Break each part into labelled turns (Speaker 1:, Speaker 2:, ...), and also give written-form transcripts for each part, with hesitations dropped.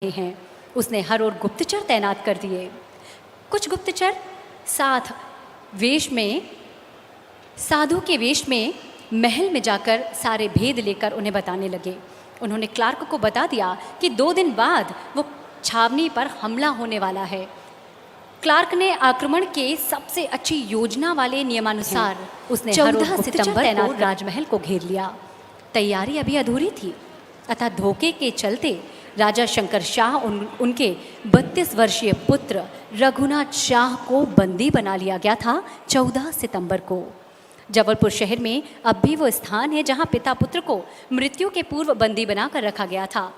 Speaker 1: हैं। उसने हर ओर गुप्तचर तैनात कर दिए। कुछ गुप्तचर साथ वेश में, साधु के वेश में महल में जाकर सारे भेद लेकर उन्हें बताने लगे। उन्होंने क्लार्क को बता दिया कि 2 दिन बाद वो छावनी पर हमला होने वाला है। क्लार्क ने आक्रमण के सबसे अच्छी योजना वाले नियमानुसार उसने 14 सितंबर को राजमहल को घेर लिया। तैयारी अभी अधूरी थी, अतः धोखे के चलते राजा शंकर शाह उनके 32 वर्षीय पुत्र रघुनाथ शाह को बंदी बना लिया गया था 14 सितंबर को। जबलपुर शहर में अब भी वो स्थान है जहां पिता पुत्र को मृत्यु के पूर्व बंदी बनाकर रखा गया था।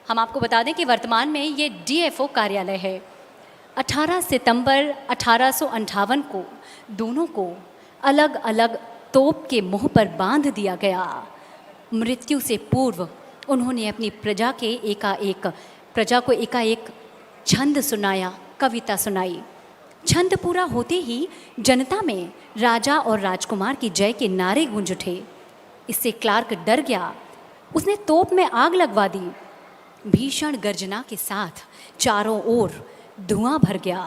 Speaker 1: हम आपको बता दें कि वर्तमान में ये डीएफओ कार्यालय है। 18 सितंबर 1858 को दोनों को अलग अलग तोप के मुंह पर बांध दिया गया। मृत्यु से पूर्व उन्होंने अपनी प्रजा को एकाएक छंद सुनाया, कविता सुनाई। छंद पूरा होते ही जनता में राजा और राजकुमार की जय के नारे गूंज उठे। इससे क्लार्क डर गया। उसने तोप में आग लगवा दी। भीषण गर्जना के साथ चारों ओर धुआं भर गया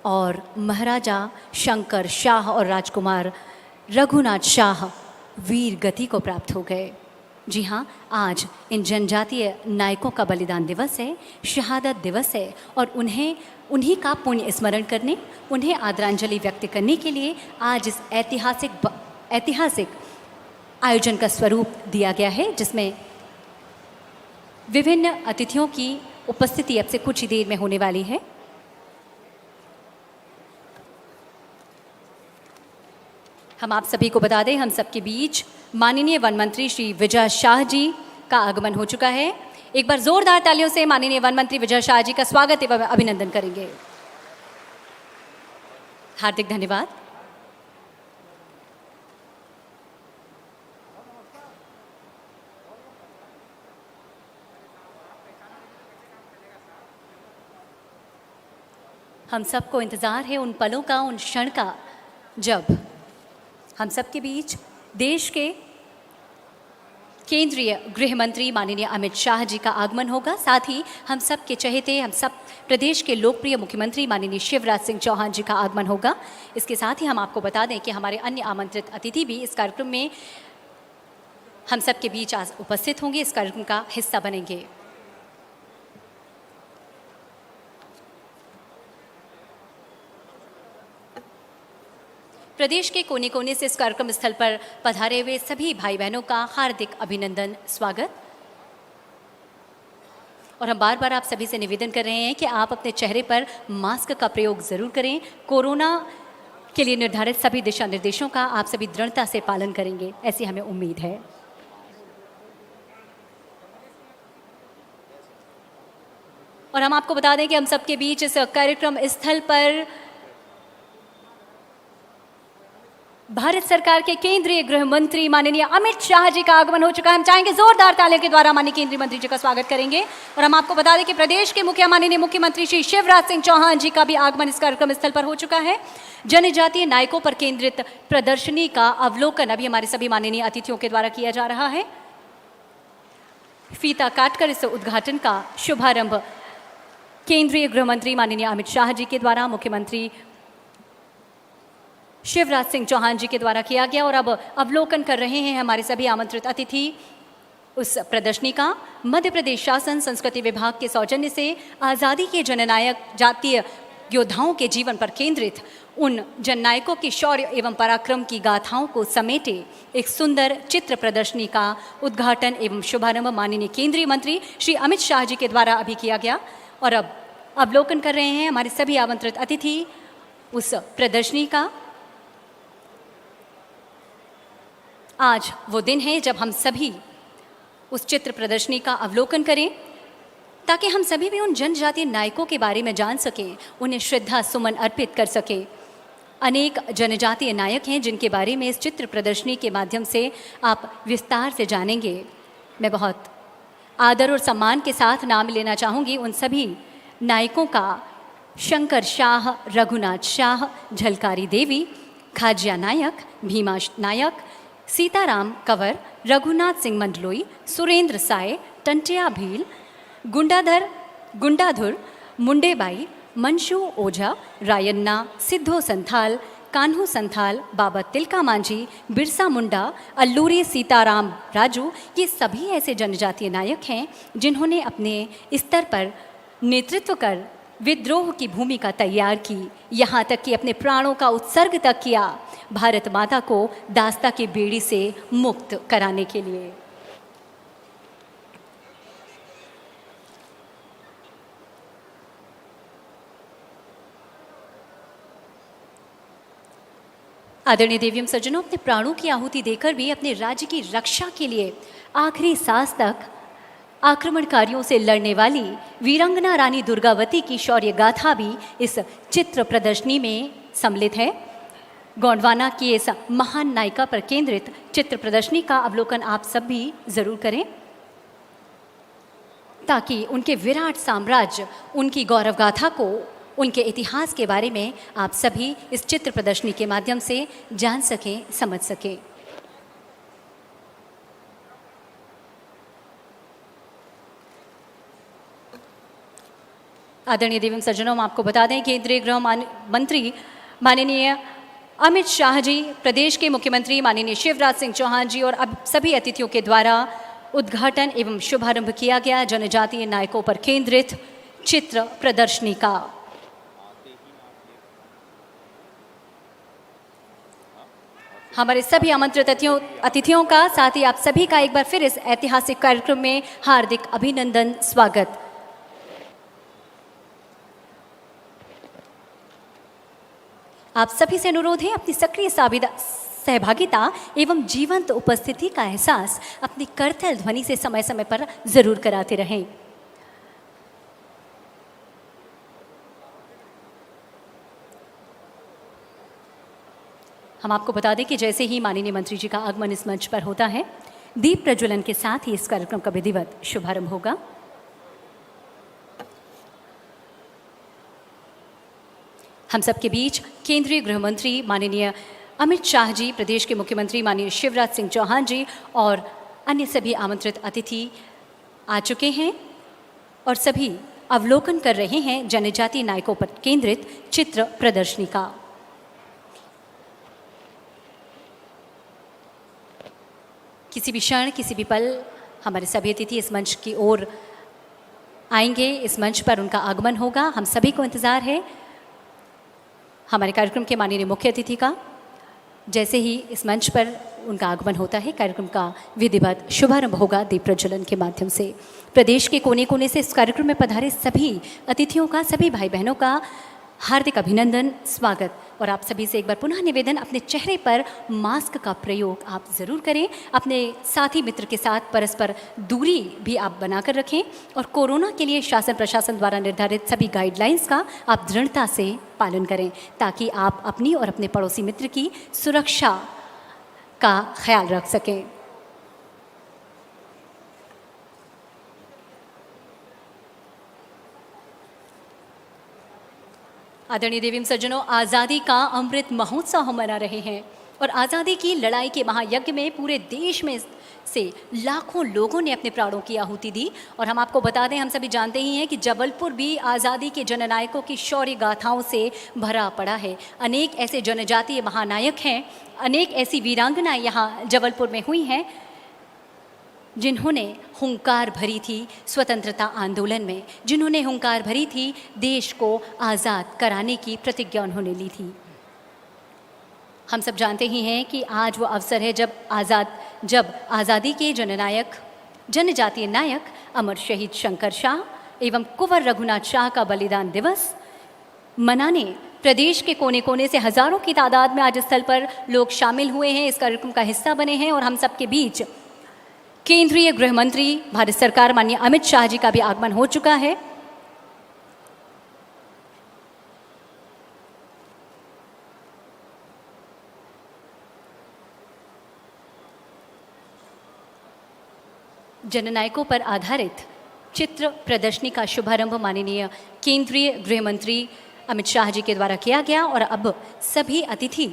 Speaker 1: और महाराजा शंकर शाह और राजकुमार रघुनाथ शाह वीर गति को प्राप्त हो गए। जी हाँ, आज इन जनजातीय नायकों का बलिदान दिवस है, शहादत दिवस है और उन्हीं का पुण्य स्मरण करने, उन्हें आदरांजलि व्यक्त करने के लिए आज इस ऐतिहासिक आयोजन का स्वरूप दिया गया है, जिसमें विभिन्न अतिथियों की उपस्थिति अब से कुछ ही देर में होने वाली है। हम आप सभी को बता दें, हम सबके बीच माननीय वन मंत्री श्री विजय शाह जी का आगमन हो चुका है। एक बार जोरदार तालियों से माननीय वन मंत्री विजय शाह जी का स्वागत एवं अभिनंदन करेंगे। हार्दिक धन्यवाद। हम सबको इंतजार है उन पलों का, उन क्षण का, जब हम सबके बीच देश के केंद्रीय गृह मंत्री माननीय अमित शाह जी का आगमन होगा। साथ ही हम सब के चहेते, हम सब प्रदेश के लोकप्रिय मुख्यमंत्री माननीय शिवराज सिंह चौहान जी का आगमन होगा। इसके साथ ही हम आपको बता दें कि हमारे अन्य आमंत्रित अतिथि भी इस कार्यक्रम में हम सब के बीच आज उपस्थित होंगे, इस कार्यक्रम का हिस्सा बनेंगे। प्रदेश के कोने कोने से इस कार्यक्रम स्थल पर पधारे हुए सभी भाई बहनों का हार्दिक अभिनंदन, स्वागत। और हम बार बार आप सभी से निवेदन कर रहे हैं कि आप अपने चेहरे पर मास्क का प्रयोग ज़रूर करें। कोरोना के लिए निर्धारित सभी दिशा निर्देशों का आप सभी दृढ़ता से पालन करेंगे, ऐसी हमें उम्मीद है। और हम आपको बता दें कि हम सबके बीच इस कार्यक्रम स्थल पर भारत सरकार के केंद्रीय गृह मंत्री माननीय अमित शाह जी का आगमन हो चुका है। हम चाहेंगे जोरदार तालियों के द्वारा माननीय केंद्रीय मंत्री जी का स्वागत करेंगे। और हम आपको बता दें कि प्रदेश के माननीय मुख्यमंत्री श्री शिवराज सिंह चौहान जी का भी आगमन इस कार्यक्रम स्थल पर हो चुका है। जनजातीय नायकों पर केंद्रित प्रदर्शनी का अवलोकन अभी हमारे सभी माननीय अतिथियों के द्वारा किया जा रहा है। फीता काटकर इस उद्घाटन का शुभारंभ केंद्रीय गृह मंत्री माननीय अमित शाह जी के द्वारा मुख्यमंत्री शिवराज सिंह चौहान जी के द्वारा किया गया। और अब अवलोकन कर रहे हैं हमारे सभी आमंत्रित अतिथि उस प्रदर्शनी का। मध्य प्रदेश शासन संस्कृति विभाग के सौजन्य से आज़ादी के जननायक जातीय योद्धाओं के जीवन पर केंद्रित उन जननायकों के शौर्य एवं पराक्रम की गाथाओं को समेटे एक सुंदर चित्र प्रदर्शनी का उद्घाटन एवं शुभारंभ माननीय केंद्रीय मंत्री श्री अमित शाह जी के द्वारा अभी किया गया। और अब अवलोकन कर रहे हैं हमारे सभी आमंत्रित अतिथि उस प्रदर्शनी का। आज वो दिन है जब हम सभी उस चित्र प्रदर्शनी का अवलोकन करें, ताकि हम सभी भी उन जनजातीय नायकों के बारे में जान सकें, उन्हें श्रद्धा सुमन अर्पित कर सकें। अनेक जनजातीय नायक हैं जिनके बारे में इस चित्र प्रदर्शनी के माध्यम से आप विस्तार से जानेंगे। मैं बहुत आदर और सम्मान के साथ नाम लेना चाहूँगी उन सभी नायकों का। शंकर शाह, रघुनाथ शाह, झलकारी देवी, खाजिया नायक, भीमा नायक, सीताराम कंवर, रघुनाथ सिंह मंडलोई, सुरेंद्र साय, टंटिया भील, गुंडाधर गुंडाधुर, मुंडेबाई, मंशू ओझा, रायन्ना, सिद्धो संथाल, कान्हू संथाल, बाबा तिलका मांझी, बिरसा मुंडा, अल्लूरी सीताराम राजू, ये सभी ऐसे जनजातीय नायक हैं जिन्होंने अपने स्तर पर नेतृत्व कर विद्रोह की भूमिका तैयार की, यहाँ तक कि अपने प्राणों का उत्सर्ग तक किया भारत माता को दास्ता की बेड़ी से मुक्त कराने के लिए। आदरणीय देवियम सज्जनों, अपने प्राणों की आहुति देकर भी अपने राज्य की रक्षा के लिए आखिरी सांस तक आक्रमणकारियों से लड़ने वाली वीरांगना रानी दुर्गावती की शौर्य गाथा भी इस चित्र प्रदर्शनी में सम्मिलित है। गोंडवाना की इस महान नायिका पर केंद्रित चित्र प्रदर्शनी का अवलोकन आप सब भी जरूर करें, ताकि उनके विराट साम्राज्य, उनकी गौरव गाथा को, उनके इतिहास के बारे में आप सभी इस चित्र प्रदर्शनी के माध्यम से जान सकें, समझ सकें। आदरणीय देवम सज्जनों, हम आपको बता दें, केंद्रीय गृह मंत्री माननीय अमित शाह जी, प्रदेश के मुख्यमंत्री माननीय शिवराज सिंह चौहान जी और अब सभी अतिथियों के द्वारा उद्घाटन एवं शुभारंभ किया गया जनजातीय नायकों पर केंद्रित चित्र प्रदर्शनी का। हमारे सभी आमंत्रित अतिथियों का, साथ ही आप सभी का एक बार फिर इस ऐतिहासिक कार्यक्रम में हार्दिक अभिनंदन, स्वागत। आप सभी से अनुरोध है, अपनी सक्रिय सहभागिता एवं जीवंत उपस्थिति का एहसास अपनी करतल ध्वनि से समय समय पर जरूर कराते रहें। हम आपको बता दें कि जैसे ही माननीय मंत्री जी का आगमन इस मंच पर होता है, दीप प्रज्वलन के साथ ही इस कार्यक्रम का विधिवत शुभारंभ होगा। हम सबके बीच केंद्रीय गृह मंत्री माननीय अमित शाह जी, प्रदेश के मुख्यमंत्री माननीय शिवराज सिंह चौहान जी और अन्य सभी आमंत्रित अतिथि आ चुके हैं और सभी अवलोकन कर रहे हैं जनजातीय नायकों पर केंद्रित चित्र प्रदर्शनी का। किसी भी क्षण, किसी भी पल हमारे सभी अतिथि इस मंच की ओर आएंगे, इस मंच पर उनका आगमन होगा। हम सभी को इंतज़ार है हमारे कार्यक्रम के माननीय मुख्य अतिथि का। जैसे ही इस मंच पर उनका आगमन होता है, कार्यक्रम का विधिवत शुभारंभ होगा दीप प्रज्वलन के माध्यम से। प्रदेश के कोने कोने से इस कार्यक्रम में पधारे सभी अतिथियों का, सभी भाई बहनों का हार्दिक अभिनंदन, स्वागत। और आप सभी से एक बार पुनः निवेदन, अपने चेहरे पर मास्क का प्रयोग आप ज़रूर करें। अपने साथी मित्र के साथ परस्पर दूरी भी आप बनाकर रखें और कोरोना के लिए शासन प्रशासन द्वारा निर्धारित सभी गाइडलाइंस का आप दृढ़ता से पालन करें, ताकि आप अपनी और अपने पड़ोसी मित्र की सुरक्षा का ख्याल रख सकें। आदरणीय देवीम सज्जनों, आज़ादी का अमृत महोत्सव हम मना रहे हैं और आज़ादी की लड़ाई के महायज्ञ में पूरे देश में से लाखों लोगों ने अपने प्राणों की आहुति दी। और हम आपको बता दें, हम सभी जानते ही हैं कि जबलपुर भी आज़ादी के जननायकों की शौर्य गाथाओं से भरा पड़ा है। अनेक ऐसे जनजातीय महानायक हैं, अनेक ऐसी वीरांगनाएं यहाँ जबलपुर में हुई हैं जिन्होंने हुंकार भरी थी स्वतंत्रता आंदोलन में, जिन्होंने हुंकार भरी थी देश को आज़ाद कराने की प्रतिज्ञा उन्होंने ली थी। हम सब जानते ही हैं कि आज वो अवसर है जब आज़ादी के जननायक, जनजातीय नायक अमर शहीद शंकर शाह एवं कुंवर रघुनाथ शाह का बलिदान दिवस मनाने प्रदेश के कोने कोने से हजारों की तादाद में आज स्थल पर लोग शामिल हुए हैं, इस कार्यक्रम का हिस्सा बने हैं। और हम सबके बीच केंद्रीय गृह मंत्री भारत सरकार माननीय अमित शाह जी का भी आगमन हो चुका है। जननायकों पर आधारित चित्र प्रदर्शनी का शुभारंभ माननीय केंद्रीय गृह मंत्री अमित शाह जी के द्वारा किया गया और अब सभी अतिथि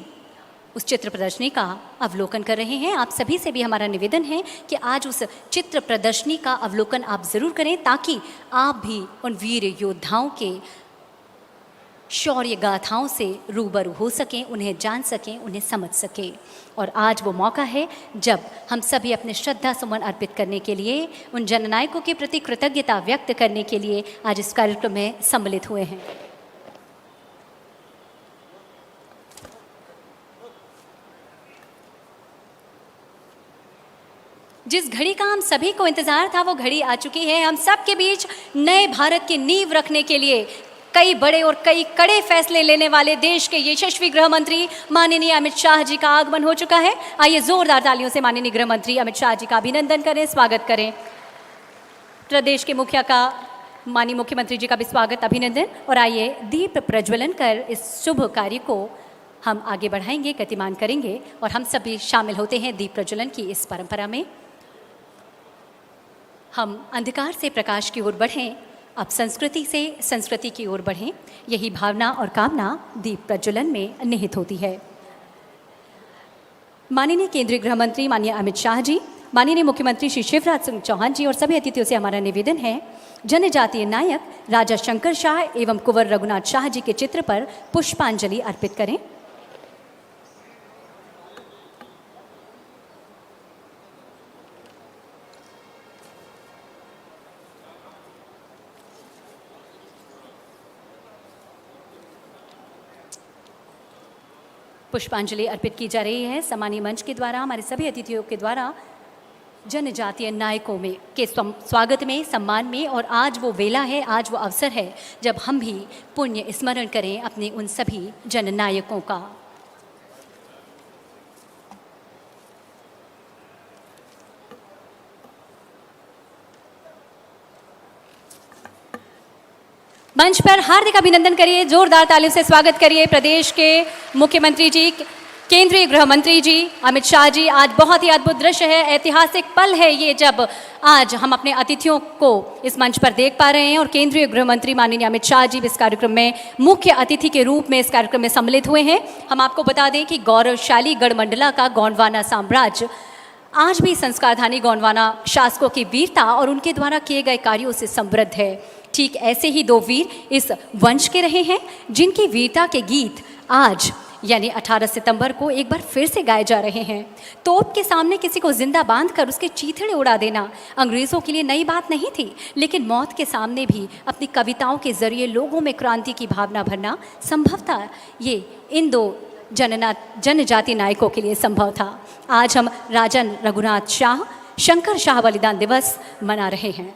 Speaker 1: उस चित्र प्रदर्शनी का अवलोकन कर रहे हैं। आप सभी से भी हमारा निवेदन है कि आज उस चित्र प्रदर्शनी का अवलोकन आप ज़रूर करें, ताकि आप भी उन वीर योद्धाओं के शौर्य गाथाओं से रूबरू हो सकें, उन्हें जान सकें, उन्हें समझ सकें। और आज वो मौका है जब हम सभी अपने श्रद्धा सुमन अर्पित करने के लिए, उन जननायकों के प्रति कृतज्ञता व्यक्त करने के लिए आज इस कार्यक्रम में सम्मिलित हुए हैं। जिस घड़ी का हम सभी को इंतजार था वो घड़ी आ चुकी है। हम सब के बीच नए भारत की नींव रखने के लिए कई बड़े और कई कड़े फैसले लेने वाले देश के यशस्वी गृह मंत्री माननीय अमित शाह जी का आगमन हो चुका है। आइए जोरदार तालियों से माननीय गृह मंत्री अमित शाह जी का अभिनंदन करें, स्वागत करें। प्रदेश के मुखिया का, माननीय मुख्यमंत्री जी का भी स्वागत, अभिनंदन। और आइए दीप प्रज्वलन कर इस शुभ कार्य को हम आगे बढ़ाएंगे, गतिमान करेंगे और हम सभी शामिल होते हैं दीप प्रज्वलन की इस परंपरा में। हम अंधकार से प्रकाश की ओर बढ़ें, अब संस्कृति से संस्कृति की ओर बढ़ें, यही भावना और कामना दीप प्रज्वलन में निहित होती है। माननीय केंद्रीय गृह मंत्री माननीय अमित शाह जी, माननीय मुख्यमंत्री श्री शिवराज सिंह चौहान जी और सभी अतिथियों से हमारा निवेदन है, जनजातीय नायक राजा शंकर शाह एवं कुंवर रघुनाथ शाह जी के चित्र पर पुष्पांजलि अर्पित करें। पुष्पांजलि अर्पित की जा रही है सम्मानीय मंच के द्वारा, हमारे सभी अतिथियों के द्वारा जनजातीय नायकों में के स्वागत में, सम्मान में। और आज वो वेला है, आज वो अवसर है जब हम भी पुण्य स्मरण करें अपने उन सभी जननायकों का। मंच पर हार्दिक अभिनंदन करिए, जोरदार तालियों से स्वागत करिए प्रदेश के मुख्यमंत्री जी, केंद्रीय गृह मंत्री जी अमित शाह जी। आज बहुत ही अद्भुत दृश्य है, ऐतिहासिक पल है ये, जब आज हम अपने अतिथियों को इस मंच पर देख पा रहे हैं और केंद्रीय गृह मंत्री माननीय अमित शाह जी इस कार्यक्रम में मुख्य अतिथि के रूप में इस कार्यक्रम में सम्मिलित हुए हैं। हम आपको बता दें कि गौरवशाली गढ़मंडला का गोंडवाना साम्राज्य आज भी संस्कारधानी गोंडवाना शासकों की वीरता और उनके द्वारा किए गए कार्यों से समृद्ध है। ठीक ऐसे ही दो वीर इस वंश के रहे हैं जिनकी वीरता के गीत आज यानी 18 सितंबर को एक बार फिर से गाए जा रहे हैं। तोप के सामने किसी को जिंदा बांधकर उसके चीथड़े उड़ा देना अंग्रेज़ों के लिए नई बात नहीं थी, लेकिन मौत के सामने भी अपनी कविताओं के जरिए लोगों में क्रांति की भावना भरना संभव था। ये इन दो जनजाति नायकों के लिए संभव था। आज हम राजा रघुनाथ शाह शंकर शाह बलिदान दिवस मना रहे हैं।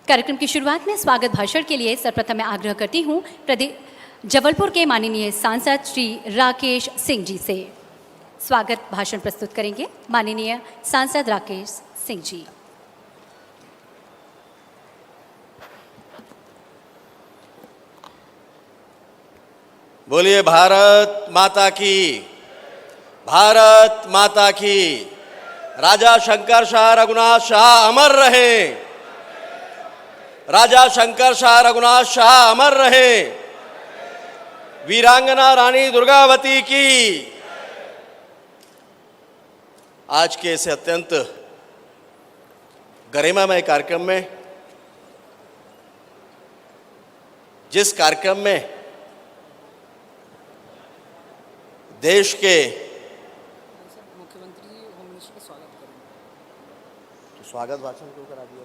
Speaker 1: कार्यक्रम की शुरुआत में स्वागत भाषण के लिए सर्वप्रथम मैं आग्रह करती हूँ जबलपुर के माननीय सांसद श्री राकेश सिंह जी से। स्वागत भाषण प्रस्तुत करेंगे माननीय सांसद राकेश सिंह जी।
Speaker 2: बोलिए भारत माता की, भारत माता की। राजा शंकर शाह रघुनाथ शाह अमर रहे, राजा शंकर शाह रघुनाथ शाह अमर रहे। वीरांगना रानी दुर्गावती की। आज के इस अत्यंत गरिमामय कार्यक्रम में, जिस कार्यक्रम में देश के
Speaker 3: मुख्यमंत्री जी होम मिनिस्टर का स्वागत करेंगे।
Speaker 2: तो स्वागत भाषण क्यों करा दिया?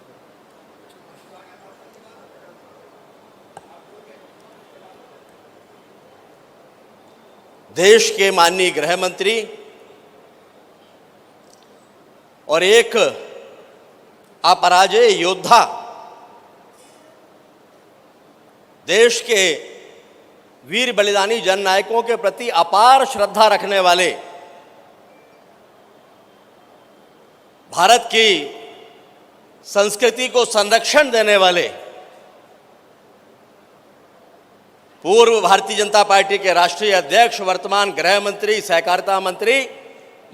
Speaker 2: देश के माननीय गृह मंत्री और एक अपराजेय योद्धा, देश के वीर बलिदानी जननायकों के प्रति अपार श्रद्धा रखने वाले, भारत की संस्कृति को संरक्षण देने वाले पूर्व भारतीय जनता पार्टी के राष्ट्रीय अध्यक्ष, वर्तमान गृह मंत्री, सहकारिता मंत्री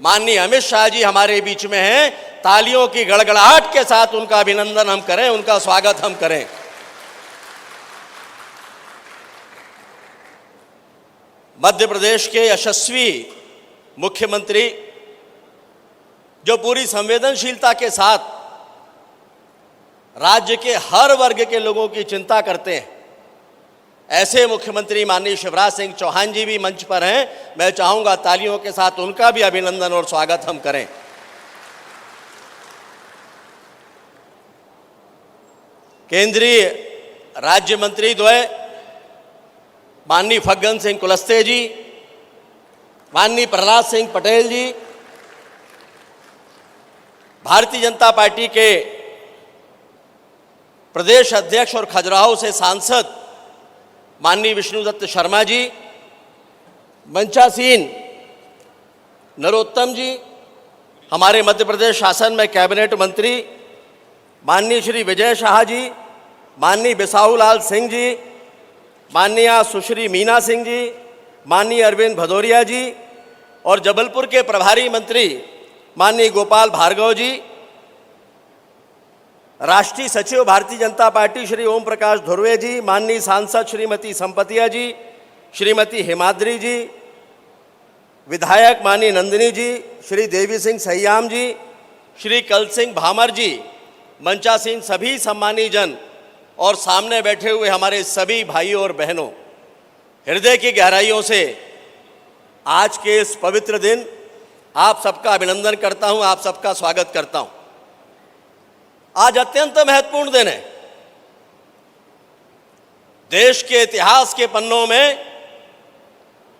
Speaker 2: माननीय अमित शाह जी हमारे बीच में हैं। तालियों की गड़गड़ाहट के साथ उनका अभिनंदन हम करें, उनका स्वागत हम करें। मध्य प्रदेश के यशस्वी मुख्यमंत्री जो पूरी संवेदनशीलता के साथ राज्य के हर वर्ग के लोगों की चिंता करते हैं, ऐसे मुख्यमंत्री माननीय शिवराज सिंह चौहान जी भी मंच पर हैं। मैं चाहूंगा तालियों के साथ उनका भी अभिनंदन और स्वागत हम करें। केंद्रीय राज्य मंत्री द्वय माननीय फग्गन सिंह कुलस्ते जी, माननीय प्रहलाद सिंह पटेल जी, भारतीय जनता पार्टी के प्रदेश अध्यक्ष और खजुराहो से सांसद माननीय विष्णुदत्त शर्मा जी, मंचासीन नरोत्तम जी, हमारे मध्य प्रदेश शासन में कैबिनेट मंत्री माननीय श्री विजय शाह जी, माननीय बिसाहू लाल सिंह जी, माननीय सुश्री मीना सिंह जी, माननीय अरविंद भदौरिया जी और जबलपुर के प्रभारी मंत्री माननीय गोपाल भार्गव जी, राष्ट्रीय सचिव भारतीय जनता पार्टी श्री ओम प्रकाश धुर्वे जी, माननीय सांसद श्रीमती संपतिया जी, श्रीमती हिमाद्री जी, विधायक माननीय नंदिनी जी, श्री देवी सिंह सहियाम जी, श्री कल सिंह भामर जी, मंचासीन सभी सम्मानीय जन और सामने बैठे हुए हमारे सभी भाइयों और बहनों, हृदय की गहराइयों से आज के इस पवित्र दिन आप सबका अभिनंदन करता हूं, आप सबका स्वागत करता हूं। आज अत्यंत महत्वपूर्ण दिन है। देश के इतिहास के पन्नों में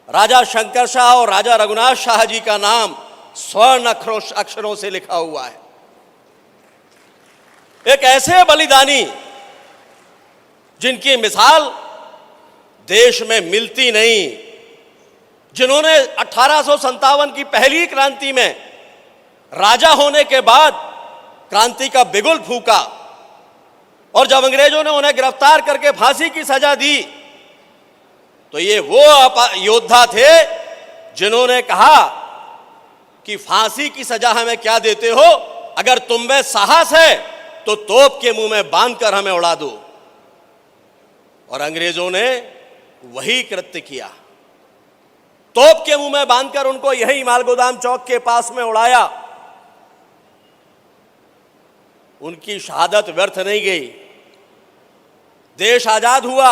Speaker 2: राजा शंकर शाह और राजा रघुनाथ शाह जी का नाम स्वर्ण अक्षरों से लिखा हुआ है। एक ऐसे बलिदानी जिनकी मिसाल देश में मिलती नहीं, जिन्होंने 1857 की पहली क्रांति में राजा होने के बाद क्रांति का बिगुल फूका और जब अंग्रेजों ने उन्हें गिरफ्तार करके फांसी की सजा दी तो ये वो योद्धा थे जिन्होंने कहा कि फांसी की सजा हमें क्या देते हो, अगर तुम में साहस है तो तोप के मुंह में बांधकर हमें उड़ा दो। और अंग्रेजों ने वही कृत्य किया, तोप के मुंह में बांधकर उनको यही मालगोदाम चौक के पास में उड़ाया। उनकी शहादत व्यर्थ नहीं गई, देश आजाद हुआ।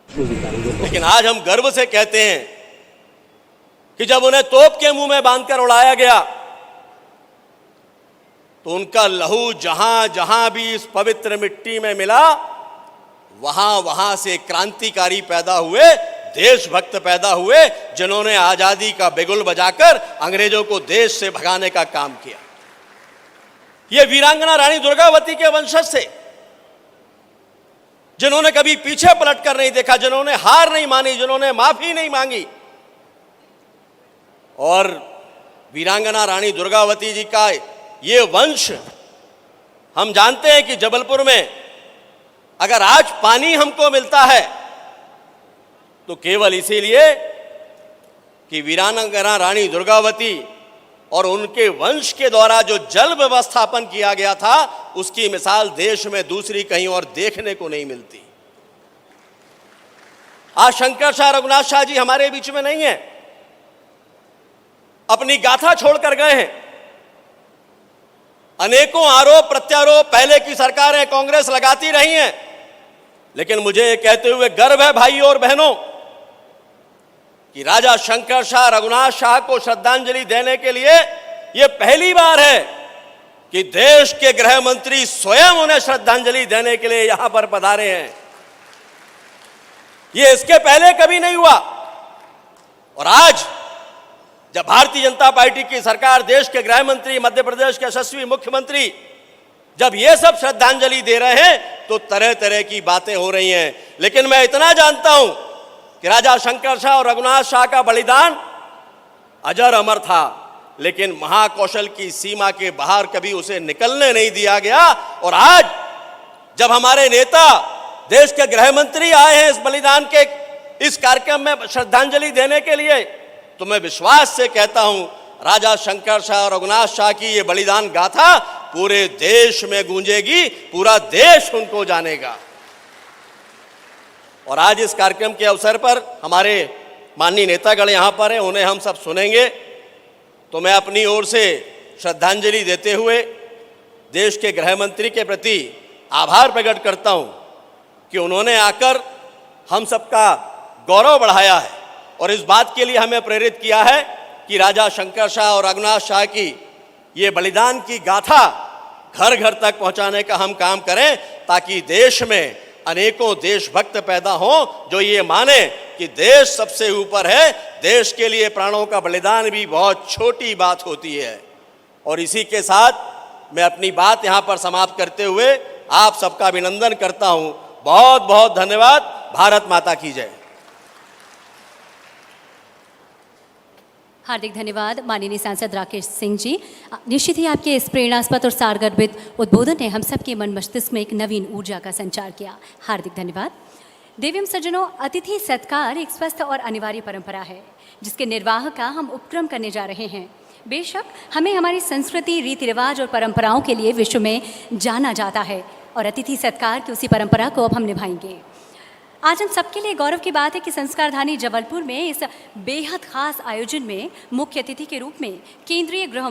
Speaker 2: लेकिन आज हम गर्व से कहते हैं कि जब उन्हें तोप के मुंह में बांधकर उड़ाया गया तो उनका लहू जहां जहां भी इस पवित्र मिट्टी में मिला, वहां वहां से क्रांतिकारी पैदा हुए, देशभक्त पैदा हुए, जिन्होंने आजादी का बिगुल बजाकर अंग्रेजों को देश से भगाने का काम किया। ये वीरांगना रानी दुर्गावती के वंशज थे, जिन्होंने कभी पीछे पलट कर नहीं देखा, जिन्होंने हार नहीं मानी, जिन्होंने माफी नहीं मांगी। और वीरांगना रानी दुर्गावती जी का ये वंश, हम जानते हैं कि जबलपुर में अगर आज पानी हमको मिलता है तो केवल इसीलिए कि वीरांगना रानी दुर्गावती और उनके वंश के द्वारा जो जल व्यवस्थापन किया गया था, उसकी मिसाल देश में दूसरी कहीं और देखने को नहीं मिलती। आज शंकर शाह रघुनाथ शाह जी हमारे बीच में नहीं है, अपनी गाथा छोड़कर गए हैं। अनेकों आरोप प्रत्यारोप पहले की सरकारें कांग्रेस लगाती रही हैं, लेकिन मुझे ये कहते हुए गर्व है भाइयों और बहनों कि राजा शंकर शाह रघुनाथ शाह को श्रद्धांजलि देने के लिए यह पहली बार है कि देश के गृह मंत्री स्वयं उन्हें श्रद्धांजलि देने के लिए यहां पर पधारे हैं। यह इसके पहले कभी नहीं हुआ। और आज जब भारतीय जनता पार्टी की सरकार, देश के गृह मंत्री, मध्य प्रदेश के यशस्वी मुख्यमंत्री जब ये सब श्रद्धांजलि दे रहे हैं तो तरह तरह की बातें हो रही हैं। लेकिन मैं इतना जानता हूं कि राजा शंकर शाह और रघुनाथ शाह का बलिदान अजर अमर था, लेकिन महाकौशल की सीमा के बाहर कभी उसे निकलने नहीं दिया गया। और आज जब हमारे नेता, देश के गृह मंत्री आए हैं इस बलिदान के इस कार्यक्रम में श्रद्धांजलि देने के लिए, तो मैं विश्वास से कहता हूं राजा शंकर शाह और रघुनाथ शाह की ये बलिदान गाथा पूरे देश में गूंजेगी, पूरा देश उनको जानेगा। और आज इस कार्यक्रम के अवसर पर हमारे माननीय नेतागण यहाँ पर हैं, उन्हें हम सब सुनेंगे। तो मैं अपनी ओर से श्रद्धांजलि देते हुए देश के गृह मंत्री के प्रति आभार प्रकट करता हूँ कि उन्होंने आकर हम सबका गौरव बढ़ाया है और इस बात के लिए हमें प्रेरित किया है कि राजा शंकर शाह और रघुनाथ शाह की ये बलिदान की गाथा घर घर तक पहुंचाने का हम काम करें, ताकि देश में अनेकों देशभक्त पैदा हों जो ये माने कि देश सबसे ऊपर है, देश के लिए प्राणों का बलिदान भी बहुत छोटी बात होती है। और इसी के साथ मैं अपनी बात यहाँ पर समाप्त करते हुए आप सबका अभिनंदन करता हूँ। बहुत बहुत धन्यवाद। भारत माता की जय।
Speaker 1: हार्दिक धन्यवाद माननीय सांसद राकेश सिंह जी। निश्चित ही आपके इस प्रेरणास्पद और सारगर्भित उद्बोधन ने हम सबके मन मस्तिष्क में एक नवीन ऊर्जा का संचार किया। हार्दिक धन्यवाद। देवीम सज्जनों, अतिथि सत्कार एक स्वस्थ और अनिवार्य परंपरा है जिसके निर्वाह का हम उपक्रम करने जा रहे हैं। बेशक हमें हमारी संस्कृति, रीति रिवाज और परंपराओं के लिए विश्व में जाना जाता है और अतिथि सत्कार की उसी परंपरा को अब हम निभाएंगे। आज हम सबके लिए गौरव की बात है कि संस्कारधानी जबलपुर में इस बेहद खास आयोजन में मुख्य अतिथि के रूप में केंद्रीय गृह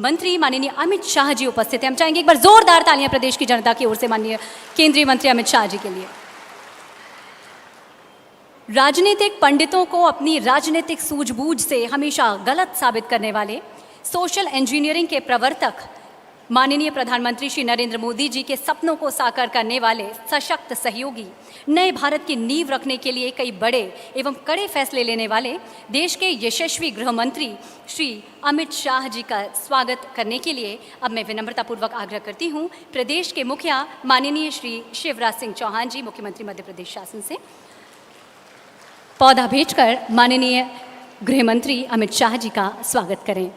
Speaker 1: मंत्री माननीय अमित शाह जी उपस्थित हैं। हम चाहेंगे एक बार जोरदार तालियां प्रदेश की जनता की ओर से माननीय केंद्रीय मंत्री अमित शाह जी के लिए। राजनीतिक पंडितों को अपनी राजनीतिक सूझबूझ से हमेशा गलत साबित करने वाले सोशल इंजीनियरिंग के प्रवर्तक माननीय प्रधानमंत्री श्री नरेंद्र मोदी जी के सपनों को साकार करने वाले सशक्त सहयोगी, नए भारत की नींव रखने के लिए कई बड़े एवं कड़े फैसले लेने वाले देश के यशस्वी गृह मंत्री श्री अमित शाह जी का स्वागत करने के लिए अब मैं विनम्रतापूर्वक आग्रह करती हूँ प्रदेश के मुखिया माननीय श्री शिवराज सिंह चौहान जी, मुख्यमंत्री मध्य प्रदेश शासन से पौधा भेजकर माननीय गृह मंत्री अमित शाह जी का स्वागत करें।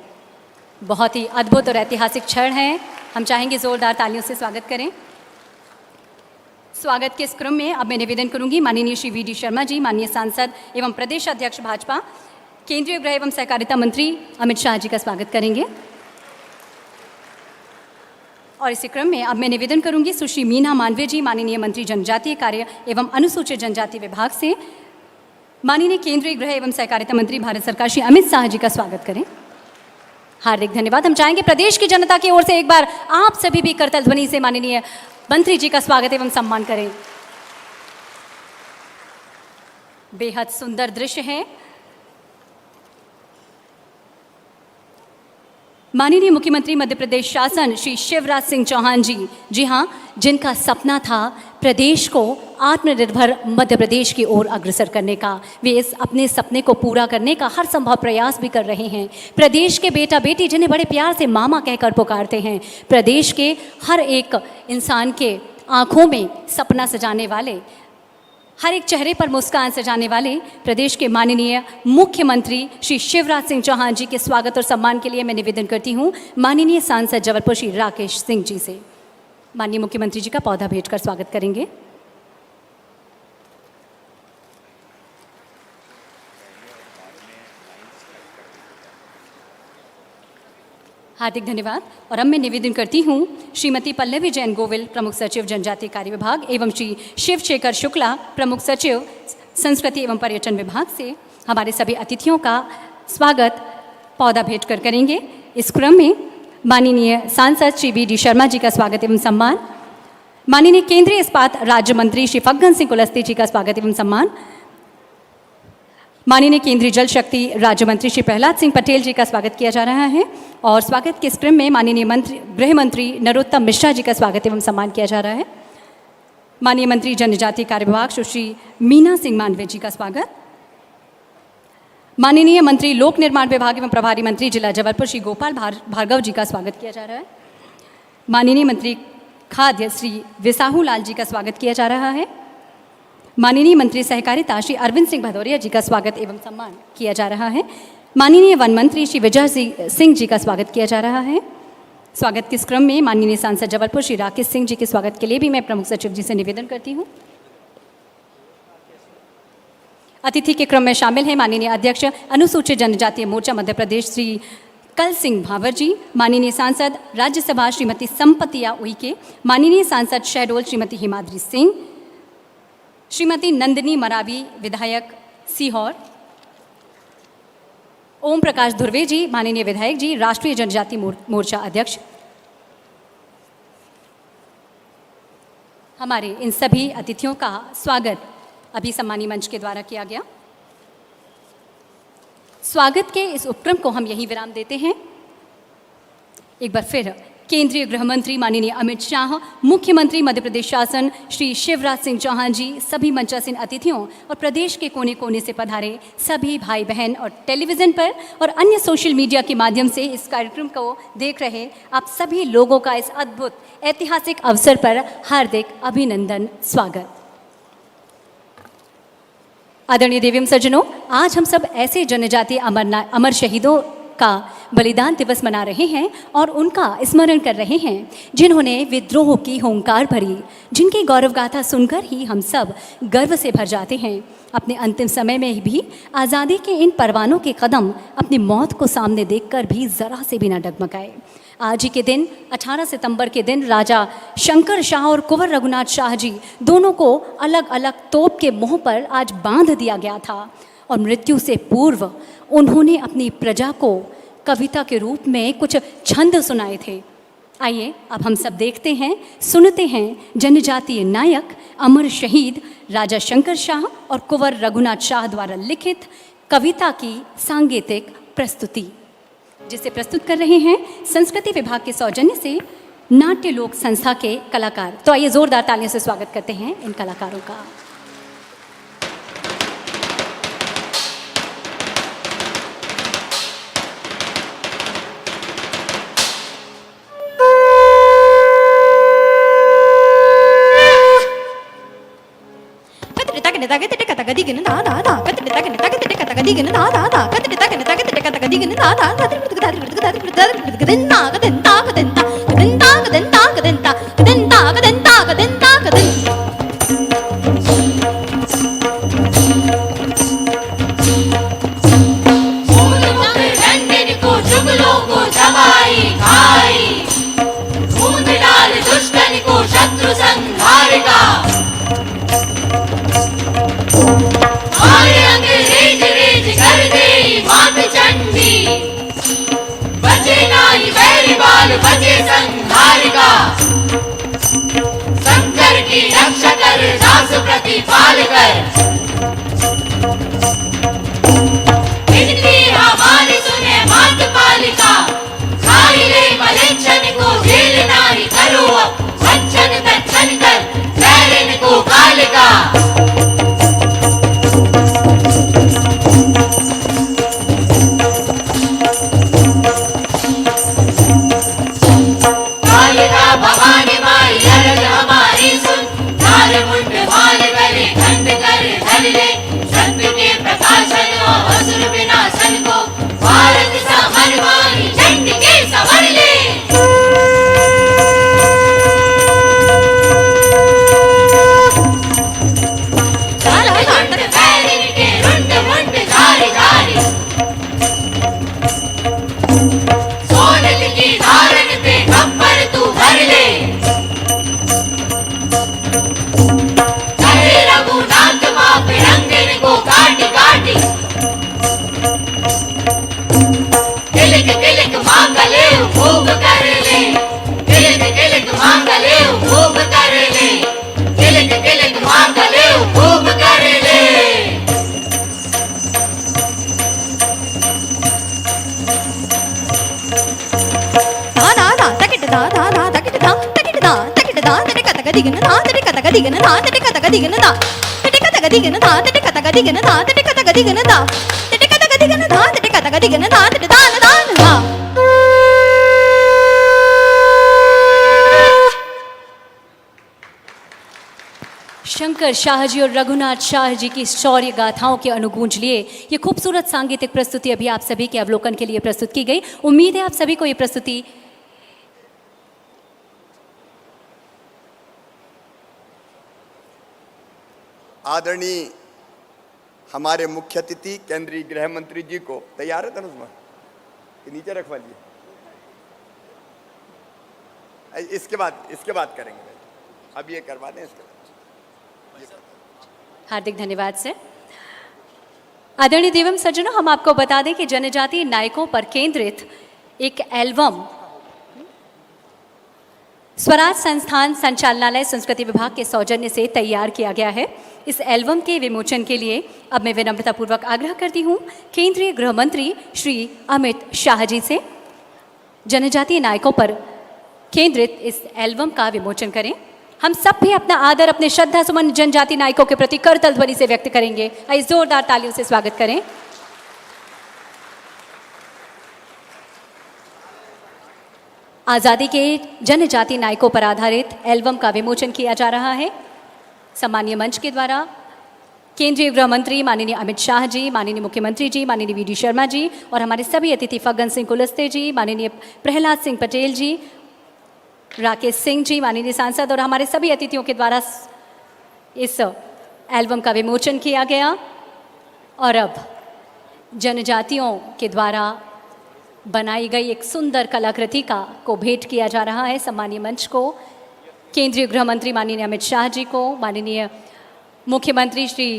Speaker 1: बहुत ही अद्भुत और ऐतिहासिक क्षण है, हम चाहेंगे जोरदार तालियों से स्वागत करें। स्वागत के इस क्रम में अब मैं निवेदन करूंगी माननीय श्री वी डी शर्मा जी, माननीय सांसद एवं प्रदेश अध्यक्ष भाजपा, केंद्रीय गृह एवं सहकारिता मंत्री अमित शाह जी का स्वागत करेंगे। और इसी क्रम में अब मैं निवेदन करूंगी सुश्री मीना मानवे जी, माननीय मंत्री जनजातीय कार्य एवं अनुसूचित जनजाति विभाग से माननीय केंद्रीय गृह एवं सहकारिता मंत्री भारत सरकार श्री अमित शाह जी का स्वागत करें। हार्दिक धन्यवाद। हम चाहेंगे प्रदेश की जनता की ओर से एक बार आप सभी भी करतल ध्वनि से माननीय मंत्री जी का स्वागत एवं सम्मान करें। बेहद सुंदर दृश्य है। माननीय मुख्यमंत्री मध्य प्रदेश शासन श्री शिवराज सिंह चौहान जी, जी हाँ, जिनका सपना था प्रदेश को आत्मनिर्भर मध्य प्रदेश की ओर अग्रसर करने का, वे इस अपने सपने को पूरा करने का हर संभव प्रयास भी कर रहे हैं। प्रदेश के बेटा बेटी जिन्हें बड़े प्यार से मामा कहकर पुकारते हैं, प्रदेश के हर एक इंसान के आँखों में सपना सजाने वाले, हर एक चेहरे पर मुस्कान सजाने वाले प्रदेश के माननीय मुख्यमंत्री श्री शिवराज सिंह चौहान जी के स्वागत और सम्मान के लिए मैं निवेदन करती हूँ माननीय सांसद जबलपुर श्री राकेश सिंह जी से। माननीय मुख्यमंत्री जी का पौधा भेंटकर स्वागत करेंगे। हार्दिक धन्यवाद। और अब मैं निवेदन करती हूँ श्रीमती पल्लवी जैन गोविल, प्रमुख सचिव जनजातीय कार्य विभाग एवं श्री शिव शेखर शुक्ला, प्रमुख सचिव संस्कृति एवं पर्यटन विभाग से हमारे सभी अतिथियों का स्वागत पौधा भेंटकर करेंगे। इस क्रम में माननीय सांसद श्री वी डी शर्मा जी का स्वागत एवं सम्मान, माननीय केंद्रीय इस्पात राज्य मंत्री श्री फग्गन सिंह कुलस्ते जी का स्वागत एवं सम्मान, माननीय केंद्रीय जल शक्ति राज्य मंत्री श्री प्रहलाद सिंह पटेल जी का स्वागत किया जा रहा है। और स्वागत के इस क्रम में माननीय गृह मंत्री नरोत्तम मिश्रा जी का स्वागत एवं सम्मान किया जा रहा है। माननीय मंत्री जनजातीय कार्य विभाग सुश्री मीना सिंह मांडवे जी का स्वागत, माननीय मंत्री लोक निर्माण विभाग एवं प्रभारी मंत्री जिला जबलपुर श्री गोपाल भार्गव जी का स्वागत किया जा रहा है। माननीय मंत्री खाद्य श्री विसाहू लाल जी का स्वागत किया जा रहा है। माननीय मंत्री सहकारिता श्री अरविंद सिंह भदौरिया जी का स्वागत एवं सम्मान किया जा रहा है। माननीय वन मंत्री श्री विजय सिंह जी का स्वागत किया जा रहा है। स्वागत के इस क्रम में माननीय सांसद जबलपुर श्री राकेश सिंह जी के स्वागत के लिए भी मैं प्रमुख सचिव जी से निवेदन करती हूँ। अतिथि के क्रम में शामिल हैं माननीय अध्यक्ष अनुसूचित जनजातीय मोर्चा मध्य प्रदेश श्री कल सिंह भावर जी, माननीय सांसद राज्यसभा श्रीमती संपतिया उइके, माननीय सांसद शहडोल श्रीमती हिमाद्री सिंह, श्रीमती नंदिनी मरावी विधायक सीहोर, ओम प्रकाश धुर्वे जी, माननीय विधायक जी, राष्ट्रीय जनजाति मोर्चा अध्यक्ष। हमारे इन सभी अतिथियों का स्वागत अभी सम्मानीय मंच के द्वारा किया गया। स्वागत के इस उपक्रम को हम यहीं विराम देते हैं। एक बार फिर केंद्रीय गृह मंत्री माननीय अमित शाह, मुख्यमंत्री मध्य प्रदेश शासन श्री शिवराज सिंह चौहान जी, सभी मंचासीन अतिथियों और प्रदेश के कोने कोने से पधारे सभी भाई बहन और टेलीविज़न पर और अन्य सोशल मीडिया के माध्यम से इस कार्यक्रम को देख रहे आप सभी लोगों का इस अद्भुत ऐतिहासिक अवसर पर हार्दिक अभिनंदन, स्वागत। आदरणीय देवीम सज्जनों, आज हम सब ऐसे जनजातीय अमर शहीदों का बलिदान दिवस मना रहे हैं और उनका स्मरण कर रहे हैं जिन्होंने विद्रोह की हुंकार भरी, जिनकी गौरव गाथा सुनकर ही हम सब गर्व से भर जाते हैं। अपने अंतिम समय में भी आज़ादी के इन परवानों के कदम अपनी मौत को सामने देखकर भी ज़रा से भी न डगमगाए। आज ही के दिन 18 सितंबर के दिन राजा शंकर शाह और कुंवर रघुनाथ शाह जी दोनों को अलग अलग तोप के मुँह पर आज बांध दिया गया था और मृत्यु से पूर्व उन्होंने अपनी प्रजा को कविता के रूप में कुछ छंद सुनाए थे। आइए अब हम सब देखते हैं, सुनते हैं जनजातीय नायक अमर शहीद राजा शंकर शाह और कुंवर रघुनाथ शाह द्वारा लिखित कविता की सांगीतिक प्रस्तुति, जिसे प्रस्तुत कर रहे हैं संस्कृति विभाग के सौजन्य से नाट्य लोक संस्था के कलाकार। तो आइए जोरदार तालियों से स्वागत करते हैं इन कलाकारों का।
Speaker 4: बजे संहारिका, शंकर की रक्षा कर, दास प्रतिपाल कर। इनकी हमारी सुने मात पालिका, खाई ले मलेच्छन को झेल नाही करो अब, अच्छन तच्छन कर बैरिन को कालिका। भवानी माई अरज हमारी सुन, नार मुंड माल गले खंड कर धर ले, सत्य के प्रकाशन और असुर विनाशन को, भारत समर माई झंड के संवर ले। रुंड बैरिन के रुंड मुंड झारी झारी, सोनल की धारण पे गब्बर तू भर ले। चाहे रघुनाथ माँ फिरंगिन को काटी काटी, तिलक तिलक मांगले भोग कर ले, तिलक तिलक मांगले भोग कर ले, तिलक तिलक मांगले भोग कर ले।
Speaker 1: शंकर शाह जी और रघुनाथ शाह जी की शौर्य गाथाओं के अनुगूंज लिए ये खूबसूरत सांगीतिक प्रस्तुति अभी आप सभी के अवलोकन के लिए प्रस्तुत की गई। उम्मीद है आप सभी को ये प्रस्तुति
Speaker 5: आदरणीय हमारे मुख्य अतिथि केंद्रीय गृह मंत्री जी को, तैयार है तनुष्मा कि नीचे रखवा लिए, इसके बाद करेंगे, अब ये करवा दें इसके बाद।
Speaker 1: हार्दिक धन्यवाद सर। आदरणीय देवम सज्जनों, हम आपको बता दें कि जनजातीय नायकों पर केंद्रित एक एल्बम स्वराज संस्थान संचालनालय संस्कृति विभाग के सौजन्य से तैयार किया गया है। इस एल्बम के विमोचन के लिए अब मैं विनम्रतापूर्वक आग्रह करती हूँ केंद्रीय गृह मंत्री श्री अमित शाह जी से जनजातीय नायकों पर केंद्रित इस एल्बम का विमोचन करें। हम सब भी अपना आदर, अपने श्रद्धा सुमन जनजातीय नायकों के प्रति करतल ध्वनि से व्यक्त करेंगे। आइए जोरदार तालियों से स्वागत करें। आज़ादी के जनजातीय नायकों पर आधारित एल्बम का विमोचन किया जा रहा है सम्मानीय मंच के द्वारा। केंद्रीय गृह मंत्री माननीय अमित शाह जी, माननीय मुख्यमंत्री जी, माननीय वी डी शर्मा जी और हमारे सभी अतिथि फग्गन सिंह कुलस्ते जी, माननीय प्रहलाद सिंह पटेल जी, राकेश सिंह जी, माननीय सांसद और हमारे सभी अतिथियों के द्वारा इस एल्बम का विमोचन किया गया। और अब जनजातियों के द्वारा बनाई गई एक सुंदर कलाकृति को भेंट किया जा रहा है सम्मानीय मंच को। केंद्रीय गृह मंत्री माननीय अमित शाह जी को, माननीय मुख्यमंत्री श्री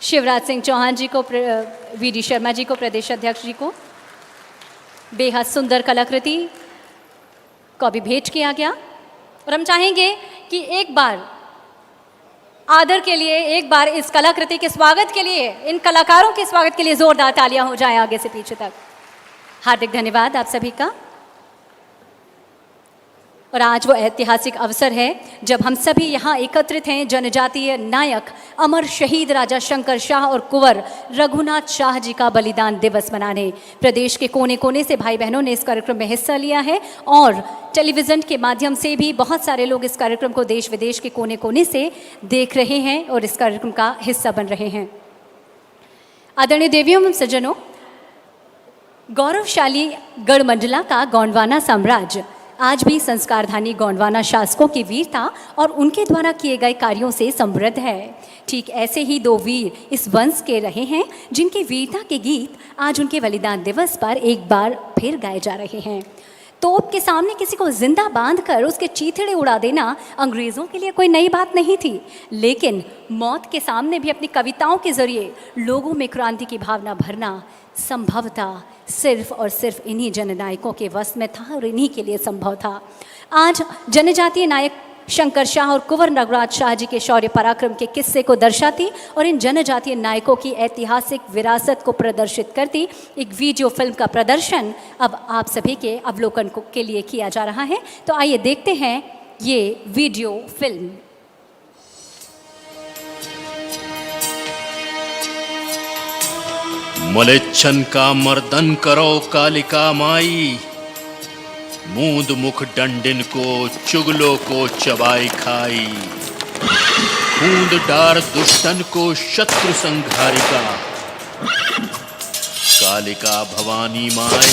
Speaker 1: शिवराज सिंह चौहान जी को, वी डी शर्मा जी को, प्रदेश अध्यक्ष जी को बेहद सुंदर कलाकृति को भी भेंट किया गया। और हम चाहेंगे कि एक बार आदर के लिए, एक बार इस कलाकृति के स्वागत के लिए, इन कलाकारों के स्वागत के लिए जोरदार तालियां हो जाएं आगे से पीछे तक। हार्दिक धन्यवाद आप सभी का। और आज वो ऐतिहासिक अवसर है जब हम सभी यहाँ एकत्रित हैं जनजातीय नायक अमर शहीद राजा शंकर शाह और कुंवर रघुनाथ शाह जी का बलिदान दिवस मनाने। प्रदेश के कोने कोने से भाई बहनों ने इस कार्यक्रम में हिस्सा लिया है और टेलीविज़न के माध्यम से भी बहुत सारे लोग इस कार्यक्रम को देश विदेश के कोने कोने से देख रहे हैं और इस कार्यक्रम का हिस्सा बन रहे हैं। आदरणीय देवियों एवं सज्जनों, गौरवशाली गढ़मंडला का गोंडवाना साम्राज्य आज भी संस्कारधानी गोंडवाना शासकों की वीरता और उनके द्वारा किए गए कार्यों से समृद्ध है। ठीक ऐसे ही दो वीर इस वंश के रहे हैं जिनकी वीरता के गीत आज उनके बलिदान दिवस पर एक बार फिर गाए जा रहे हैं। तोप के सामने किसी को जिंदा बांधकर उसके चीथड़े उड़ा देना अंग्रेज़ों के लिए कोई नई बात नहीं थी, लेकिन मौत के सामने भी अपनी कविताओं के जरिए लोगों में क्रांति की भावना भरना संभवतः सिर्फ और सिर्फ इन्हीं जननायकों के वश में था और इन्हीं के लिए संभव था। आज जनजातीय नायक शंकर शाह और कुंवर रघुनाथ शाह जी के शौर्य पराक्रम के किस्से को दर्शाती और इन जनजातीय नायकों की ऐतिहासिक विरासत को प्रदर्शित करती एक वीडियो फिल्म का प्रदर्शन अब आप सभी के अवलोकन के लिए किया जा रहा है। तो आइए देखते हैं ये वीडियो फिल्म।
Speaker 6: मलेच्छन का मर्दन करो कालिका माई, मूंद मुख डंडिन को चुगलों को चबाई खाई, खूंद डार दुष्टन को शत्रु संघारिका। कालिका भवानी माय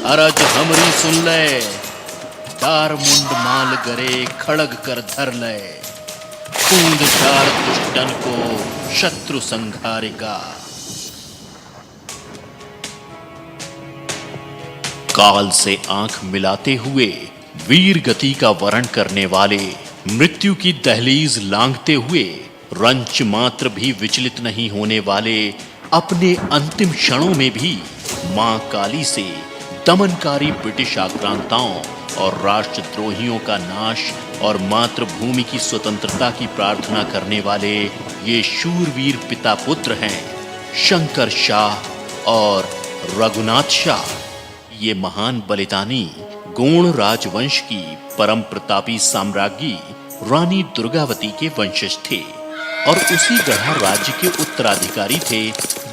Speaker 6: अरज हमरी सुन ले, डार मुंड माल गरे खड़ग कर धर ले, खूंद डार दुष्टन को शत्रु संघारिका। काल से आंख मिलाते हुए वीर गति का वर्ण करने वाले, मृत्यु की दहलीज लांघते हुए रंच मात्र भी विचलित नहीं होने वाले, अपने अंतिम क्षणों में भी मां काली से दमनकारी ब्रिटिश आक्रांताओं और राष्ट्रद्रोहियों का नाश और मातृभूमि की स्वतंत्रता की प्रार्थना करने वाले ये शूरवीर पिता पुत्र हैं शंकर शाह और रघुनाथ शाह। ये महान बलिदानी गोंड राजवंश की परम प्रतापी साम्राज्ञी रानी दुर्गावती के वंशज थे और उसी गढ़ा राज्य के उत्तराधिकारी थे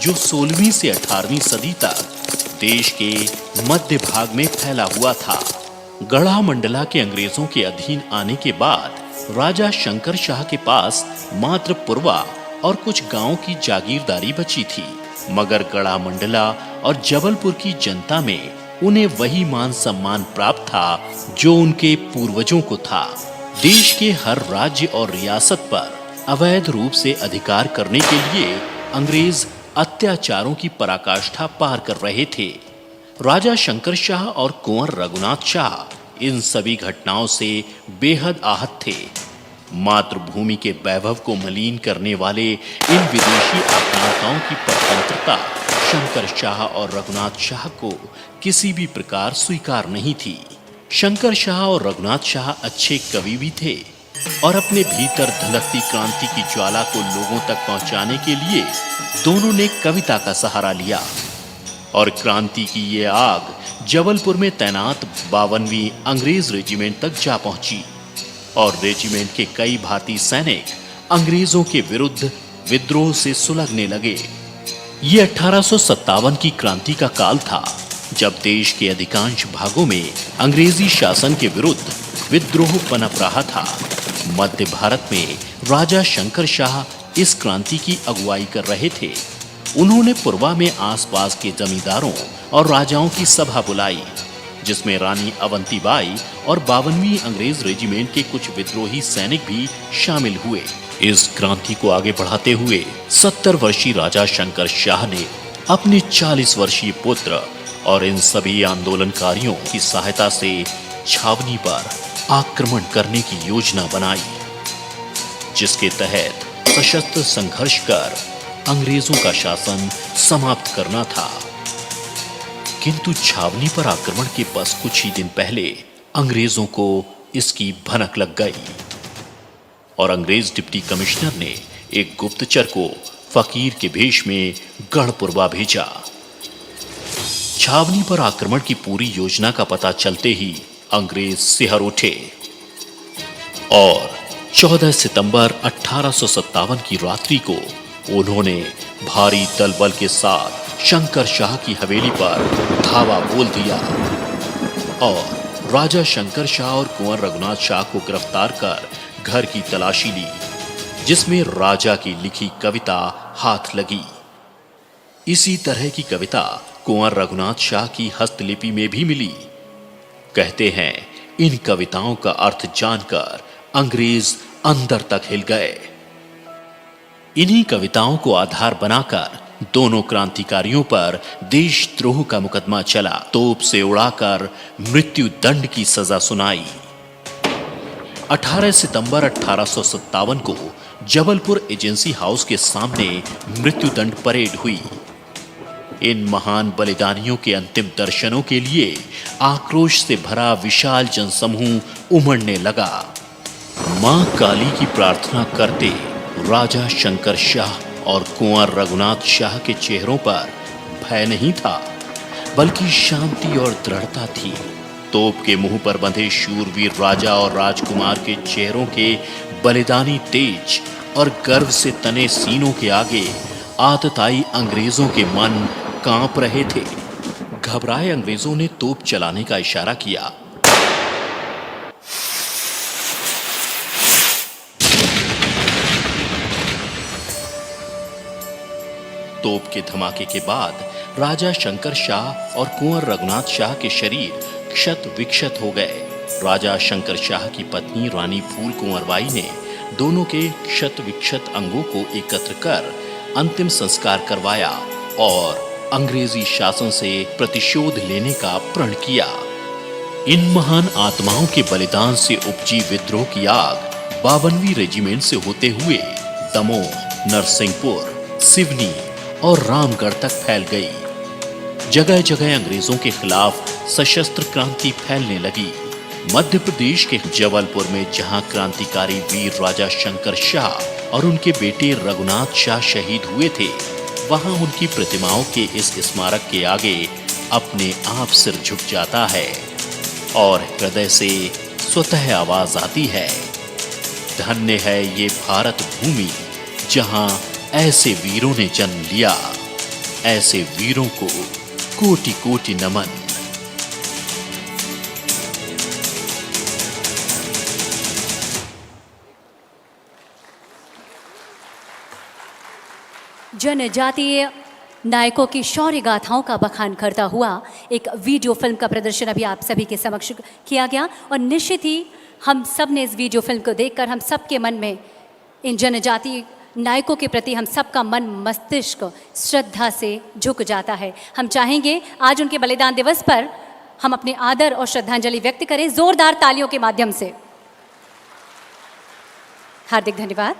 Speaker 6: जो 16वीं से 18वीं सदी तक देश के मध्य भाग में फैला हुआ था। गढ़ा मंडला के अंग्रेजों के अधीन आने के बाद राजा शंकर शाह के पास मात्र पुरवा और कुछ गांवों की जागीरदारी बची थी, मगर गढ़ा मंडला और जबलपुर की जनता में उन्हें वही मान सम्मान प्राप्त था जो उनके पूर्वजों को था। देश के हर राज्य और रियासत पर अवैध रूप से अधिकार करने के लिए अंग्रेज अत्याचारों की पराकाष्ठा पार कर रहे थे। राजा शंकर शाह और कुंवर रघुनाथ शाह इन सभी घटनाओं से बेहद आहत थे। मातृभूमि के वैभव को मलिन करने वाले इन विदेशी आक्रांताओं की परतंत्रता शंकर शाह और रघुनाथ शाह को किसी भी प्रकार स्वीकार नहीं थी। शंकर शाह और रघुनाथ शाह अच्छे कवि भी थे और अपने भीतर धधकती क्रांति की ज्वाला को लोगों तक पहुंचाने के लिए दोनों ने कविता का सहारा लिया और क्रांति की ये आग जबलपुर में तैनात 52वीं अंग्रेज रेजिमेंट तक जा पहुंची और रेजिमेंट के कई भारतीय सैनिक अंग्रेजों के विरुद्ध विद्रोह से सुलगने लगे। ये 1857 की क्रांति का काल था जब देश के अधिकांश भागों में अंग्रेजी शासन के विरुद्ध विद्रोह पनप रहा था। मध्य भारत में राजा शंकर शाह इस क्रांति की अगुवाई कर रहे थे। उन्होंने पुरवा में आसपास के जमींदारों और राजाओं की सभा बुलाई जिसमें रानी अवंतीबाई और 52वीं अंग्रेज रेजिमेंट के कुछ विद्रोही सैनिक भी शामिल हुए। इस क्रांति को आगे बढ़ाते हुए 70 वर्षीय राजा शंकर शाह ने अपने 40 वर्षीय पुत्र और इन सभी आंदोलनकारियों की सहायता से छावनी पर आक्रमण करने की योजना बनाई, जिसके तहत सशस्त्र संघर्ष कर अंग्रेजों का शासन समाप्त करना था। किंतु छावनी पर आक्रमण के बस कुछ ही दिन पहले अंग्रेजों को इसकी भनक लग गई और अंग्रेज डिप्टी कमिश्नर ने एक गुप्तचर को फकीर के भेष में गढ़पुरवा भेजा। छावनी पर आक्रमण की पूरी योजना का पता चलते ही अंग्रेज सिहर उठे और 14 सितंबर 1857 की रात्रि को उन्होंने भारी दलबल के साथ शंकर शाह की हवेली पर धावा बोल दिया और राजा शंकर शाह और कुंवर रघुनाथ शाह को गिरफ्तार कर घर की तलाशी ली, जिसमें राजा की लिखी कविता हाथ लगी। इसी तरह की कविता कुंवर रघुनाथ शाह की हस्तलिपि में भी मिली। कहते हैं इन कविताओं का अर्थ जानकर अंग्रेज अंदर तक हिल गए। इन्हीं कविताओं को आधार बनाकर दोनों क्रांतिकारियों पर देशद्रोह का मुकदमा चला। तोप से उड़ाकर मृत्यु दंड की सजा सुनाई। 18 सितंबर 1857 को जबलपुर एजेंसी हाउस के सामने मृत्युदंड परेड हुई। इन महान बलिदानियों के अंतिम दर्शनों के लिए आक्रोश से भरा विशाल जनसमूह उमड़ने लगा। मां काली की प्रार्थना करते राजा शंकर शाह और कुंवर रघुनाथ शाह के चेहरों पर भय नहीं था, बल्कि शांति और दृढ़ता थी। तोप के मुंह पर बंधे शूरवीर राजा और राजकुमार के चेहरों के बलिदानी तेज और गर्व से तने सीनों के आगे आतताई अंग्रेजों के मन कांप रहे थे। घबराए अंग्रेजों ने तोप चलाने का इशारा किया। तोप के धमाके के बाद राजा शंकर शाह और कुंवर रघुनाथ शाह के शरीर क्षत विक्षत हो गए। राजा शंकर शाह की पत्नी रानी फूल कुंवरबाई ने दोनों के क्षत विक्षत अंगों को एकत्र कर अंतिम संस्कार करवाया और अंग्रेजी शासन से प्रतिशोध लेने का प्रण किया। इन महान आत्माओं के बलिदान से उपजी विद्रोह की आग 52वीं रेजिमेंट से होते हुए दमोह, नरसिंहपुर, सिवनी और रामगढ़ तक फैल गई। जगह जगह अंग्रेजों के खिलाफ सशस्त्र क्रांति फैलने लगी। मध्य प्रदेश के जबलपुर में जहां क्रांतिकारी वीर राजा शंकर शाह और उनके बेटे रघुनाथ शाह शहीद हुए थे, वहां उनकी प्रतिमाओं के इस स्मारक के आगे अपने आप सिर झुक जाता है और हृदय से स्वतः आवाज आती है, धन्य है ये भारत भूमि जहां ऐसे वीरों ने जन्म लिया। ऐसे वीरों को कोटि कोटि नमन।
Speaker 1: जनजातीय नायकों की शौर्य गाथाओं का बखान करता हुआ एक वीडियो फिल्म का प्रदर्शन अभी आप सभी के समक्ष किया गया और निश्चित ही हम सब ने इस वीडियो फिल्म को देखकर हम सब के मन में इन जनजातीय नायकों के प्रति हम सबका मन मस्तिष्क श्रद्धा से झुक जाता है। हम चाहेंगे आज उनके बलिदान दिवस पर हम अपने आदर और श्रद्धांजलि व्यक्त करें जोरदार तालियों के माध्यम से। हार्दिक धन्यवाद।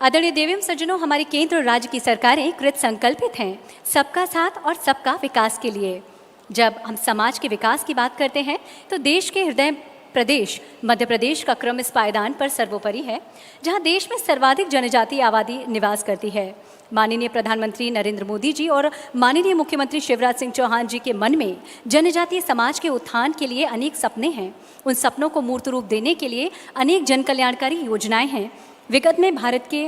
Speaker 1: आदरणीय देवेम सज्जनों, हमारी केंद्र और राज्य की सरकारें कृत संकल्पित हैं सबका साथ और सबका विकास के लिए। जब हम समाज के विकास की बात करते हैं तो देश के हृदय प्रदेश मध्य प्रदेश का क्रम इस पायदान पर सर्वोपरि है, जहां देश में सर्वाधिक जनजातीय आबादी निवास करती है। माननीय प्रधानमंत्री नरेंद्र मोदी जी और माननीय मुख्यमंत्री शिवराज सिंह चौहान जी के मन में जनजातीय समाज के उत्थान के लिए अनेक सपने हैं। उन सपनों को मूर्त रूप देने के लिए अनेक जन कल्याणकारी योजनाएं हैं। विगत में भारत के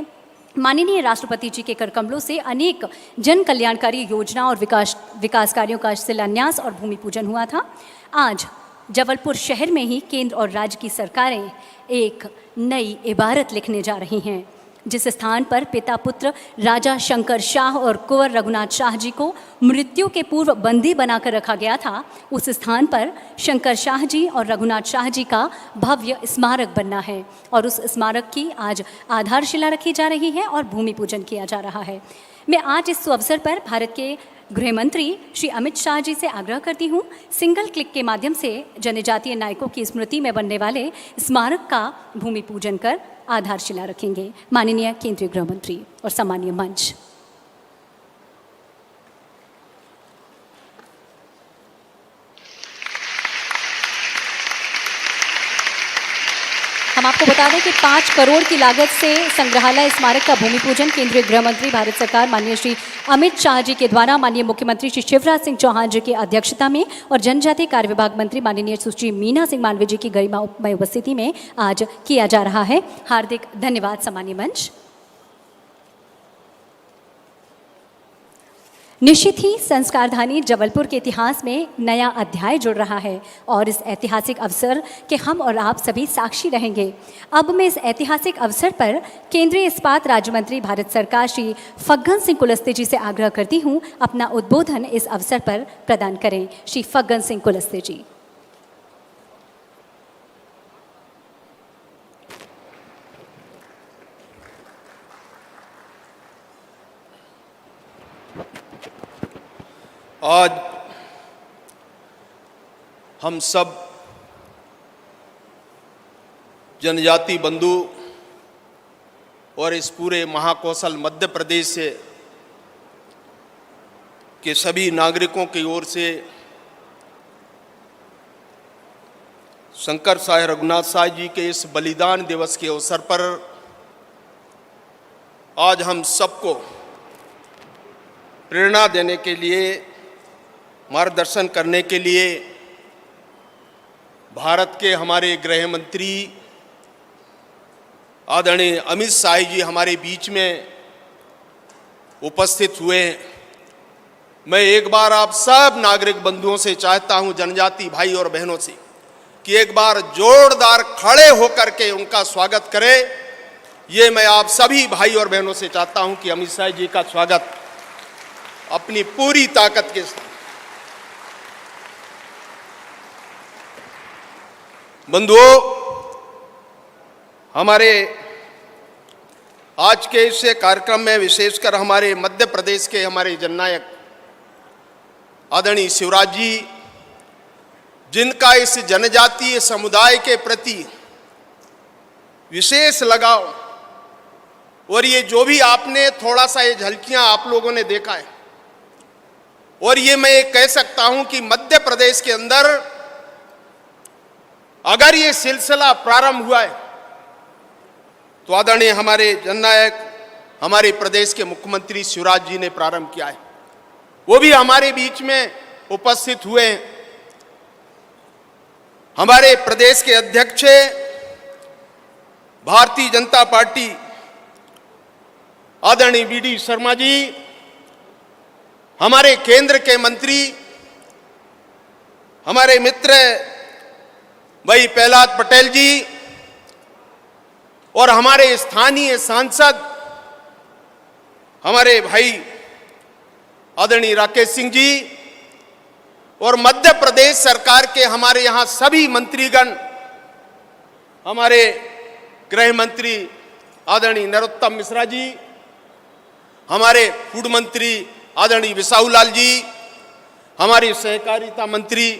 Speaker 1: माननीय राष्ट्रपति जी के करकमलों से अनेक जन कल्याणकारी योजना और विकास कार्यों का शिलान्यास और भूमि पूजन हुआ था। आज जबलपुर शहर में ही केंद्र और राज्य की सरकारें एक नई इबारत लिखने जा रही हैं। जिस स्थान पर पिता पुत्र राजा शंकर शाह और कुंवर रघुनाथ शाह जी को मृत्यु के पूर्व बंदी बनाकर रखा गया था, उस स्थान पर शंकर शाह जी और रघुनाथ शाह जी का भव्य स्मारक बनना है और उस स्मारक की आज आधारशिला रखी जा रही है और भूमि पूजन किया जा रहा है। मैं आज इस अवसर पर भारत के गृह मंत्री श्री अमित शाह जी से आग्रह करती हूँ, सिंगल क्लिक के माध्यम से जनजातीय नायकों की स्मृति में बनने वाले स्मारक का भूमि पूजन कर आधारशिला रखेंगे। माननीय केंद्रीय गृह मंत्री और सम्मानीय मंच। हम आपको बता दें कि 5 करोड़ की लागत से संग्रहालय स्मारक का भूमि पूजन केंद्रीय गृह मंत्री भारत सरकार माननीय श्री अमित शाह जी के द्वारा माननीय मुख्यमंत्री श्री शिवराज सिंह चौहान जी की अध्यक्षता में और जनजातीय कार्य विभाग मंत्री माननीय सुश्री मीना सिंह मालवीय जी की गरिमामय उपस्थिति में आज किया जा रहा है। हार्दिक धन्यवाद सम्मानीय मंच। निश्चित ही संस्कारधानी जबलपुर के इतिहास में नया अध्याय जुड़ रहा है और इस ऐतिहासिक अवसर के हम और आप सभी साक्षी रहेंगे। अब मैं इस ऐतिहासिक अवसर पर केंद्रीय इस्पात राज्य मंत्री भारत सरकार श्री फग्गन सिंह कुलस्ते जी से आग्रह करती हूं, अपना उद्बोधन इस अवसर पर प्रदान करें। श्री फग्गन सिंह कुलस्ते जी।
Speaker 7: आज हम सब जनजाति बंधु और इस पूरे महाकौशल मध्य प्रदेश से के सभी नागरिकों की ओर से शंकर शाह रघुनाथ शाह जी के इस बलिदान दिवस के अवसर पर आज हम सबको प्रेरणा देने के लिए, मार्गदर्शन करने के लिए भारत के हमारे गृह मंत्री आदरणीय अमित शाह जी हमारे बीच में उपस्थित हुए हैं। मैं एक बार आप सब नागरिक बंधुओं से चाहता हूं, जनजाति भाई और बहनों से, कि एक बार जोरदार खड़े होकर के उनका स्वागत करें। ये मैं आप सभी भाई और बहनों से चाहता हूं कि अमित शाह जी का स्वागत अपनी पूरी ताकत के साथ। बंधुओं, हमारे आज के इस कार्यक्रम में विशेषकर हमारे मध्य प्रदेश के हमारे जननायक आदरणीय शिवराज जी, जिनका इस जनजातीय समुदाय के प्रति विशेष लगाव, और ये जो भी आपने थोड़ा सा ये झलकियां आप लोगों ने देखा है, और ये मैं कह सकता हूं कि मध्य प्रदेश के अंदर अगर ये सिलसिला प्रारंभ हुआ है तो आदरणीय हमारे जननायक हमारे प्रदेश के मुख्यमंत्री शिवराज जी ने प्रारंभ किया है। वो भी हमारे बीच में उपस्थित हुए हैं। हमारे प्रदेश के अध्यक्ष भारतीय जनता पार्टी आदरणीय वी.डी. शर्मा जी, हमारे केंद्र के मंत्री हमारे मित्र भाई प्रहलाद पटेल जी, और हमारे स्थानीय सांसद हमारे भाई आदरणीय राकेश सिंह जी, और मध्य प्रदेश सरकार के हमारे यहाँ सभी मंत्रीगण, हमारे गृह मंत्री आदरणीय नरोत्तम मिश्रा जी, हमारे फूड मंत्री आदरणीय विसाहुलाल जी, हमारी सहकारिता मंत्री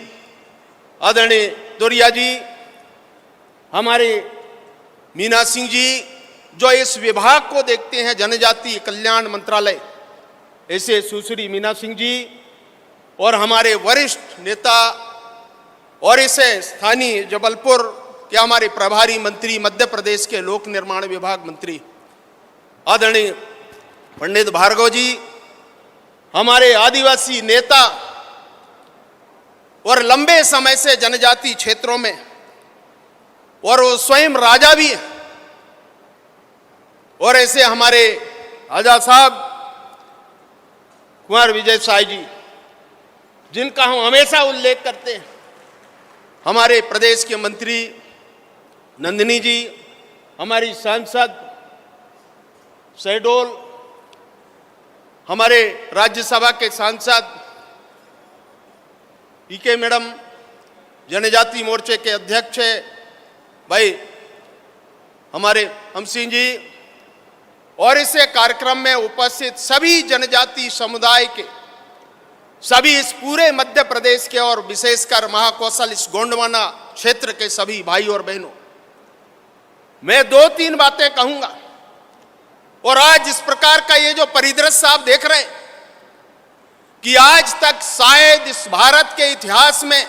Speaker 7: आदरणीय दोरिया जी, हमारे मीना सिंह जी, जो इस विभाग को देखते हैं, जनजातीय कल्याण मंत्रालय, ऐसे सुश्री मीना सिंह जी और हमारे वरिष्ठ नेता और इसे स्थानीय जबलपुर के हमारे प्रभारी मंत्री, मध्य प्रदेश के लोक निर्माण विभाग मंत्री आदरणीय पंडित भार्गव जी, हमारे आदिवासी नेता और लंबे समय से जनजाति क्षेत्रों में, और वो स्वयं राजा भी हैं, और ऐसे हमारे राजा साहब कुंवर विजय साई जी, जिनका हम हमेशा उल्लेख करते हैं, हमारे प्रदेश के मंत्री नंदिनी जी, हमारी सांसद शहडोल, हमारे राज्यसभा के सांसद पीके मैडम, जनजाति मोर्चे के अध्यक्ष भाई हमारे हम सिंह जी, और इसे कार्यक्रम में उपस्थित सभी जनजाति समुदाय के, सभी इस पूरे मध्य प्रदेश के और विशेषकर महाकौशल इस गोंडवाना क्षेत्र के सभी भाई और बहनों, मैं 2-3 बातें कहूंगा। और आज इस प्रकार का ये जो परिदृश्य आप देख रहे हैं कि आज तक शायद इस भारत के इतिहास में,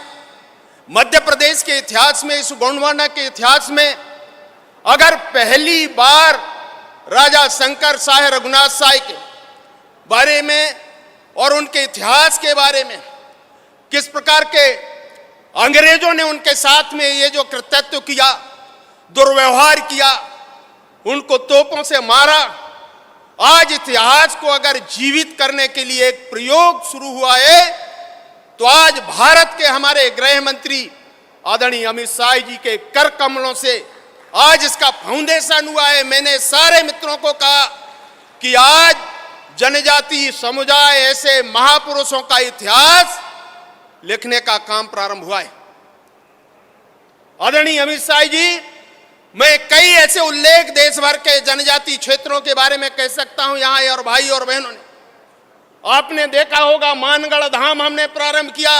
Speaker 7: मध्य प्रदेश के इतिहास में, इस गोंडवाना के इतिहास में अगर पहली बार राजा शंकर शाह रघुनाथ शाह के बारे में और उनके इतिहास के बारे में, किस प्रकार के अंग्रेजों ने उनके साथ में ये जो कृत्यत्व किया, दुर्व्यवहार किया, उनको तोपों से मारा, आज इतिहास को अगर जीवित करने के लिए एक प्रयोग शुरू हुआ है, तो आज भारत के हमारे गृह मंत्री आदरणीय अमित शाह जी के कर कमलों से आज इसका फाउंडेशन हुआ है। मैंने सारे मित्रों को कहा कि आज जनजातीय समुदाय ऐसे महापुरुषों का इतिहास लिखने का काम प्रारंभ हुआ है। आदरणीय अमित शाह जी, मैं कई ऐसे उल्लेख देश भर के जनजातीय क्षेत्रों के बारे में कह सकता हूं यहाँ और भाई और बहनों ने आपने देखा होगा, मानगढ़ धाम हमने प्रारंभ किया।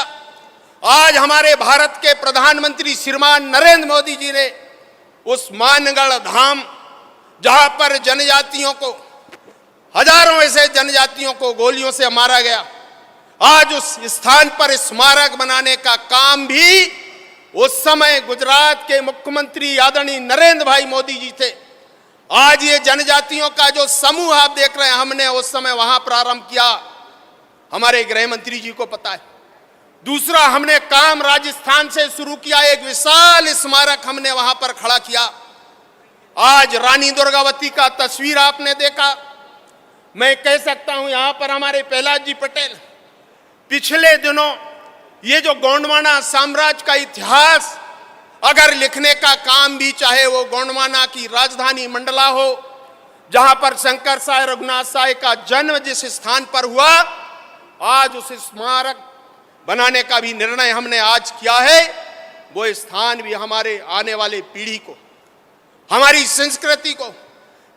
Speaker 7: आज हमारे भारत के प्रधानमंत्री श्रीमान नरेंद्र मोदी जी ने उस मानगढ़ धाम, जहां पर जनजातियों को, हजारों ऐसे जनजातियों को गोलियों से मारा गया, आज उस स्थान पर स्मारक बनाने का काम भी उस समय गुजरात के मुख्यमंत्री आदरणीय नरेंद्र भाई मोदी जी थे। आज ये जनजातियों का जो समूह आप देख रहे हैं, हमने उस समय वहां प्रारंभ किया, हमारे गृह मंत्री जी को पता है। दूसरा, हमने काम राजस्थान से शुरू किया, एक विशाल स्मारक हमने वहां पर खड़ा किया। आज रानी दुर्गावती का तस्वीर आपने देखा। मैं कह सकता हूं यहां पर हमारे प्रहलाद जी पटेल पिछले दिनों ये जो गोंडवाना साम्राज्य का इतिहास अगर लिखने का काम भी, चाहे वो गोंडवाना की राजधानी मंडला हो, जहां पर शंकर शाह रघुनाथ शाह का जन्म जिस स्थान पर हुआ, आज उस स्मारक बनाने का भी निर्णय हमने आज किया है। वो स्थान भी हमारे आने वाले पीढ़ी को, हमारी संस्कृति को,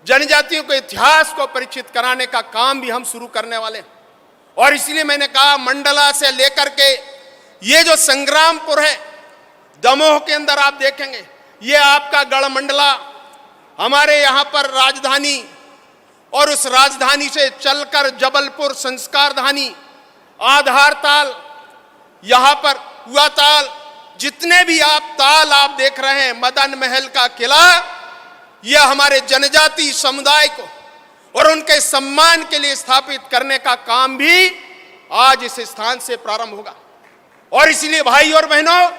Speaker 7: जनजातियों के इतिहास को परिचित कराने का काम भी हम शुरू करने वाले हैं। और इसलिए मैंने कहा, मंडला से लेकर के ये जो संग्रामपुर है, दमोह के अंदर आप देखेंगे, ये आपका गढ़ मंडला, हमारे यहाँ पर राजधानी, और उस राजधानी से चलकर जबलपुर संस्कारधानी, आधार ताल, यहाँ पर हुआ ताल, जितने भी आप ताल आप देख रहे हैं, मदन महल का किला, यह हमारे जनजाति समुदाय को और उनके सम्मान के लिए स्थापित करने का काम भी आज इस स्थान से प्रारंभ होगा। और इसलिए भाई और बहनों,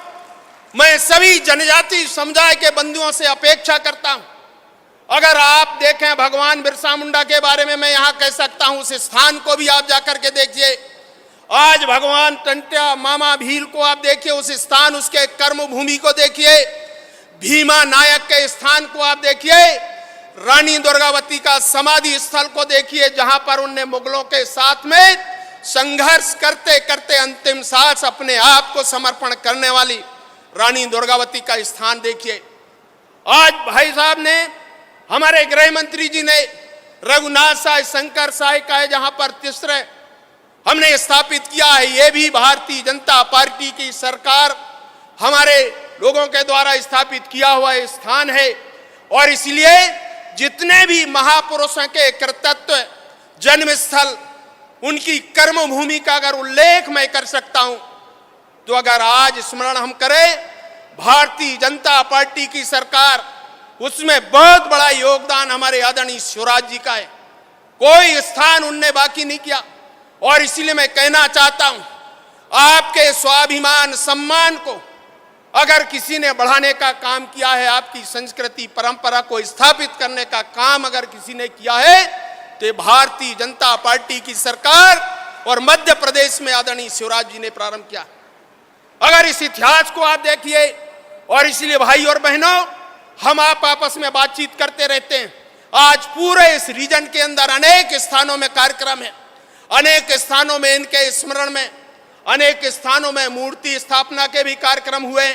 Speaker 7: मैं सभी जनजाति समुदाय के बंधुओं से अपेक्षा करता हूं, अगर आप देखें भगवान बिरसा मुंडा के बारे में मैं यहां कह सकता हूं, उस स्थान को भी आप जाकर के देखिए। आज भगवान टंट्या मामा भील को आप देखिए, उस स्थान, उसके कर्म भूमि को देखिए। भीमा नायक के स्थान को आप देखिए। रानी दुर्गावती का समाधि स्थल को देखिए, जहां पर उनने मुगलों के साथ में संघर्ष करते करते अंतिम सांस अपने आप को समर्पण करने वाली रानी दुर्गावती का स्थान देखिए। आज भाई साहब ने, हमारे गृह मंत्री जी ने रघुनाथ शाह शंकर शाह का है, जहां पर तीसरे हमने स्थापित किया है। ये भी भारतीय जनता पार्टी की सरकार, हमारे लोगों के द्वारा स्थापित किया हुआ स्थान है। और इसलिए जितने भी महापुरुषों के कृतित्व, जन्मस्थल, उनकी कर्मभूमि का अगर उल्लेख मैं कर सकता हूं, तो अगर आज स्मरण हम करें भारतीय जनता पार्टी की सरकार, उसमें बहुत बड़ा योगदान हमारे आदरणीय शिवराज जी का है। कोई स्थान उनने बाकी नहीं किया। और इसलिए मैं कहना चाहता हूं, आपके स्वाभिमान सम्मान को अगर किसी ने बढ़ाने का काम किया है, आपकी संस्कृति परंपरा को स्थापित करने का काम अगर किसी ने किया है, तो भारतीय जनता पार्टी की सरकार और मध्य प्रदेश में आदरणीय शिवराज जी ने प्रारंभ किया। अगर इस इतिहास को आप देखिए, और इसलिए भाई और बहनों, हम आप आपस में बातचीत करते रहते हैं। आज पूरे इस रीजन के अंदर अनेक स्थानों में कार्यक्रम है, अनेक स्थानों में इनके स्मरण में, अनेक स्थानों में मूर्ति स्थापना के भी कार्यक्रम हुए।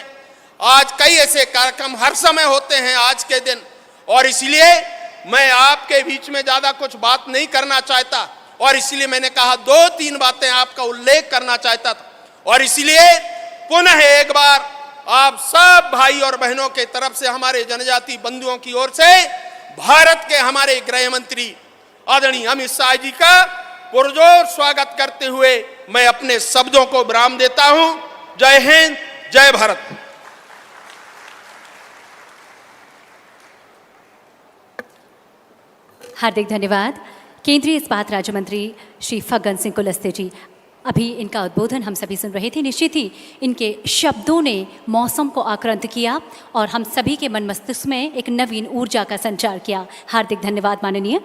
Speaker 7: आज कई ऐसे कार्यक्रम हर समय होते हैं आज के दिन, और इसलिए मैं आपके बीच में ज्यादा कुछ बात नहीं करना चाहता, और इसलिए मैंने कहा 2-3 बातें आपका उल्लेख करना चाहता था। और इसलिए पुनः एक बार आप सब भाई और बहनों के तरफ से, हमारे जनजाति बंधुओं की ओर से, भारत के हमारे गृह मंत्री आदरणीय अमित शाह जी का पुरजोर स्वागत करते हुए मैं अपने शब्दों को विराम देता हूं। जय हिंद, जय भारत।
Speaker 1: हार्दिक धन्यवाद केंद्रीय इस्पात राज्य मंत्री श्री फग्गन सिंह कुलस्ते जी। अभी इनका उद्बोधन हम सभी सुन रहे थे। निश्चित ही इनके शब्दों ने मौसम को आक्रांत किया और हम सभी के मन मस्तिष्क में एक नवीन ऊर्जा का संचार किया। हार्दिक धन्यवाद माननीय।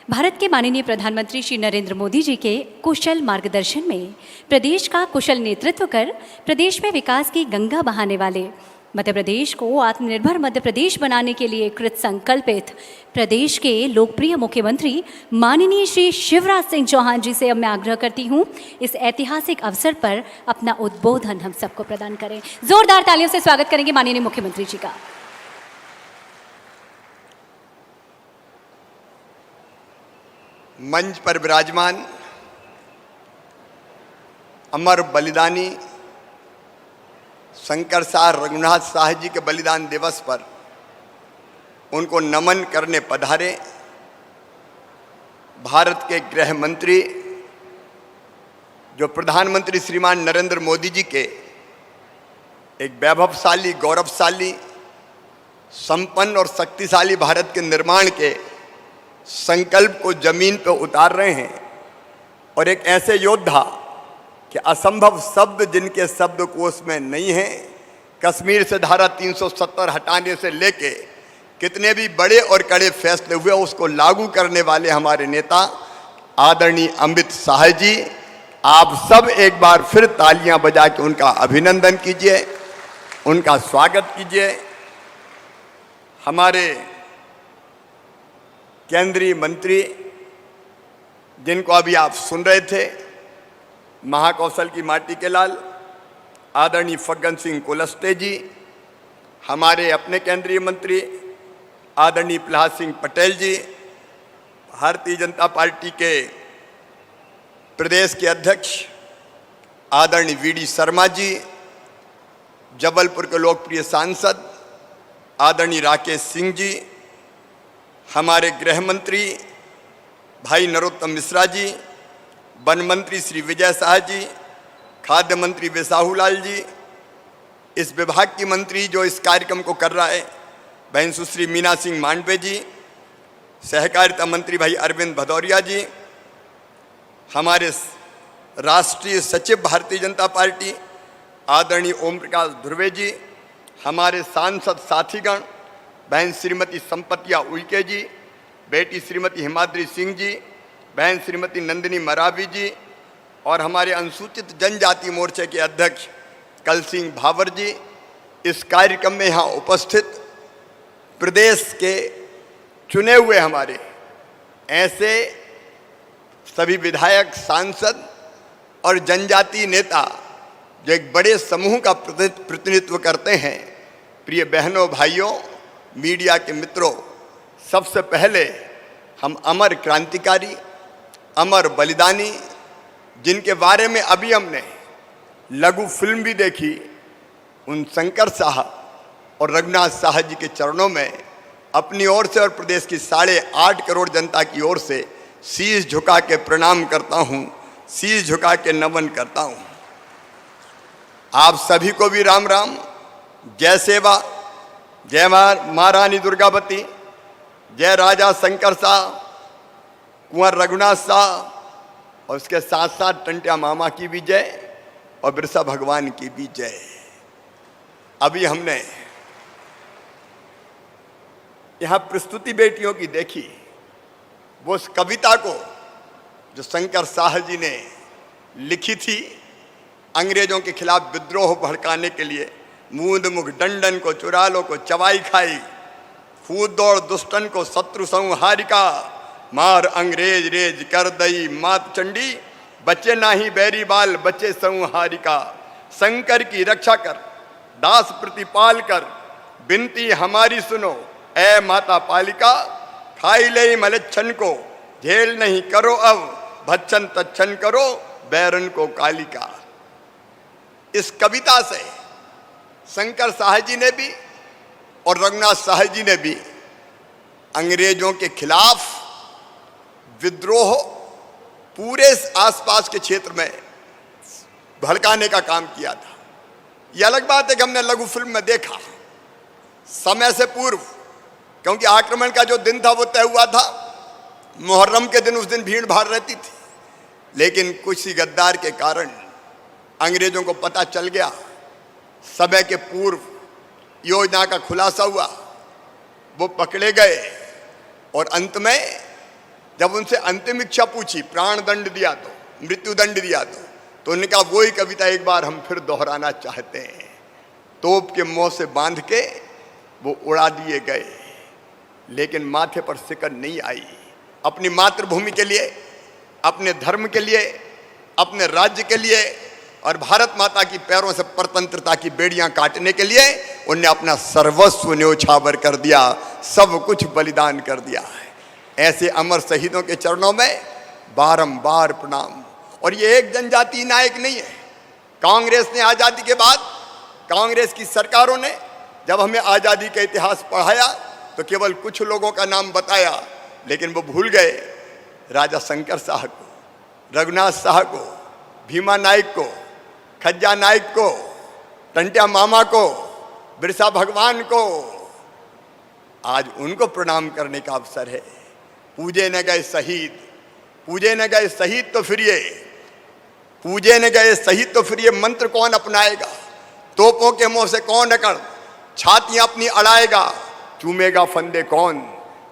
Speaker 1: भारत के माननीय प्रधानमंत्री श्री नरेंद्र मोदी जी के कुशल मार्गदर्शन में प्रदेश का कुशल नेतृत्व कर प्रदेश में विकास की गंगा बहाने वाले, मध्य प्रदेश को आत्मनिर्भर मध्य प्रदेश बनाने के लिए कृत संकल्पित प्रदेश के लोकप्रिय मुख्यमंत्री माननीय श्री शिवराज सिंह चौहान जी से अब मैं आग्रह करती हूं, इस ऐतिहासिक अवसर पर अपना उद्बोधन हम सबको प्रदान करें। जोरदार तालियों से स्वागत करेंगे माननीय मुख्यमंत्री जी का।
Speaker 5: मंच पर विराजमान अमर बलिदानी शंकर शाह रघुनाथ शाह जी के बलिदान दिवस पर उनको नमन करने पधारे भारत के गृह मंत्री, जो प्रधानमंत्री श्रीमान नरेंद्र मोदी जी के एक वैभवशाली, गौरवशाली, संपन्न और शक्तिशाली भारत के निर्माण के संकल्प को जमीन पर उतार रहे हैं। और एक ऐसे योद्धा कि असंभव शब्द जिनके शब्दकोश में नहीं है, कश्मीर से धारा 370 हटाने से लेके कितने भी बड़े और कड़े फैसले हुए उसको लागू करने वाले हमारे नेता आदरणीय अमित शाह जी, आप सब एक बार फिर तालियां बजा के उनका अभिनंदन कीजिए, उनका स्वागत कीजिए। हमारे केंद्रीय मंत्री जिनको अभी आप सुन रहे थे, महाकौशल की माटी के लाल आदरणीय फग्गन सिंह कुलस्ते जी, हमारे अपने केंद्रीय मंत्री आदरणीय प्रहलाद सिंह पटेल जी, भारतीय जनता पार्टी के प्रदेश के अध्यक्ष आदरणीय वीडी शर्मा जी, जबलपुर के लोकप्रिय सांसद आदरणीय राकेश सिंह जी, हमारे गृह मंत्री भाई नरोत्तम मिश्रा जी, वन मंत्री श्री विजय शाह जी, खाद्य मंत्री वेसाहू लाल जी, इस विभाग की मंत्री जो इस कार्यक्रम को कर रहा है बहन सुश्री मीना सिंह मांडवे जी, सहकारिता मंत्री भाई अरविंद भदौरिया जी, हमारे राष्ट्रीय सचिव भारतीय जनता पार्टी आदरणीय ओम प्रकाश ध्रुवे जी, हमारे सांसद साथीगण बहन श्रीमती संपतिया उइके जी, बेटी श्रीमती हिमाद्री सिंह जी, बहन श्रीमती नंदिनी मरावी जी, और हमारे अनुसूचित जनजाति मोर्चे के अध्यक्ष कल सिंह भावर जी, इस कार्यक्रम में यहाँ उपस्थित प्रदेश के चुने हुए हमारे ऐसे सभी विधायक, सांसद और जनजातीय नेता जो एक बड़े समूह का प्रतिनिधित्व करते हैं। प्रिय बहनों, भाइयों, मीडिया के मित्रों, सबसे पहले हम अमर क्रांतिकारी, अमर बलिदानी, जिनके बारे में अभी हमने लघु फिल्म भी देखी, उन शंकर शाह और रघुनाथ शाह जी के चरणों में अपनी ओर से और प्रदेश की 8.5 करोड़ जनता की ओर से शीश झुका के प्रणाम करता हूं, शीश झुका के नमन करता हूं। आप सभी को भी राम राम, जय सेवा, जय मां रानी दुर्गावती, जय राजा शंकर शाह, कुंवर रघुनाथ शाह और उसके साथ साथ टंट्या मामा की भी जय और बिरसा भगवान की भी जय। अभी हमने यहां प्रस्तुति बेटियों की देखी, वो उस कविता को जो शंकर शाह जी ने लिखी थी अंग्रेजों के खिलाफ विद्रोह भड़काने के लिए। मूंद मुख डंडन को चुरालो को चवाई खाई, फूद दौड़ दुष्टन को शत्रु संहारिका, मार अंग्रेज रेज कर दई मात चंडी, बच्चे नाही बैरी बाल बच्चे संहारिका। शंकर की रक्षा कर दास प्रतिपाल कर, बिनती हमारी सुनो ऐ माता पालिका। खाई ले मलच्छन को झेल नहीं करो अब, भच्छन तच्छन करो बैरन को कालिका। इस कविता से शंकर शाह जी ने भी और रघुनाथ शाह जी ने भी अंग्रेजों के खिलाफ विद्रोह पूरे आसपास के क्षेत्र में भड़काने का काम किया था। यह अलग बात है कि हमने लघु फिल्म में देखा समय से पूर्व, क्योंकि आक्रमण का जो दिन था वो तय हुआ था, मुहर्रम के दिन उस दिन भीड़ भाड़ रहती थी। लेकिन कुछ ही गद्दार के कारण अंग्रेजों को पता चल गया, समय के पूर्व योजना का खुलासा हुआ, वो पकड़े गए और अंत में जब उनसे अंतिम इच्छा पूछी, प्राण दंड दिया तो, मृत्यु दंड दिया तो उन्होंने कहा वही कविता एक बार हम फिर दोहराना चाहते हैं। तोप के मुंह से बांध के वो उड़ा दिए गए, लेकिन माथे पर सिकड़ नहीं आई। अपनी मातृभूमि के लिए, अपने धर्म के लिए, अपने राज्य के लिए और भारत माता की पैरों से परतंत्रता की बेड़ियां काटने के लिए उन्हें अपना सर्वस्व न्योछावर कर दिया, सब कुछ बलिदान कर दिया है। ऐसे अमर शहीदों के चरणों में बारंबार प्रणाम। और ये एक जनजातीय नायक नहीं है। कांग्रेस ने आज़ादी के बाद, कांग्रेस की सरकारों ने जब हमें आज़ादी का इतिहास पढ़ाया तो केवल कुछ लोगों का नाम बताया, लेकिन वो भूल गए राजा शंकर शाह को, रघुनाथ शाह को, भीमा नायक को, खज्जा नायक को, टंट्या मामा को, बिरसा भगवान को। आज उनको प्रणाम करने का अवसर है। पूजे न गए शहीद, पूजे न गए शहीद तो फिर ये, पूजे न गए शहीद तो फिर ये मंत्र कौन अपनाएगा? तोपों के मुंह से कौन अकड़ छातियां अपनी अड़ाएगा? चूमेगा फंदे कौन,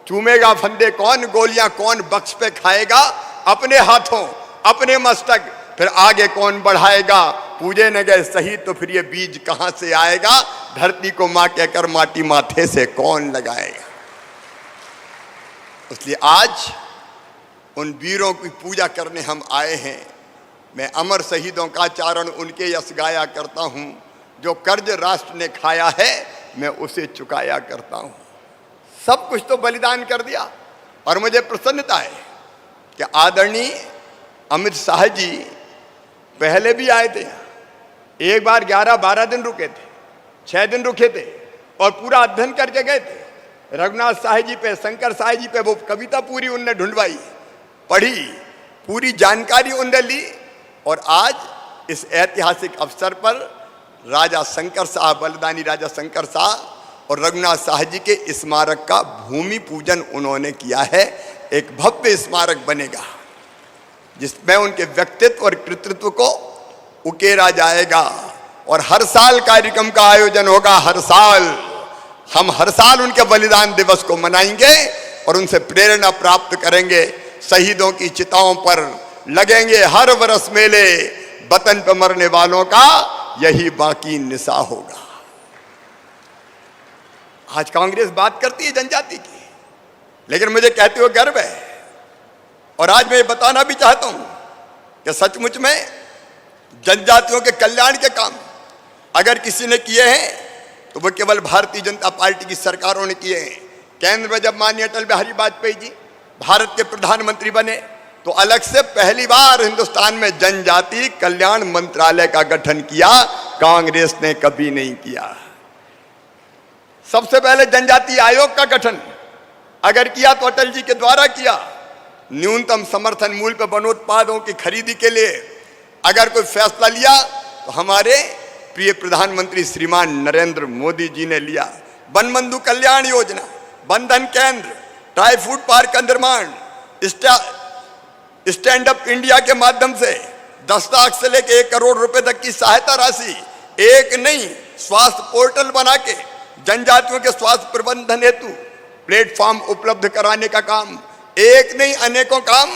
Speaker 5: चूमेगा फंदे कौन, गोलियां कौन बख्श पे खाएगा? अपने हाथों अपने मस्तक फिर आगे कौन बढ़ाएगा? पूजे न गए शहीद तो फिर ये बीज कहां से आएगा? धरती को मां कहकर माटी माथे से कौन लगाएगा? इसलिए आज उन वीरों की पूजा करने हम आए हैं। मैं अमर शहीदों का चारण उनके यश गाया करता हूं, जो कर्ज राष्ट्र ने खाया है मैं उसे चुकाया करता हूं। सब कुछ तो बलिदान कर दिया। और मुझे प्रसन्नता है कि आदरणीय अमित शाह जी पहले भी आए थे, एक बार 11-12 दिन रुके थे, 6 दिन रुके थे और पूरा अध्ययन करके गए थे। रघुनाथ शाह जी पे, शंकर शाह जी पे वो कविता पूरी उनने ढूंढवाई, पढ़ी, पूरी जानकारी उनने ली। और आज इस ऐतिहासिक अवसर पर राजा शंकर शाह, बलिदानी राजा शंकर शाह और रघुनाथ शाह जी के स्मारक का भूमि पूजन उन्होंने किया है। एक भव्य स्मारक बनेगा जिसमें उनके व्यक्तित्व और कृतित्व को उकेरा जाएगा। और हर साल कार्यक्रम का आयोजन होगा। हर साल हम हर साल उनके बलिदान दिवस को मनाएंगे और उनसे प्रेरणा प्राप्त करेंगे। शहीदों की चिताओं पर लगेंगे हर बरस मेले, वतन पर मरने वालों का यही बाकी निशा होगा। आज कांग्रेस बात करती है जनजाति की, लेकिन मुझे कहते हुए गर्व है। और आज मैं ये बताना भी चाहता हूं कि सचमुच में जनजातियों के कल्याण के काम अगर किसी ने किए हैं तो वो केवल भारतीय जनता पार्टी की सरकारों ने किए हैं। केंद्र में जब माननीय अटल बिहारी वाजपेयी जी भारत के प्रधानमंत्री बने तो अलग से पहली बार हिंदुस्तान में जनजाति कल्याण मंत्रालय का गठन किया। कांग्रेस ने कभी नहीं किया। सबसे पहले जनजाति आयोग का गठन अगर किया तो अटल जी के द्वारा किया। न्यूनतम समर्थन मूल्य पर वनोत्पादों की खरीदी के लिए अगर कोई फैसला लिया तो हमारे प्रिय प्रधानमंत्री श्रीमान नरेंद्र मोदी जी ने लिया। वन बंधु कल्याण योजना, बंधन केंद्र, ट्राई फूड पार्क का निर्माण, स्टैंड अप इंडिया के माध्यम से 10 लाख से लेकर 1 करोड़ रुपए तक की सहायता राशि, एक नहीं स्वास्थ्य पोर्टल बना के जनजातियों के स्वास्थ्य प्रबंधन हेतु प्लेटफॉर्म उपलब्ध कराने का काम, एक नहीं अनेकों काम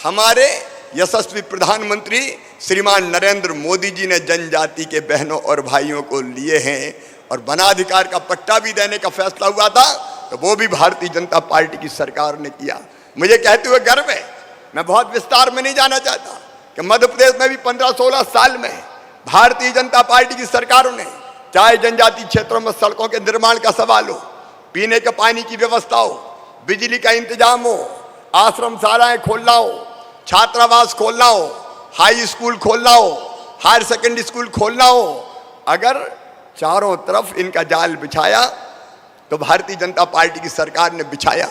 Speaker 5: हमारे यशस्वी प्रधानमंत्री श्रीमान नरेंद्र मोदी जी ने जनजाति के बहनों और भाइयों को लिए हैं। और वनाधिकार का पट्टा भी देने का फैसला हुआ था तो वो भी भारतीय जनता पार्टी की सरकार ने किया। मुझे कहते हुए गर्व है, मैं बहुत विस्तार में नहीं जाना चाहता, कि मध्य प्रदेश में भी 15-16 साल में भारतीय जनता पार्टी की सरकारों ने, चाहे जनजातीय क्षेत्रों में सड़कों के निर्माण का सवाल हो, पीने के पानी की व्यवस्था हो, बिजली का इंतजाम हो, आश्रम शालाएं खोलना हो, छात्रावास खोलना हो, हाई स्कूल खोलना हो, हायर सेकेंडरी स्कूल खोलना हो, अगर चारों तरफ इनका जाल बिछाया तो भारतीय जनता पार्टी की सरकार ने बिछाया।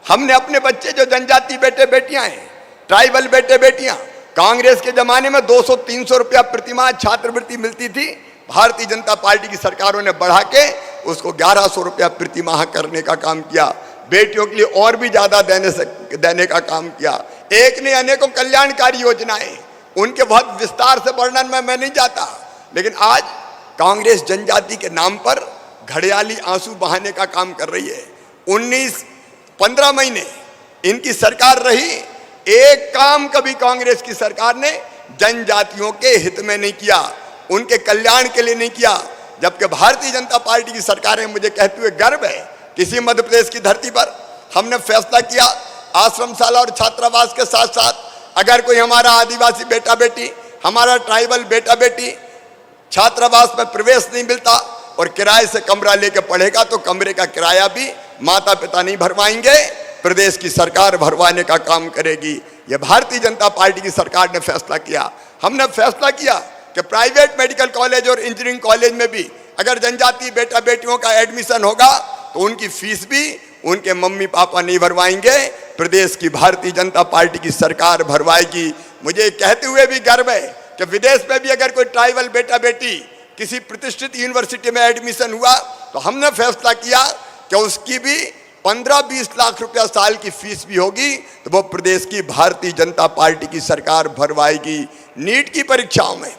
Speaker 5: हमने अपने बच्चे जो जनजाति बेटे बेटियां हैं, ट्राइबल बेटे बेटियां, कांग्रेस के जमाने में 200-300 रुपया प्रतिमाह छात्रवृत्ति मिलती थी, भारतीय जनता पार्टी की सरकारों ने बढ़ा के उसको 1100 रुपया प्रतिमाह करने का काम किया। बेटियों के लिए और भी ज्यादा देने का काम किया। एक ने अनेकों कल्याणकारी योजनाएं, उनके बहुत विस्तार से वर्णन में मैं नहीं जाता, लेकिन आज कांग्रेस जनजाति के नाम पर घड़ियाली आंसू बहाने का काम कर रही है। 15 महीने इनकी सरकार रही, एक काम कभी कांग्रेस की सरकार ने जनजातियों के हित में नहीं किया, उनके कल्याण के लिए नहीं किया। जबकि भारतीय जनता पार्टी की सरकार है, मुझे कहते हुए गर्व है, किसी मध्य प्रदेश की धरती पर हमने फैसला किया आश्रमशाला और छात्रावास के साथ साथ अगर कोई हमारा आदिवासी बेटा बेटी, हमारा ट्राइबल बेटा बेटी छात्रावास में प्रवेश नहीं मिलता और किराए से कमरा लेके पढ़ेगा तो कमरे का किराया भी माता पिता नहीं भरवाएंगे, प्रदेश की सरकार भरवाने का काम करेगी। यह भारतीय जनता पार्टी की सरकार ने फैसला किया। हमने फैसला किया कि प्राइवेट मेडिकल कॉलेज और इंजीनियरिंग कॉलेज में भी अगर जनजातीय बेटा बेटियों का एडमिशन होगा तो उनकी फीस भी उनके मम्मी पापा नहीं भरवाएंगे, प्रदेश की भारतीय जनता पार्टी की सरकार भरवाएगी। मुझे कहते हुए भी गर्व है कि विदेश में भी अगर कोई ट्राइबल बेटा बेटी किसी प्रतिष्ठित यूनिवर्सिटी में एडमिशन हुआ तो हमने फैसला किया कि उसकी भी 15-20 लाख रुपया साल की फीस भी होगी तो वो प्रदेश की भारतीय जनता पार्टी की सरकार भरवाएगी। नीट की परीक्षाओं में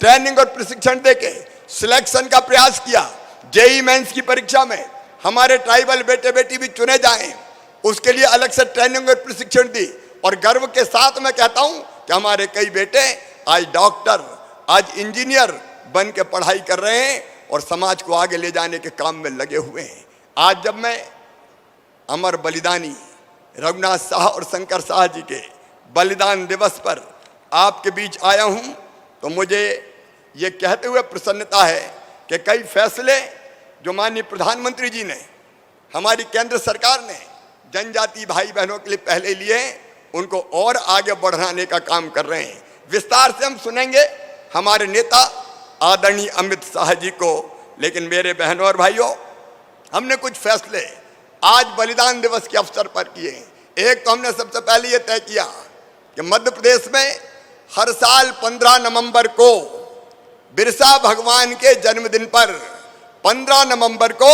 Speaker 5: ट्रेनिंग और प्रशिक्षण देके सिलेक्शन का प्रयास किया। जेईई मेंस की परीक्षा में हमारे ट्राइबल बेटे बेटी भी चुने जाएं, उसके लिए अलग से ट्रेनिंग और प्रशिक्षण दी। और गर्व के साथ मैं कहता हूं कि हमारे कई बेटे आज डॉक्टर, आज इंजीनियर बन के पढ़ाई कर रहे हैं और समाज को आगे ले जाने के काम में लगे हुए हैं। आज जब मैं अमर बलिदानी रघुनाथ साह और शंकर साह जी के बलिदान दिवस पर आपके बीच आया हूं तो मुझे ये कहते हुए प्रसन्नता है कि कई फैसले जो माननीय प्रधानमंत्री जी ने, हमारी केंद्र सरकार ने जनजाति भाई बहनों के लिए पहले लिए, उनको और आगे बढ़ाने का काम कर रहे हैं। विस्तार से हम सुनेंगे हमारे नेता आदरणीय अमित शाह जी को। लेकिन मेरे बहनों और भाइयों, हमने कुछ फैसले आज बलिदान दिवस के अवसर पर किए। एक तो हमने सबसे पहले ये तय किया कि मध्य प्रदेश में हर साल 15 नवंबर को बिरसा भगवान के जन्मदिन पर 15 नवंबर को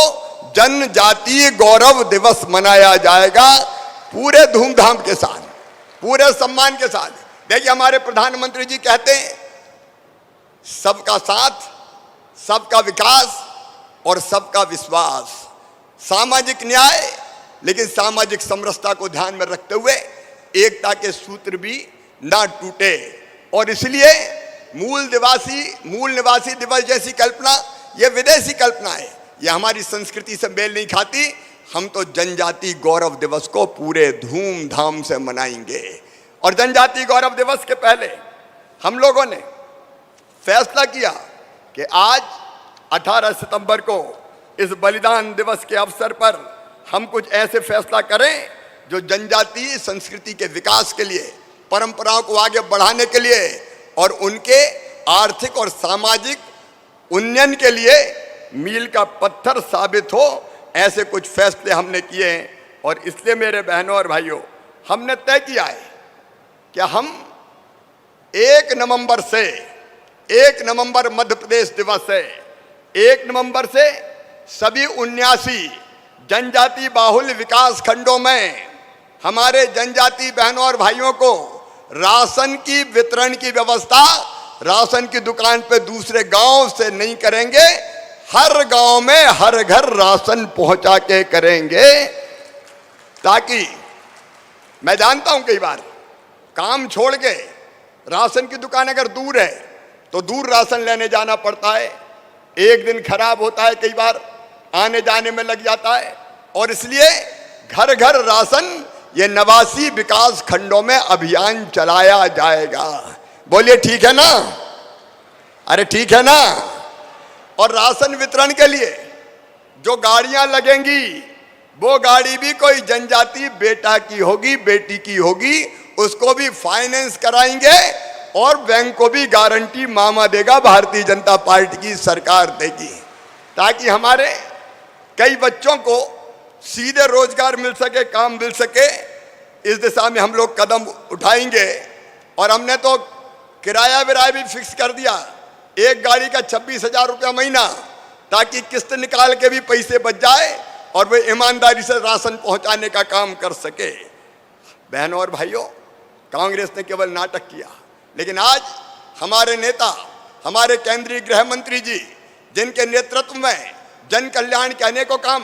Speaker 5: जनजातीय गौरव दिवस मनाया जाएगा, पूरे धूमधाम के साथ, पूरे सम्मान के साथ। देखिए, हमारे प्रधानमंत्री जी कहते हैं सबका साथ, सबका विकास और सबका विश्वास, सामाजिक न्याय, लेकिन सामाजिक समरसता को ध्यान में रखते हुए एकता के सूत्र भी ना टूटे। और इसलिए मूल निवासी दिवस जैसी कल्पना ये विदेशी कल्पना है, ये हमारी संस्कृति से मेल नहीं खाती। हम तो जनजाति गौरव दिवस को पूरे धूमधाम से मनाएंगे। और जनजाति गौरव दिवस के पहले हम लोगों ने फैसला किया कि आज 18 सितंबर को इस बलिदान दिवस के अवसर पर हम कुछ ऐसे फैसला करें जो जनजातीय संस्कृति के विकास के लिए, परंपराओं को आगे बढ़ाने के लिए और उनके आर्थिक और सामाजिक उन्नयन के लिए मील का पत्थर साबित हो। ऐसे कुछ फैसले हमने किए हैं। और इसलिए मेरे बहनों और भाइयों, हमने तय किया है कि हम 1 नवंबर से, 1 नवंबर मध्य प्रदेश दिवस है, 1 नवंबर से सभी 79 जनजाति बाहुल विकास खंडों में हमारे जनजाति बहनों और भाइयों को राशन की वितरण की व्यवस्था राशन की दुकान पे दूसरे गांव से नहीं करेंगे, हर गांव में हर घर राशन पहुंचा के करेंगे। ताकि मैं जानता हूं कई बार काम छोड़ के राशन की दुकान अगर दूर है तो दूर राशन लेने जाना पड़ता है, एक दिन खराब होता है, कई बार आने जाने में लग जाता है, और इसलिए घर घर राशन ये 89 विकास खंडों में अभियान चलाया जाएगा। बोलिए ठीक है ना? अरे ठीक है ना? और राशन वितरण के लिए जो गाड़ियां लगेंगी वो गाड़ी भी कोई जनजाति बेटा की होगी, बेटी की होगी, उसको भी फाइनेंस कराएंगे और बैंक को भी गारंटी मामा देगा, भारतीय जनता पार्टी की सरकार देगी, ताकि हमारे कई बच्चों को सीधे रोजगार मिल सके, काम मिल सके। इस दिशा में हम लोग कदम उठाएंगे। और हमने तो किराया विराया भी फिक्स कर दिया, एक गाड़ी का 26,000 रुपया महीना, ताकि किस्त निकाल के भी पैसे बच जाए और वे ईमानदारी से राशन पहुंचाने का काम कर सके। बहनों और भाइयों, कांग्रेस ने केवल नाटक किया, लेकिन आज हमारे नेता, हमारे केंद्रीय गृह मंत्री जी, जिनके नेतृत्व में जन कल्याण के अनेकों काम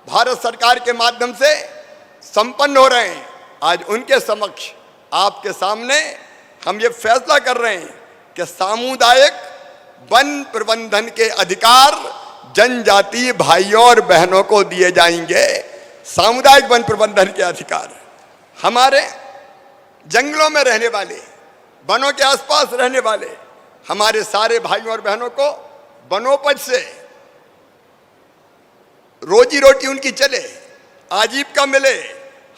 Speaker 5: भारत सरकार के माध्यम से संपन्न हो रहे हैं, आज उनके समक्ष आपके सामने हम ये फैसला कर रहे हैं कि सामुदायिक वन प्रबंधन के अधिकार जनजातीय भाइयों और बहनों को दिए जाएंगे। सामुदायिक वन प्रबंधन के अधिकार हमारे जंगलों में रहने वाले, वनों के आसपास रहने वाले हमारे सारे भाइयों और बहनों को वनोपज से रोजी रोटी उनकी चले, आजीविका मिले।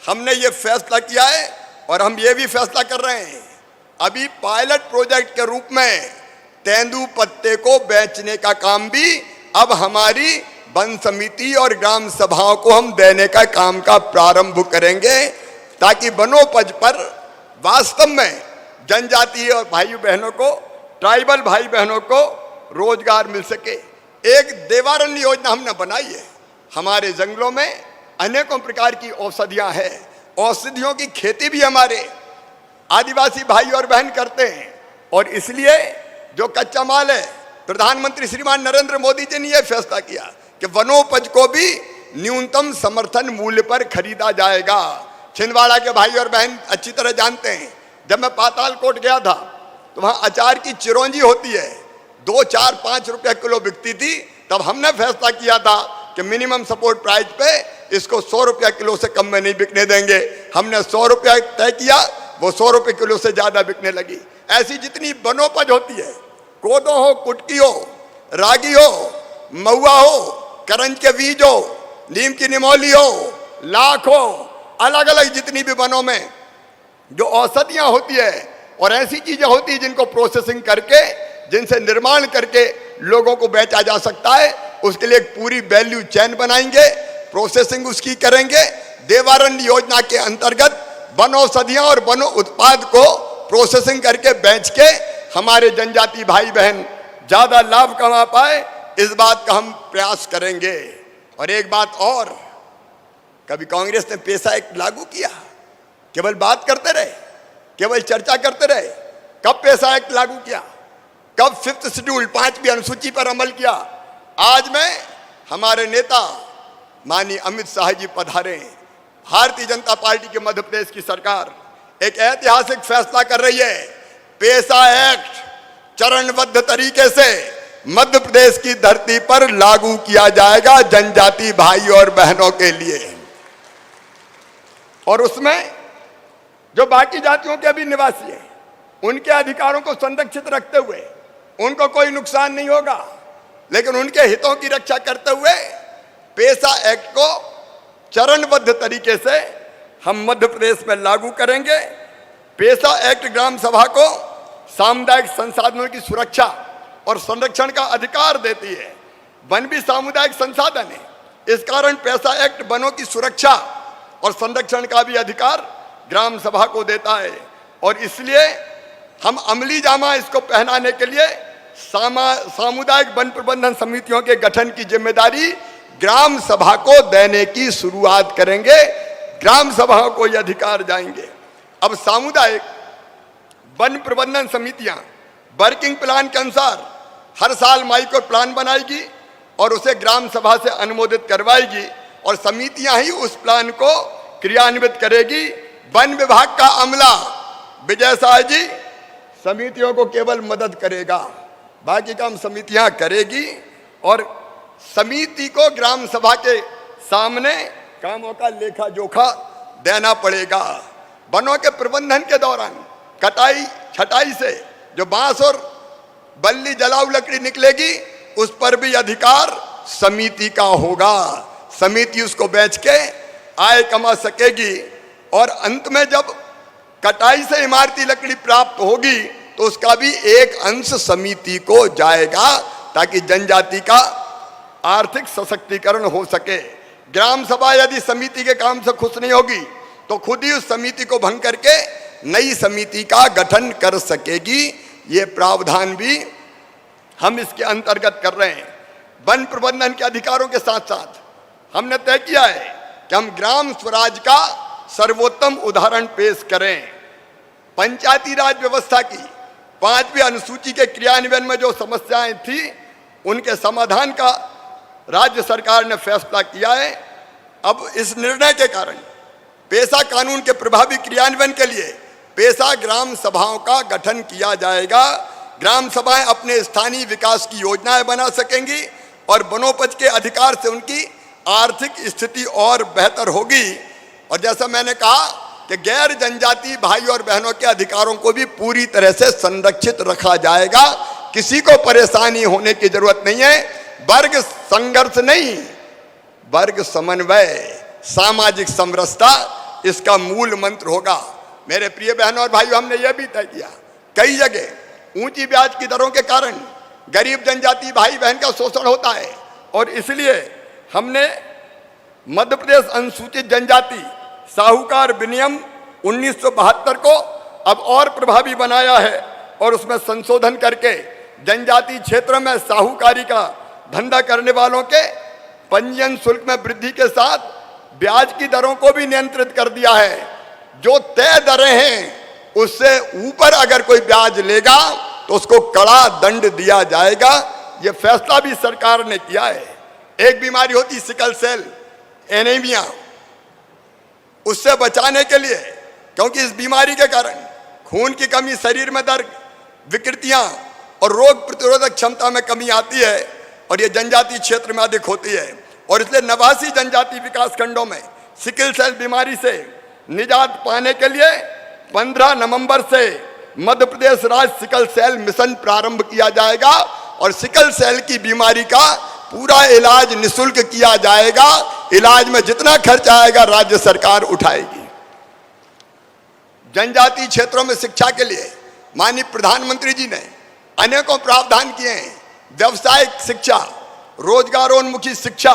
Speaker 5: हमने ये फैसला किया है और हम ये भी फैसला कर रहे हैं, अभी पायलट प्रोजेक्ट के रूप में तेंदू पत्ते को बेचने का काम भी अब हमारी वन समिति और ग्राम सभाओं को हम देने का काम का प्रारंभ करेंगे, ताकि वनोपज पर वास्तव में जनजातीय और भाई बहनों को, ट्राइबल भाई बहनों को रोजगार मिल सके। एक देवारण्य योजना हमने बनाई है। हमारे जंगलों में अनेकों प्रकार की औषधियां हैं, औषधियों की खेती भी हमारे आदिवासी भाई और बहन करते हैं, और इसलिए जो कच्चा माल है, प्रधानमंत्री श्रीमान नरेंद्र मोदी जी ने यह फैसला किया कि वनोपज को भी न्यूनतम समर्थन मूल्य पर खरीदा जाएगा। छिंदवाड़ा के भाई और बहन अच्छी तरह जानते हैं, जब मैं पातालकोट गया था तो वहां अचार की चिरौंजी होती है, 2, 4, 5 रुपए किलो बिकती थी। तब हमने फैसला किया था कि मिनिमम सपोर्ट प्राइस पे इसको 100 रुपया किलो से कम में नहीं बिकने देंगे। हमने 100 रुपया तय किया, वो 100 रुपये किलो से ज्यादा बिकने लगी। ऐसी जितनी वनोपज होती है, कोदो हो, कुटकी हो, रागी हो, महुआ हो, करंज के बीज हो, नीम की निमोली हो, लाख हो, अलग अलग जितनी भी वनों में जो औषधियां होती है और ऐसी चीजें होती है जिनको प्रोसेसिंग करके, जिनसे निर्माण करके लोगों को बेचा जा सकता है, उसके लिए एक पूरी वैल्यू चेन बनाएंगे, प्रोसेसिंग उसकी करेंगे। देवारण्य योजना के अंतर्गत वन औषधियां और वन उत्पाद को प्रोसेसिंग करके बेच के हमारे जनजाति भाई बहन ज्यादा लाभ कमा पाए, इस बात का हम प्रयास करेंगे। और एक बात और, कभी कांग्रेस ने पेशा एक्ट लागू किया? केवल बात करते रहे, केवल चर्चा करते रहे। कब पेशा एक्ट लागू किया? कब 5th शेड्यूल 5वीं अनुसूची पर अमल किया? आज मैं हमारे नेता माननीय अमित शाह जी पधारे। भारतीय जनता पार्टी के मध्य प्रदेश की सरकार एक ऐतिहासिक फैसला कर रही है। पेशा एक्ट चरणबद्ध तरीके से मध्य प्रदेश की धरती पर लागू किया जाएगा जनजाति भाई और बहनों के लिए, और उसमें जो बाकी जातियों के भी निवासी हैं, उनके अधिकारों को संरक्षित रखते हुए उनको कोई नुकसान नहीं होगा, लेकिन उनके हितों की रक्षा करते हुए पेशा एक्ट को चरणबद्ध तरीके से हम मध्य प्रदेश में लागू करेंगे। पेशा एक्ट ग्राम सभा को सामुदायिक संसाधनों की सुरक्षा और संरक्षण का अधिकार देती है। वन भी सामुदायिक संसाधन है, इस कारण पेशा एक्ट वनों की सुरक्षा और संरक्षण का भी अधिकार ग्राम सभा को देता है। और इसलिए हम अमली जामा इसको पहनाने के लिए सामुदायिक वन प्रबंधन समितियों के गठन की जिम्मेदारी ग्राम सभा को देने की शुरुआत करेंगे। ग्राम सभाओं को ये अधिकार जाएंगे। अब सामुदायिक वन प्रबंधन समितियां वर्किंग प्लान के अनुसार हर साल माइक्रो प्लान बनाएगी और उसे ग्राम सभा से अनुमोदित करवाएगी और समितियां ही उस प्लान को क्रियान्वित करेगी। वन विभाग का अमला विजय साह जी समितियों को केवल मदद करेगा, बाकी काम समितियां करेगी और समिति को ग्राम सभा के सामने कामों का लेखा जोखा देना पड़ेगा। वनों के प्रबंधन के दौरान कटाई छटाई से जो बांस और बल्ली जलाऊ लकड़ी निकलेगी उस पर भी अधिकार समिति का होगा। समिति उसको बेच के आय कमा सकेगी और अंत में जब कटाई से इमारती लकड़ी प्राप्त होगी तो उसका भी एक अंश समिति को जाएगा ताकि जनजाति का आर्थिक सशक्तिकरण हो सके। ग्राम सभा यदि समिति के काम से खुश नहीं होगी तो खुद ही उस समिति को भंग करके नई समिति का गठन कर सकेगी। ये प्रावधान भी हम इसके अंतर्गत कर रहे हैं। वन प्रबंधन के अधिकारों के साथ साथ हमने तय किया है कि हम ग्राम स्वराज का सर्वोत्तम उदाहरण पेश करें। पंचायती राज व्यवस्था की 5वीं अनुसूची के क्रियान्वयन में जो समस्याएं थी उनके समाधान का राज्य सरकार ने फैसला किया है। अब इस निर्णय के कारण पेशा कानून के प्रभावी क्रियान्वयन के लिए पेशा ग्राम सभाओं का गठन किया जाएगा। ग्राम सभाएं अपने स्थानीय विकास की योजनाएं बना सकेंगी और वनोपज के अधिकार से उनकी आर्थिक स्थिति और बेहतर होगी। और जैसा मैंने कहा कि गैर जनजाति भाई और बहनों के अधिकारों को भी पूरी तरह से संरक्षित रखा जाएगा। किसी को परेशानी होने की जरूरत नहीं है। वर्ग संघर्ष नहीं, वर्ग समन्वय, सामाजिक समरसता इसका मूल मंत्र होगा। मेरे प्रिय बहनों और भाइयों, हमने यह भी तय किया कई जगह ऊंची ब्याज की दरों के कारण गरीब जनजाति भाई बहन का शोषण होता है और इसलिए हमने मध्य प्रदेश अनुसूचित जनजाति साहूकार विनियम 1972 को अब और प्रभावी बनाया है और उसमें संशोधन करके जनजाति क्षेत्र में साहूकारी का धंधा करने वालों के पंजीयन शुल्क में वृद्धि के साथ ब्याज की दरों को भी नियंत्रित कर दिया है। जो तय दरें हैं उससे ऊपर अगर कोई ब्याज लेगा तो उसको कड़ा दंड दिया जाएगा। यह फैसला भी सरकार ने किया है। एक बीमारी होती सिकल सेल एनीमिया, उससे बचाने के लिए, क्योंकि इस बीमारी के कारण खून की कमी, शरीर में दर्द, विकृतियां और रोग प्रतिरोधक क्षमता में कमी आती है और ये जनजाति क्षेत्र में अधिक होती है और इसलिए 89 जनजाति विकास खंडों में सिकल सेल बीमारी से निजात पाने के लिए 15 नवंबर से मध्य प्रदेश राज्य सिकल सेल मिशन प्रारंभ किया जाएगा और सिकल सेल की बीमारी का पूरा इलाज निःशुल्क किया जाएगा। इलाज में जितना खर्च आएगा राज्य सरकार उठाएगी। जनजाति क्षेत्रों में शिक्षा के लिए माननीय प्रधानमंत्री जी ने अनेकों प्रावधान किए हैं। व्यवसायिक शिक्षा, रोजगारोन्मुखी शिक्षा,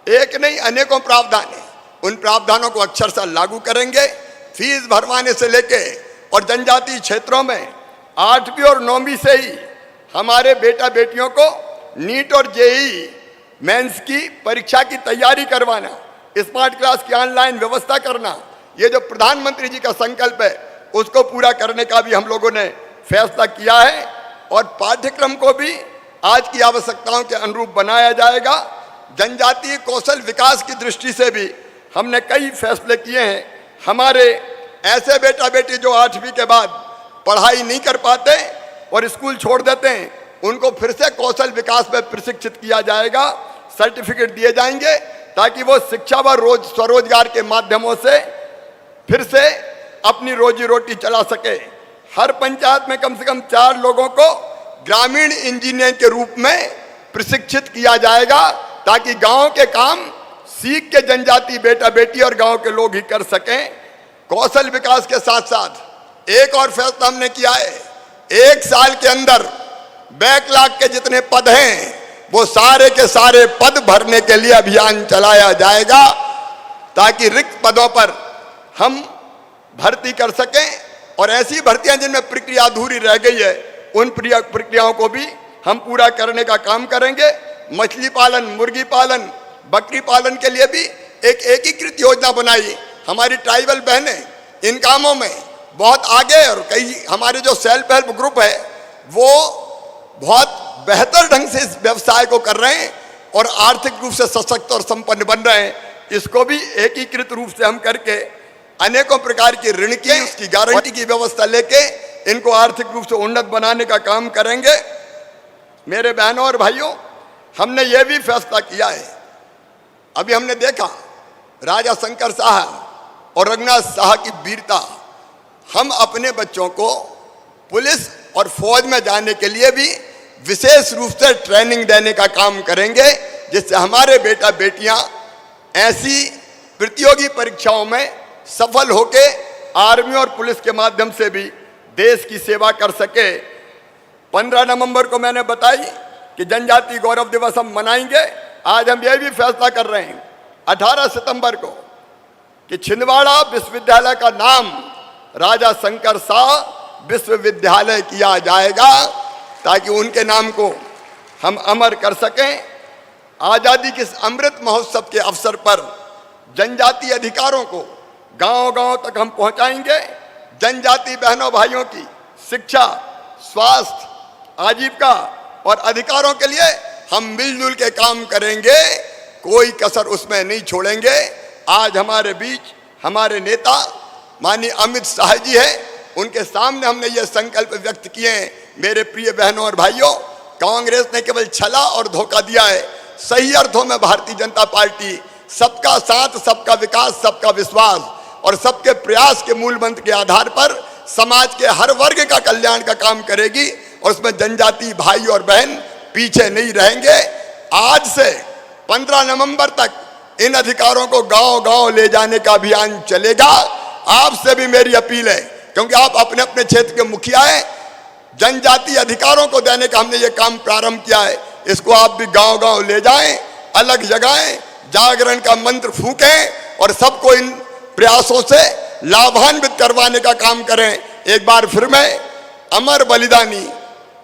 Speaker 5: एक नहीं अनेकों प्रावधान है। उन प्रावधानों को अक्षरशः लागू करेंगे। फीस भरवाने से लेके और जनजाति क्षेत्रों में 8वीं और 9वीं से ही हमारे बेटा बेटियों को नीट और जेईई मेंस की परीक्षा की तैयारी करवाना, स्मार्ट क्लास की ऑनलाइन व्यवस्था करना, ये जो प्रधानमंत्री जी का संकल्प है उसको पूरा करने का भी हम लोगों ने फैसला किया है और पाठ्यक्रम को भी आज की आवश्यकताओं के अनुरूप बनाया जाएगा। जनजातीय कौशल विकास की दृष्टि से भी हमने कई फैसले किए हैं। हमारे ऐसे बेटा बेटी जो 8वीं के बाद पढ़ाई नहीं कर पाते और स्कूल छोड़ देते हैं, उनको फिर से कौशल विकास में प्रशिक्षित किया जाएगा। सर्टिफिकेट दिए जाएंगे ताकि वो शिक्षा व स्वरोजगार के माध्यमों से फिर से अपनी रोजी रोटी चला सके। हर पंचायत में कम से कम 4 लोगों को ग्रामीण इंजीनियर के रूप में प्रशिक्षित किया जाएगा ताकि गांव के काम सीख के जनजाति बेटा बेटी और गांव के लोग ही कर सकें। कौशल विकास के साथ साथ एक और फैसला हमने किया है, 1 साल के अंदर बैकलॉग के जितने पद हैं वो सारे के सारे पद भरने के लिए अभियान चलाया जाएगा ताकि रिक्त पदों पर हम भर्ती कर सकें और ऐसी भर्तियां जिनमें प्रक्रिया अधूरी रह गई है उन प्रक्रियाओं को भी हम पूरा करने का काम करेंगे। मछली पालन, मुर्गी पालन, बकरी पालन के लिए भी एक एकीकृत योजना बनाई। हमारी ट्राइबल बहनें इन कामों में बहुत आगे, और कई हमारे जो सेल्फ हेल्प ग्रुप है वो बहुत बेहतर ढंग से इस व्यवसाय को कर रहे हैं और आर्थिक रूप से सशक्त और संपन्न बन रहे हैं। इसको भी एकीकृत रूप से हम करके अनेकों प्रकार की ऋण की, उसकी गारंटी की व्यवस्था लेके इनको आर्थिक रूप से उन्नत बनाने का काम करेंगे। मेरे बहनों और भाइयों, हमने ये भी फैसला किया है, अभी हमने देखा राजा शंकर शाह और रघुनाथ शाह की वीरता, हम अपने बच्चों को पुलिस और फौज में जाने के लिए भी विशेष रूप से ट्रेनिंग देने का काम करेंगे, जिससे हमारे बेटा बेटियां ऐसी प्रतियोगी परीक्षाओं में सफल होके आर्मी और पुलिस के माध्यम से भी देश की सेवा कर सके। 15 नवंबर को मैंने बताई कि जनजाति गौरव दिवस हम मनाएंगे। आज हम यह भी फैसला कर रहे हैं 18 सितंबर को कि छिंदवाड़ा विश्वविद्यालय का नाम राजा शंकर शाह विश्वविद्यालय किया जाएगा, ताकि उनके नाम को हम अमर कर सकें। आज़ादी के इस अमृत महोत्सव के अवसर पर जनजाति अधिकारों को गांव-गांव तक हम पहुंचाएंगे। जनजाति बहनों भाइयों की शिक्षा, स्वास्थ्य, आजीविका और अधिकारों के लिए हम मिलजुल के काम करेंगे, कोई कसर उसमें नहीं छोड़ेंगे। आज हमारे बीच हमारे नेता माननीय अमित शाह जी हैं, उनके सामने हमने ये संकल्प व्यक्त किए हैं। मेरे प्रिय बहनों और भाइयों, कांग्रेस ने केवल छला और धोखा दिया है। सही अर्थों में भारतीय जनता पार्टी सबका साथ, सबका विकास, सबका विश्वास और सबके प्रयास के मूल मंत्र के आधार पर समाज के हर वर्ग का कल्याण का काम करेगी, और उसमें जनजाति भाई और बहन पीछे नहीं रहेंगे। आज से 15 नवंबर तक इन अधिकारों को गांव-गांव ले जाने का अभियान चलेगा। आपसे भी मेरी अपील है, क्योंकि आप अपने अपने क्षेत्र के मुखिया हैं, जनजाति अधिकारों को देने का हमने ये काम प्रारंभ किया है, इसको आप भी गांव-गांव ले जाएं, अलग जगाएं, जागरण का मंत्र फूकें और सबको इन प्रयासों से लाभान्वित करवाने का काम करें। एक बार फिर मैं अमर बलिदानी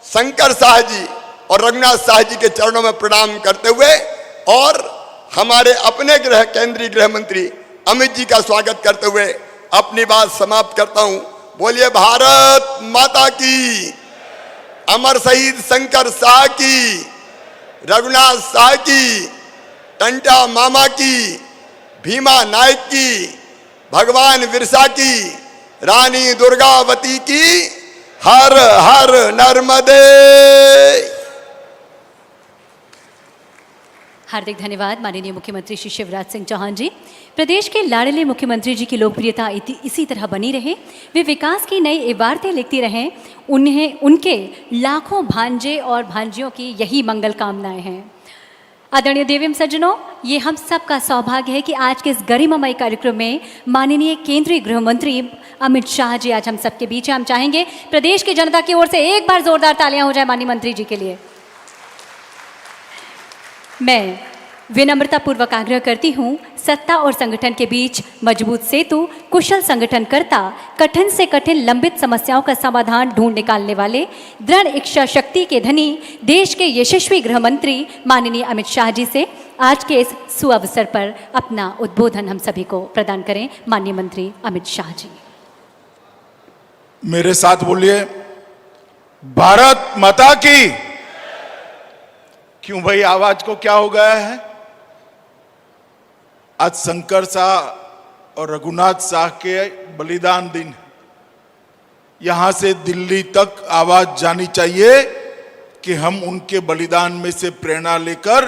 Speaker 5: शंकर शाह जी और रघुनाथ शाह जी के चरणों में प्रणाम करते हुए और हमारे अपने केंद्रीय गृह मंत्री अमित जी का स्वागत करते हुए अपनी बात समाप्त करता हूं। बोलिए भारत माता की, अमर शहीद शंकर शाह की, रघुनाथ शाह की, टंटा मामा की, भीमा नायक की, भगवान बिरसा की, रानी दुर्गावती की, हर हर नर्मदे।
Speaker 1: हार्दिक धन्यवाद माननीय मुख्यमंत्री श्री शिवराज सिंह चौहान जी। प्रदेश के लाडले मुख्यमंत्री जी की लोकप्रियता इसी तरह बनी रहे, वे विकास की नई इबारतें लिखती रहें, उन्हें उनके लाखों भांजे और भांजियों की यही मंगल कामनाएं हैं। आदरणीय देवीम सज्जनों, ये हम सब का सौभाग्य है कि आज के इस गरिमामय कार्यक्रम में माननीय केंद्रीय गृह मंत्री अमित शाह जी आज हम सबके बीच हैं। हम चाहेंगे प्रदेश की जनता की ओर से एक बार जोरदार तालियां हो जाए माननीय मंत्री जी के लिए। मैं विनम्रतापूर्वक आग्रह करती हूँ, सत्ता और संगठन के बीच मजबूत सेतु, कुशल संगठनकर्ता, कठिन से कठिन लंबित समस्याओं का समाधान ढूंढ निकालने वाले, दृढ़ इच्छा शक्ति के धनी देश के यशस्वी गृह मंत्री माननीय अमित शाह जी से आज के इस सुअवसर पर अपना उद्बोधन हम सभी को प्रदान करें। माननीय मंत्री अमित शाह जी,
Speaker 8: मेरे साथ बोलिए, भारत माता की। क्यों भाई, आवाज को क्या हो गया है? आज शंकर शाह और रघुनाथ शाह के बलिदान दिन, यहां से दिल्ली तक आवाज जानी चाहिए कि हम उनके बलिदान में से प्रेरणा लेकर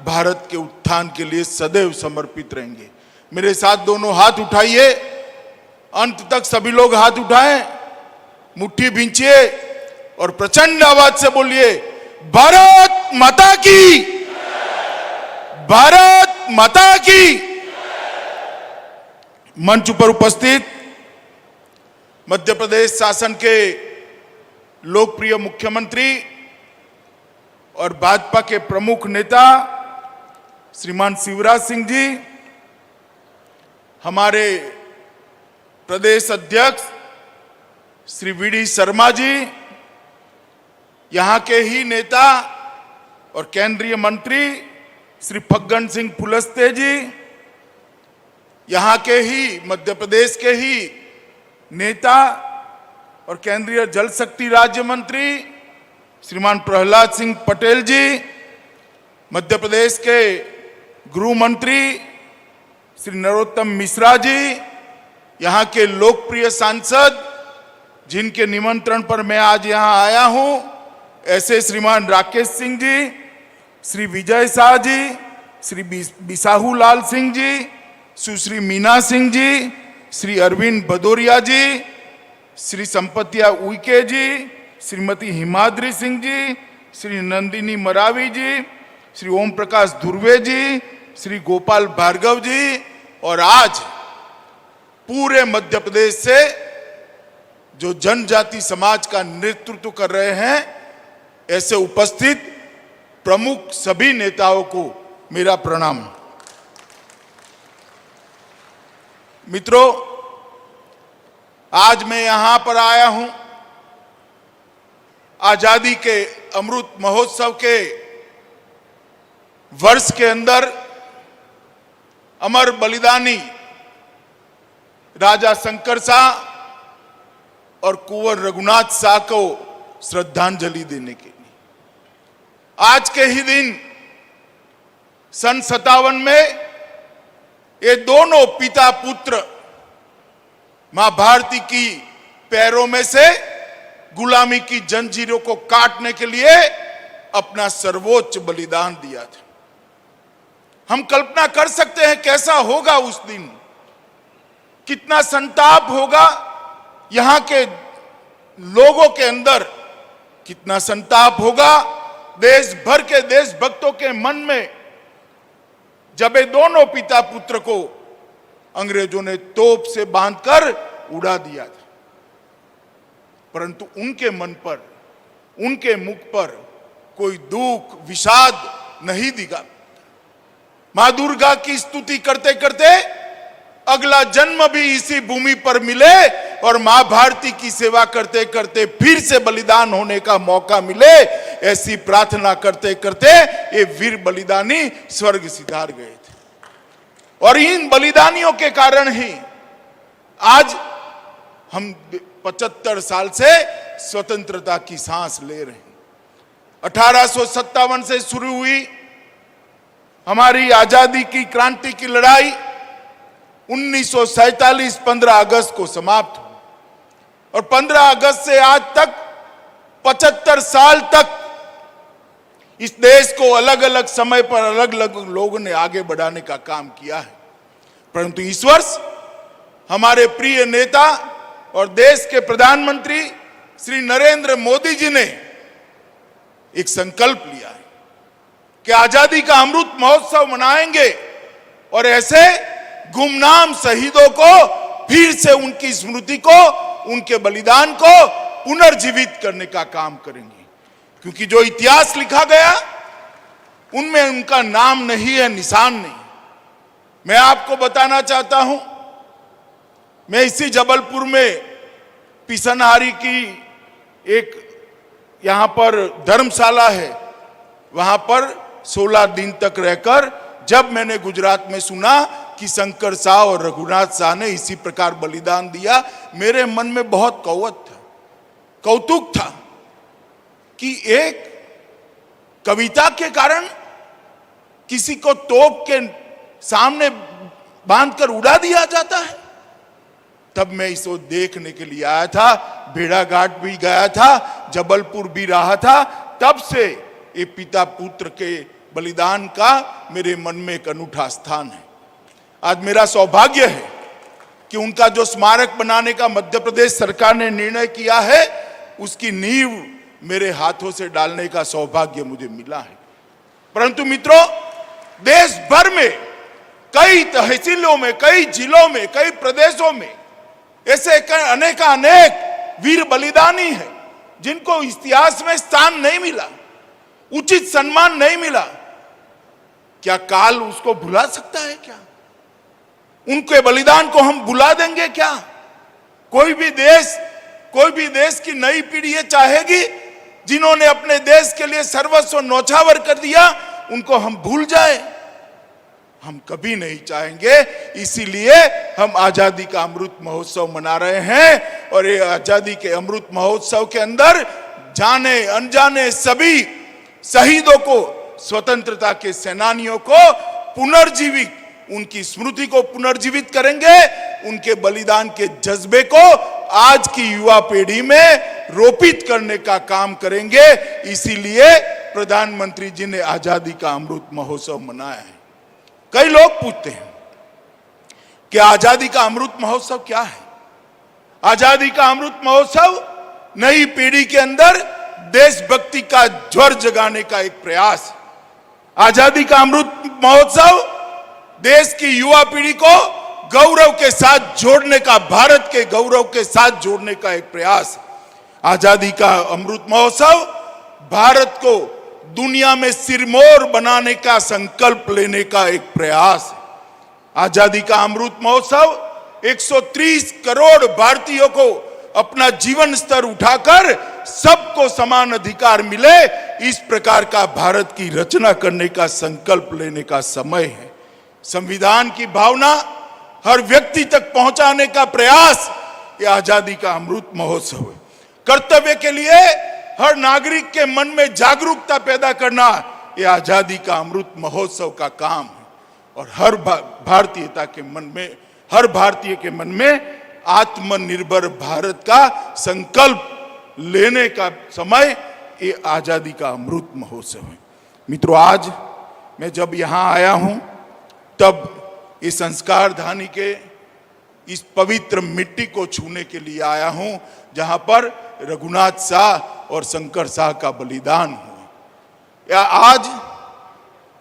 Speaker 8: भारत के उत्थान के लिए सदैव समर्पित रहेंगे। मेरे साथ दोनों हाथ उठाइए, अंत तक सभी लोग हाथ उठाएं, मुट्ठी भींचिए और प्रचंड आवाज से बोलिए, भारत माता की, भारत माता की। मंच पर उपस्थित मध्य प्रदेश शासन के लोकप्रिय मुख्यमंत्री और भाजपा के प्रमुख नेता श्रीमान शिवराज सिंह जी, हमारे प्रदेश अध्यक्ष श्री वी.डी. शर्मा जी, यहाँ के ही नेता और केंद्रीय मंत्री श्री फग्गन सिंह कुलस्ते जी, यहाँ के ही मध्य प्रदेश के ही नेता और केंद्रीय जल शक्ति राज्य मंत्री श्रीमान प्रहलाद सिंह पटेल जी, मध्य प्रदेश के गृह मंत्री श्री नरोत्तम मिश्रा जी, यहाँ के लोकप्रिय सांसद जिनके निमंत्रण पर मैं आज यहाँ आया हूँ, ऐसे श्रीमान राकेश सिंह जी, श्री विजय शाह जी, श्री बिसाहू लाल सिंह जी, सुश्री मीना सिंह जी, श्री अरविंद भदौरिया जी, श्री संपतिया उइके जी, श्रीमती हिमाद्री सिंह जी, श्री नंदिनी मरावी जी, श्री ओम प्रकाश धुर्वे जी, श्री गोपाल भार्गव जी, और आज पूरे मध्य प्रदेश से जो जनजाति समाज का नेतृत्व कर रहे हैं, ऐसे उपस्थित प्रमुख सभी नेताओं को मेरा प्रणाम। मित्रों, आज मैं यहां पर आया हूं आजादी के अमृत महोत्सव के वर्ष के अंदर अमर बलिदानी राजा शंकर शाह और कुंवर रघुनाथ शाह को श्रद्धांजलि देने के लिए आज के ही दिन सन 57 में ये दोनों पिता पुत्र मां भारती की पैरों में से गुलामी की जंजीरों को काटने के लिए अपना सर्वोच्च बलिदान दिया था। हम कल्पना कर सकते हैं कैसा होगा उस दिन, कितना संताप होगा यहां के लोगों के अंदर, कितना संताप होगा देश भर के देशभक्तों के मन में, जब ये दोनों पिता पुत्र को अंग्रेजों ने तोप से बांधकर उड़ा दिया था, परंतु उनके मन पर, उनके मुख पर कोई दुख विषाद नहीं दिखा। मां दुर्गा की स्तुति करते करते अगला जन्म भी इसी भूमि पर मिले और मां भारती की सेवा करते करते फिर से बलिदान होने का मौका मिले, ऐसी प्रार्थना करते करते ये वीर बलिदानी स्वर्ग सिधार गए थे। और इन बलिदानियों के कारण ही आज हम 75 साल से स्वतंत्रता की सांस ले रहे हैं। 1857 से शुरू हुई हमारी आजादी की क्रांति की लड़ाई 1947 15 अगस्त को समाप्त हुई और 15 अगस्त से आज तक 75 साल तक इस देश को अलग अलग समय पर अलग अलग लोगों ने आगे बढ़ाने का काम किया है, परंतु इस वर्ष हमारे प्रिय नेता और देश के प्रधानमंत्री श्री नरेंद्र मोदी जी ने एक संकल्प लिया है कि आजादी का अमृत महोत्सव मनाएंगे और ऐसे गुमनाम शहीदों को फिर से उनकी स्मृति को, उनके बलिदान को पुनर्जीवित करने का काम करेंगे, क्योंकि जो इतिहास लिखा गया उनमें उनका नाम नहीं है, निशान नहीं। मैं आपको बताना चाहता हूं, मैं इसी जबलपुर में पिसनहारी की एक यहां पर धर्मशाला है, वहां पर 16 दिन तक रहकर जब मैंने गुजरात में सुना कि शंकर शाह और रघुनाथ शाह ने इसी प्रकार बलिदान दिया, मेरे मन में बहुत कौतुक था कि एक कविता के कारण किसी को तोप के सामने बांधकर उड़ा दिया जाता है। तब मैं इसको देखने के लिए आया था, भेड़ाघाट भी गया था, जबलपुर भी रहा था। तब से ये पिता पुत्र के बलिदान का मेरे मन में एक अनूठा स्थान है। आज मेरा सौभाग्य है कि उनका जो स्मारक बनाने का मध्य प्रदेश सरकार ने निर्णय किया है, उसकी नींव मेरे हाथों से डालने का सौभाग्य मुझे मिला है। परंतु मित्रों, देश भर में कई तहसीलों में, कई जिलों में, कई प्रदेशों में ऐसे अनेक वीर बलिदानी हैं जिनको इतिहास में स्थान नहीं मिला, उचित सम्मान नहीं मिला। क्या काल उसको भुला सकता है क्या? उनके बलिदान को हम भुला देंगे क्या? कोई भी देश की नई पीढ़ी ये चाहेगी जिन्होंने अपने देश के लिए सर्वस्व न्यौछावर कर दिया, उनको हम भूल जाए? हम कभी नहीं चाहेंगे। इसीलिए हम आजादी का अमृत महोत्सव मना रहे हैं और ये आजादी के अमृत महोत्सव के अंदर जाने अनजाने सभी शहीदों को, स्वतंत्रता के सेनानियों को पुनर्जीवित, उनकी स्मृति को पुनर्जीवित करेंगे, उनके बलिदान के जज्बे को आज की युवा पीढ़ी में रोपित करने का काम करेंगे। इसीलिए प्रधानमंत्री जी ने आजादी का अमृत महोत्सव मनाया है। कई लोग पूछते हैं कि आजादी का अमृत महोत्सव क्या है? आजादी का अमृत महोत्सव नई पीढ़ी के अंदर देशभक्ति का ज्वर जगाने का एक प्रयास। आजादी का अमृत महोत्सव देश की युवा पीढ़ी को गौरव के साथ जोड़ने का, भारत के गौरव के साथ जोड़ने का एक प्रयास। आजादी का अमृत महोत्सव भारत को दुनिया में सिरमौर बनाने का संकल्प लेने का एक प्रयास। आजादी का अमृत महोत्सव 130 करोड़ भारतीयों को अपना जीवन स्तर उठाकर सबको समान अधिकार मिले, इस प्रकार का भारत की रचना करने का संकल्प लेने का समय है। संविधान की भावना हर व्यक्ति तक पहुंचाने का प्रयास ये आजादी का अमृत महोत्सव है। कर्तव्य के लिए हर नागरिक के मन में जागरूकता पैदा करना ये आजादी का अमृत महोत्सव का काम है। और हर भारतीयता के मन में, हर भारतीय के मन में आत्मनिर्भर भारत का संकल्प लेने का समय ये आजादी का अमृत महोत्सव है। मित्रों, आज मैं जब यहाँ आया हूं तब इस संस्कार धानी के इस पवित्र मिट्टी को छूने के लिए आया हूं जहां पर रघुनाथ साह और शंकर साह का बलिदान हुआ। या आज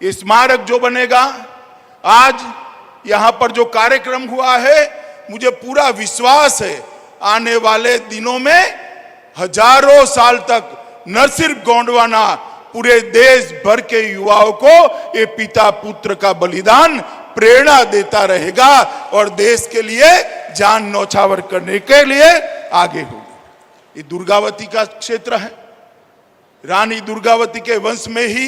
Speaker 8: ये स्मारक जो बनेगा, आज यहां पर जो कार्यक्रम हुआ है, मुझे पूरा विश्वास है आने वाले दिनों में हजारों साल तक न सिर्फ गोंडवाना, पूरे देश भर के युवाओं को ये पिता पुत्र का बलिदान प्रेरणा देता रहेगा और देश के लिए जान न्यौछावर करने के लिए आगे होगी। ये दुर्गावती का क्षेत्र है। रानी दुर्गावती के वंश में ही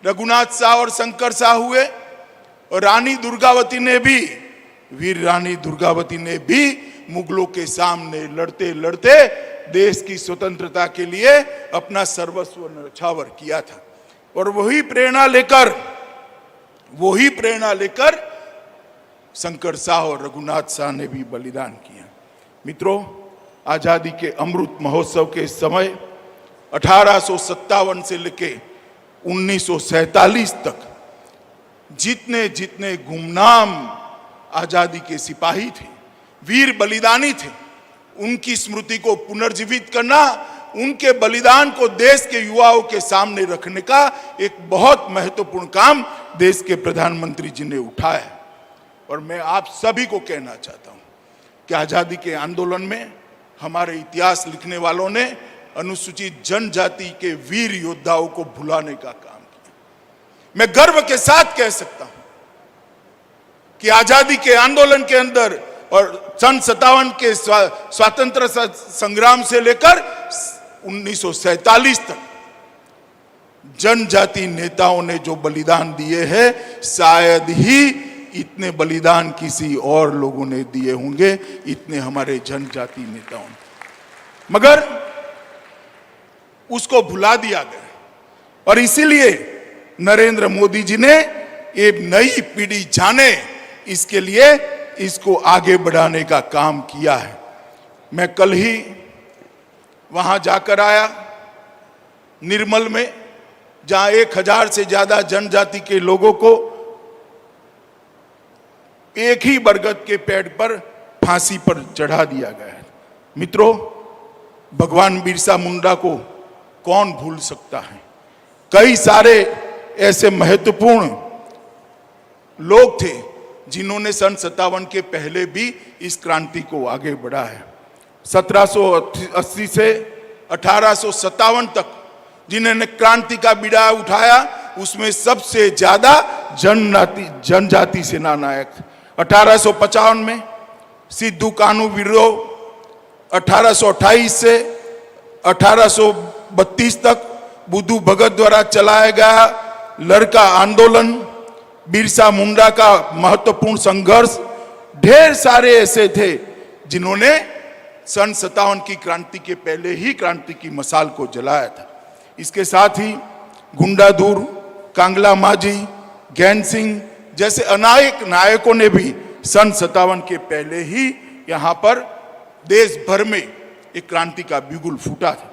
Speaker 8: रघुनाथ साह और शंकर साह हुए और रानी दुर्गावती ने भी, वीर रानी दुर्गावती ने भी मुगलों के सामने लड़ते लड़ते देश की स्वतंत्रता के लिए अपना सर्वस्व न्यौछावर किया था। और वही प्रेरणा लेकर शंकर साह और रघुनाथ साह ने भी बलिदान किया। मित्रों, आजादी के अमृत महोत्सव के समय 1857 से लेके 1947 तक जितने जितने गुमनाम आजादी के सिपाही थे, वीर बलिदानी थे, उनकी स्मृति को पुनर्जीवित करना, उनके बलिदान को देश के युवाओं के सामने रखने का एक बहुत महत्वपूर्ण काम देश के प्रधानमंत्री जी ने उठाया। और मैं आप सभी को कहना चाहता हूं कि आजादी के आंदोलन में हमारे इतिहास लिखने वालों ने अनुसूचित जनजाति के वीर योद्धाओं को भुलाने का काम किया। मैं गर्व के साथ कह सकता हूं कि आजादी के आंदोलन के अंदर और सन 57 के स्वतंत्र संग्राम से लेकर 1947 तक जनजाति नेताओं ने जो बलिदान दिए हैं, शायद ही इतने बलिदान किसी और लोगों ने दिए होंगे, इतने हमारे जनजाति नेताओं ने, मगर उसको भुला दिया गया। और इसीलिए नरेंद्र मोदी जी ने एक नई पीढ़ी जाने, इसके लिए इसको आगे बढ़ाने का काम किया है। मैं कल ही वहां जाकर आया निर्मल में, जहां 1000 से ज्यादा जनजाति के लोगों को एक ही बरगद के पेड़ पर फांसी पर चढ़ा दिया गया है। मित्रों, भगवान बिरसा मुंडा को कौन भूल सकता है? कई सारे ऐसे महत्वपूर्ण लोग थे जिन्होंने सन 57 के पहले भी इस क्रांति को आगे बढ़ाया। 1780 से 1857 तक जिन्होंने क्रांति का बीड़ा उठाया, उसमें सबसे ज्यादा जनजाति सेना नायक 1855 में सिद्धू कानू विद्रोह, 1828 से 1832 तक बुद्धू भगत द्वारा चलाया गया लड़का आंदोलन, बिरसा मुंडा का महत्वपूर्ण संघर्ष, ढेर सारे ऐसे थे जिन्होंने सन 57 की क्रांति के पहले ही क्रांति की मसाल को जलाया था। इसके साथ ही गुंडाधुर, कांगला माझी, गैन सिंह जैसे अनेक नायकों ने भी सन 57 के पहले ही यहाँ पर देश भर में एक क्रांति का बिगुल फूटा था।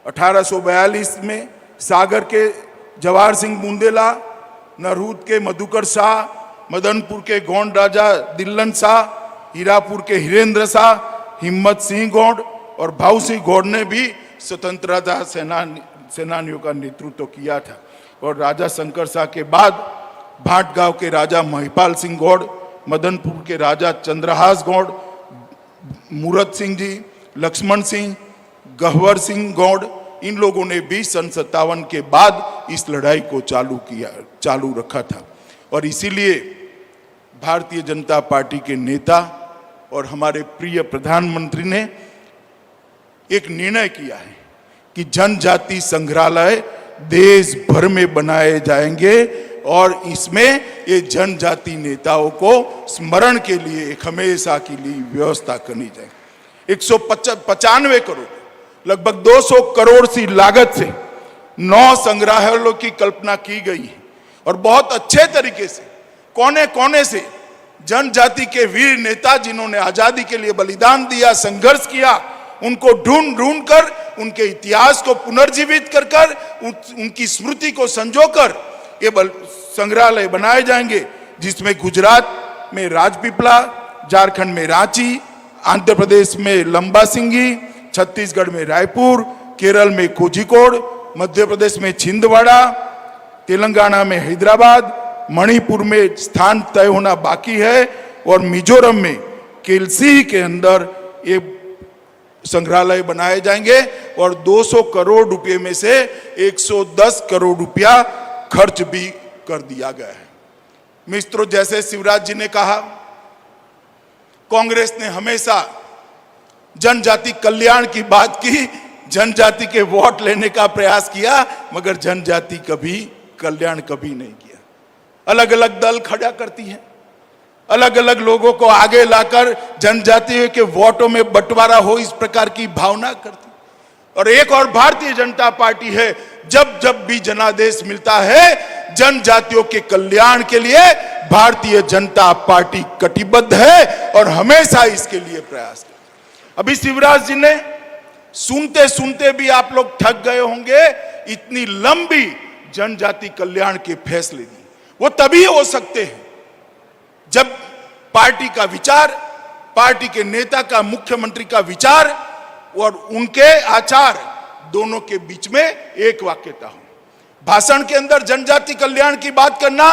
Speaker 8: 1842 में सागर के जवाहर सिंह बुंदेला, नरहूद के मधुकर शाह, मदनपुर के गोंड राजा दिल्लन शाह, हीरापुर के हिरेंद्र शाह, हिम्मत सिंह गौड़ और भाऊ सिंह गौड़ ने भी स्वतंत्रता सेनानियों का नेतृत्व किया था। और राजा शंकर शाह के बाद भाटगांव के राजा महिपाल सिंह गौड़, मदनपुर के राजा चंद्रहास गौड़, मूरत सिंह जी, लक्ष्मण सिंह, गहवर सिंह गौड़, इन लोगों ने भी सन 57 के बाद इस लड़ाई को चालू रखा था। और इसीलिए भारतीय जनता पार्टी के नेता और हमारे प्रिय प्रधानमंत्री ने एक निर्णय किया है कि जनजाति संग्रहालय देश भर में बनाए जाएंगे और इसमें ये जनजाति नेताओं को स्मरण के लिए एक हमेशा के लिए व्यवस्था करनी जाएगी। 195 करोड़, लगभग 200 करोड़ सी लागत से 9 संग्रहालयों की कल्पना की गई है और बहुत अच्छे तरीके से कोने कोने से जनजाति के वीर नेता जिन्होंने आजादी के लिए बलिदान दिया, संघर्ष किया, उनको ढूंढ कर उनके इतिहास को पुनर्जीवित कर उनकी स्मृति को संजोकर ये संग्रहालय बनाए जाएंगे, जिसमें गुजरात में राजपीपला, झारखंड में रांची, आंध्र प्रदेश में लंबा सिंगी, छत्तीसगढ़ में रायपुर, केरल में कोझिकोड, मध्य प्रदेश में छिंदवाड़ा, तेलंगाना में हैदराबाद, मणिपुर में स्थान तय होना बाकी है और मिजोरम में केलसी के अंदर ये संग्रहालय बनाए जाएंगे और 200 करोड़ रुपए में से 110 करोड़ रुपया खर्च भी कर दिया गया है। मित्रों, जैसे शिवराज जी ने कहा, कांग्रेस ने हमेशा जनजाति कल्याण की बात की, जनजाति के वोट लेने का प्रयास किया, मगर जनजाति कभी कल्याण कभी नहीं किया। अलग अलग दल खड़ा करती है, अलग अलग लोगों को आगे लाकर जनजातियों के वोटों में बंटवारा हो, इस प्रकार की भावना करती। और एक और भारतीय जनता पार्टी है, जब जब भी जनादेश मिलता है जनजातियों के कल्याण के लिए भारतीय जनता पार्टी कटिबद्ध है और हमेशा इसके लिए प्रयास करती। अभी शिवराज जी ने सुनते सुनते भी आप लोग थक गए होंगे, इतनी लंबी जनजाति कल्याण के फैसले दिए। वो तभी हो सकते हैं जब पार्टी का विचार, पार्टी के नेता का, मुख्यमंत्री का विचार और उनके आचार दोनों के बीच में एक वाक्यता हो। भाषण के अंदर जनजाति कल्याण की बात करना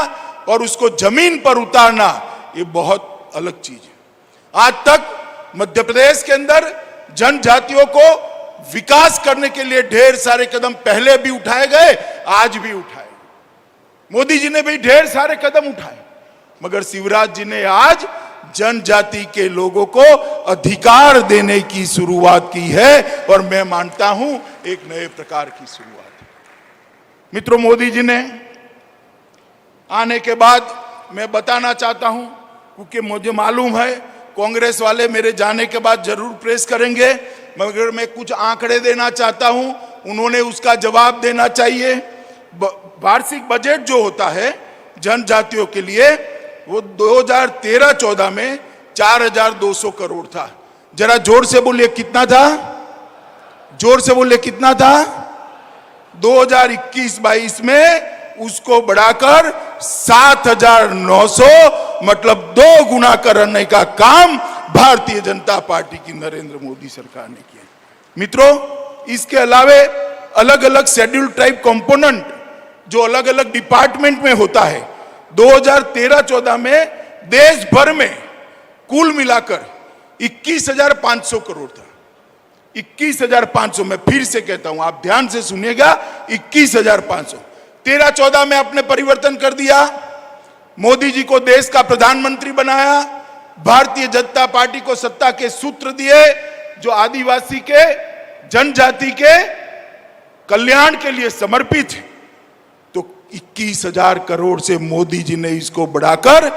Speaker 8: और उसको जमीन पर उतारना, ये बहुत अलग चीज है। आज तक मध्य प्रदेश के अंदर जनजातियों को विकास करने के लिए ढेर सारे कदम पहले भी उठाए गए, आज भी उठाए, मोदी जी ने भी ढेर सारे कदम उठाए, मगर शिवराज जी ने आज जनजाति के लोगों को अधिकार देने की शुरुआत की है और मैं मानता हूं एक नए प्रकार की शुरुआत। मित्रों, मोदी जी ने आने के बाद मैं बताना चाहता हूं, क्योंकि मुझे मालूम है कांग्रेस वाले मेरे जाने के बाद जरूर प्रेस करेंगे, मगर मैं कुछ आंकड़े देना चाहता हूं, उन्होंने उसका जवाब देना चाहिए। वार्षिक बजट जो होता है जनजातियों के लिए, वो 2013-14 में 4200 करोड़ था। जरा जोर से बोलिए कितना था, जोर से बोलिए कितना था। 2021-22 में उसको बढ़ाकर 7900, मतलब 2 गुना करने का काम भारतीय जनता पार्टी की नरेंद्र मोदी सरकार ने किया। मित्रों, इसके अलावे अलग अलग शेड्यूल ट्राइब कंपोनेंट जो अलग अलग डिपार्टमेंट में होता है, 2013-14 में देश भर में कुल मिलाकर 21,500 करोड़ था। 21,500, मैं फिर से कहता हूं, आप ध्यान से सुनिएगा, 21,500। 13-14 में आपने परिवर्तन कर दिया, मोदी जी को देश का प्रधानमंत्री बनाया, भारतीय जनता पार्टी को सत्ता के सूत्र दिए जो आदिवासी के, जनजाति के कल्याण के लिए समर्पित है। तो 21,000 करोड़ से मोदी जी ने इसको बढ़ाकर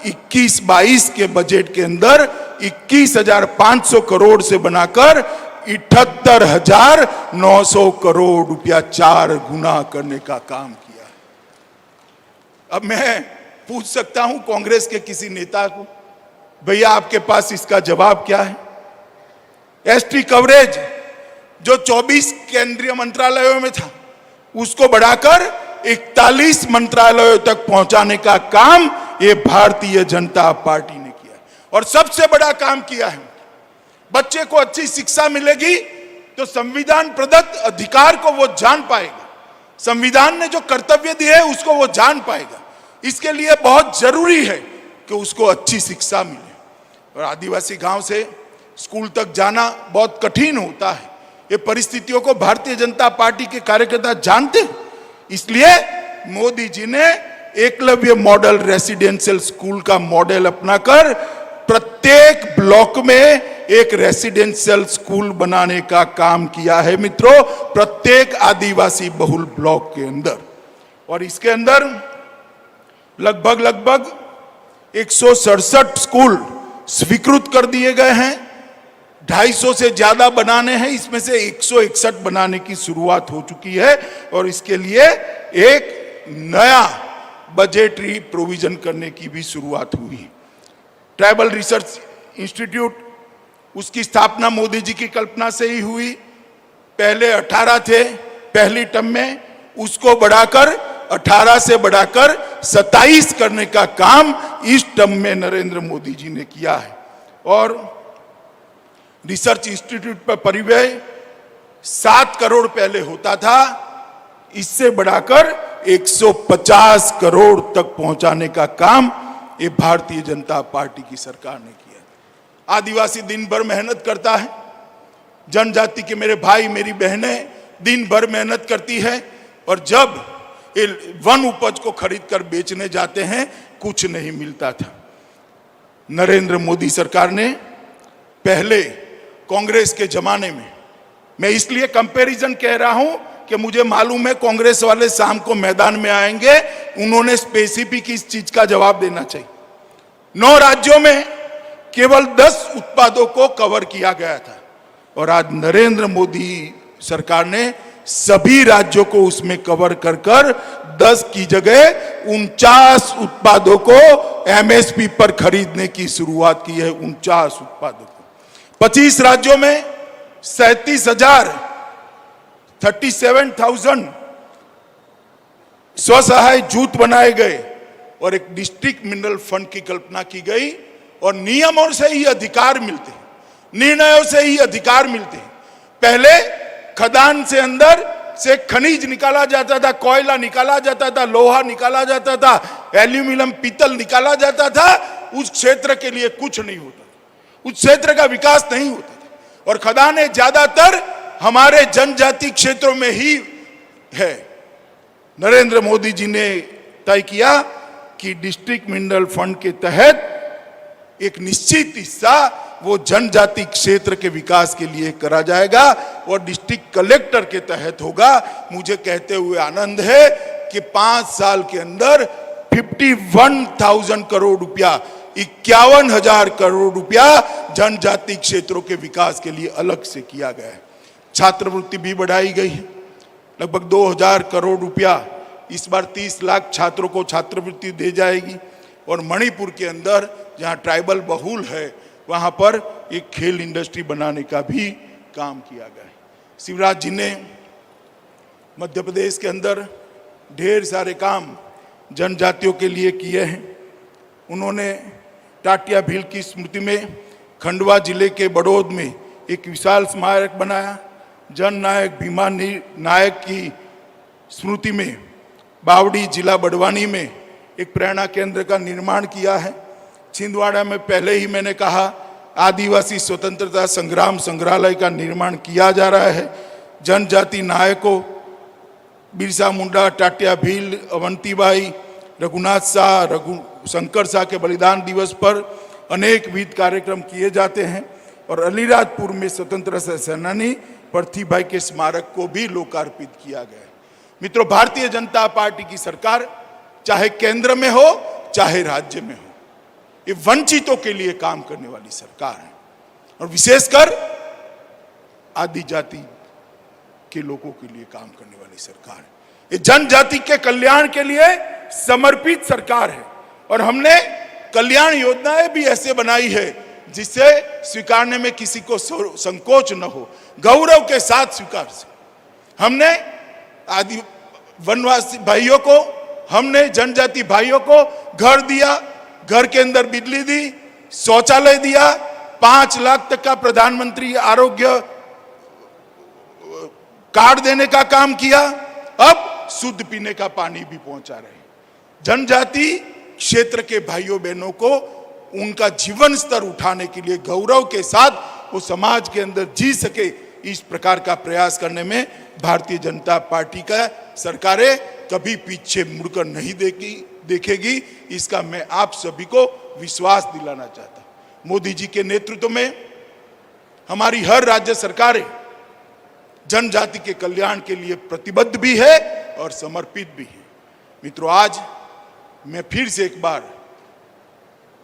Speaker 8: 21-22 के बजट के अंदर 21,500 करोड़ से बनाकर 78,900 करोड़ रुपया 4 गुना करने का काम किया है। अब मैं पूछ सकता हूं कांग्रेस के किसी नेता को, भैया आपके पास इसका जवाब क्या है? एसटी कवरेज जो 24 केंद्रीय मंत्रालयों में था उसको बढ़ाकर 41 मंत्रालयों तक पहुंचाने का काम ये भारतीय जनता पार्टी ने किया है। और सबसे बड़ा काम किया है, बच्चे को अच्छी शिक्षा मिलेगी तो संविधान प्रदत्त अधिकार को वो जान पाएगा, संविधान ने जो कर्तव्य दिए है उसको वो जान पाएगा। इसके लिए बहुत जरूरी है कि उसको अच्छी शिक्षा मिले। और आदिवासी गांव से स्कूल तक जाना बहुत कठिन होता है, ये परिस्थितियों को भारतीय जनता पार्टी के कार्यकर्ता जानते हैं। इसलिए मोदी जी ने एकलव्य मॉडल रेसिडेंशियल स्कूल का मॉडल अपनाकर प्रत्येक ब्लॉक में एक रेसिडेंशियल स्कूल बनाने का काम किया है मित्रों, प्रत्येक आदिवासी बहुल ब्लॉक के अंदर। और इसके अंदर लगभग 167 स्कूल स्वीकृत कर दिए गए हैं, 250 से ज्यादा बनाने हैं, इसमें से 161 बनाने की शुरुआत हो चुकी है। और इसके लिए एक नया बजटरी प्रोविजन करने की भी शुरुआत हुई। ट्राइबल रिसर्च इंस्टीट्यूट, उसकी स्थापना मोदी जी की कल्पना से ही हुई। पहले 18 थे पहली टर्म में, उसको बढ़ाकर 18 से बढ़ाकर 27 करने का काम इस टर्म में नरेंद्र मोदी जी ने किया है। और रिसर्च इंस्टीट्यूट पर परिव्यय 7 करोड़ पहले होता था, इससे बढ़ाकर 150 करोड़ तक पहुंचाने का काम ये भारतीय जनता पार्टी की सरकार ने किया। आदिवासी दिन भर मेहनत करता है, जनजाति के मेरे भाई मेरी बहनें दिन भर मेहनत करती है, और जब ये वन उपज को खरीद कर बेचने जाते हैं कुछ नहीं मिलता था। नरेंद्र मोदी सरकार ने पहले कांग्रेस के जमाने में, मैं इसलिए कंपैरिजन कह रहा हूं कि मुझे मालूम है कांग्रेस वाले शाम को मैदान में आएंगे, उन्होंने स्पेसिफिक इस चीज का जवाब देना चाहिए। 9 राज्यों में केवल 10 उत्पादों को कवर किया गया था, और आज नरेंद्र मोदी सरकार ने सभी राज्यों को उसमें कवर कर 10 की जगह 49 उत्पादों को एमएसपी पर खरीदने की शुरुआत की है। 49 उत्पादों को 25 राज्यों में 37,000 स्वसहाय जूथ बनाए गए और एक डिस्ट्रिक्ट मिनरल फंड की कल्पना की गई। और नियमों से ही अधिकार मिलते हैं, निर्णयों से ही अधिकार मिलते हैं। पहले खदान से अंदर से खनिज निकाला जाता था, कोयला निकाला जाता था, लोहा निकाला जाता था, एल्यूमिनियम पीतल निकाला जाता था, उस क्षेत्र के लिए कुछ नहीं होता, उस क्षेत्र का विकास नहीं होता था। और खदानें ज्यादातर हमारे जनजाति क्षेत्रों में ही है। नरेंद्र मोदी जी ने तय किया कि डिस्ट्रिक्ट मिनरल फंड के तहत एक निश्चित हिस्सा वो जनजाति क्षेत्र के विकास के लिए करा जाएगा और डिस्ट्रिक्ट कलेक्टर के तहत होगा। मुझे कहते हुए आनंद है कि 5 साल के अंदर 51,000 करोड़ रुपया, 51,000 करोड़ रुपया जनजाति क्षेत्रों के विकास के लिए अलग से किया गया है। छात्रवृत्ति भी बढ़ाई गई है, लगभग 2,000 करोड़ रुपया इस बार 30 लाख छात्रों को छात्रवृत्ति दे जाएगी। और मणिपुर के अंदर जहां ट्राइबल बहुल है वहां पर एक खेल इंडस्ट्री बनाने का भी काम किया गया है। शिवराज जी ने मध्य प्रदेश के अंदर ढेर सारे काम जनजातियों के लिए किए हैं। उन्होंने टाटिया भील की स्मृति में खंडवा जिले के बड़ौद में एक विशाल स्मारक बनाया। जन नायक भीमा नायक की स्मृति में बावड़ी जिला बड़वानी में एक प्रेरणा केंद्र का निर्माण किया है। छिंदवाड़ा में पहले ही मैंने कहा आदिवासी स्वतंत्रता संग्राम संग्रहालय का निर्माण किया जा रहा है। जनजाति नायकों बिरसा मुंडा, टाटिया भील, अवंतीबाई, रघुनाथ शाह, शंकर शाह के बलिदान दिवस पर अनेक विध कार्यक्रम किए जाते हैं और अलीराजपुर में स्वतंत्रता सेनानी पृथ्वीभाई के स्मारक को भी लोकार्पित किया गया है। मित्रों, भारतीय जनता पार्टी की सरकार चाहे केंद्र में हो चाहे राज्य में हो, ये वंचितों के लिए काम करने वाली सरकार है और विशेषकर आदि जाति के लोगों के लिए काम करने वाली सरकार है। ये जनजाति के कल्याण के लिए समर्पित सरकार है और हमने कल्याण योजनाएं भी ऐसे बनाई है जिससे स्वीकारने में किसी को संकोच न हो, गौरव के साथ स्वीकार से। हमने आदि वनवासी भाइयों को, हमने जनजाति भाइयों को घर दिया, घर के अंदर बिजली दी, शौचालय दिया, 5 लाख तक का प्रधानमंत्री आरोग्य कार्ड देने का काम किया, अब शुद्ध पीने का पानी भी पहुंचा रहे हैं। जनजाति क्षेत्र के भाइयों बहनों को उनका जीवन स्तर उठाने के लिए गौरव के साथ वो समाज के अंदर जी सके, इस प्रकार का प्रयास करने में भारतीय जनता पार्टी का सरकारें कभी पीछे मुड़कर नहीं देखेगी। इसका मैं आप सभी को विश्वास दिलाना चाहता हूं। मोदी जी के नेतृत्व में हमारी हर राज्य सरकारें जनजाति के कल्याण के लिए प्रतिबद्ध भी है और समर्पित भी है। मित्रों, आज मैं फिर से एक बार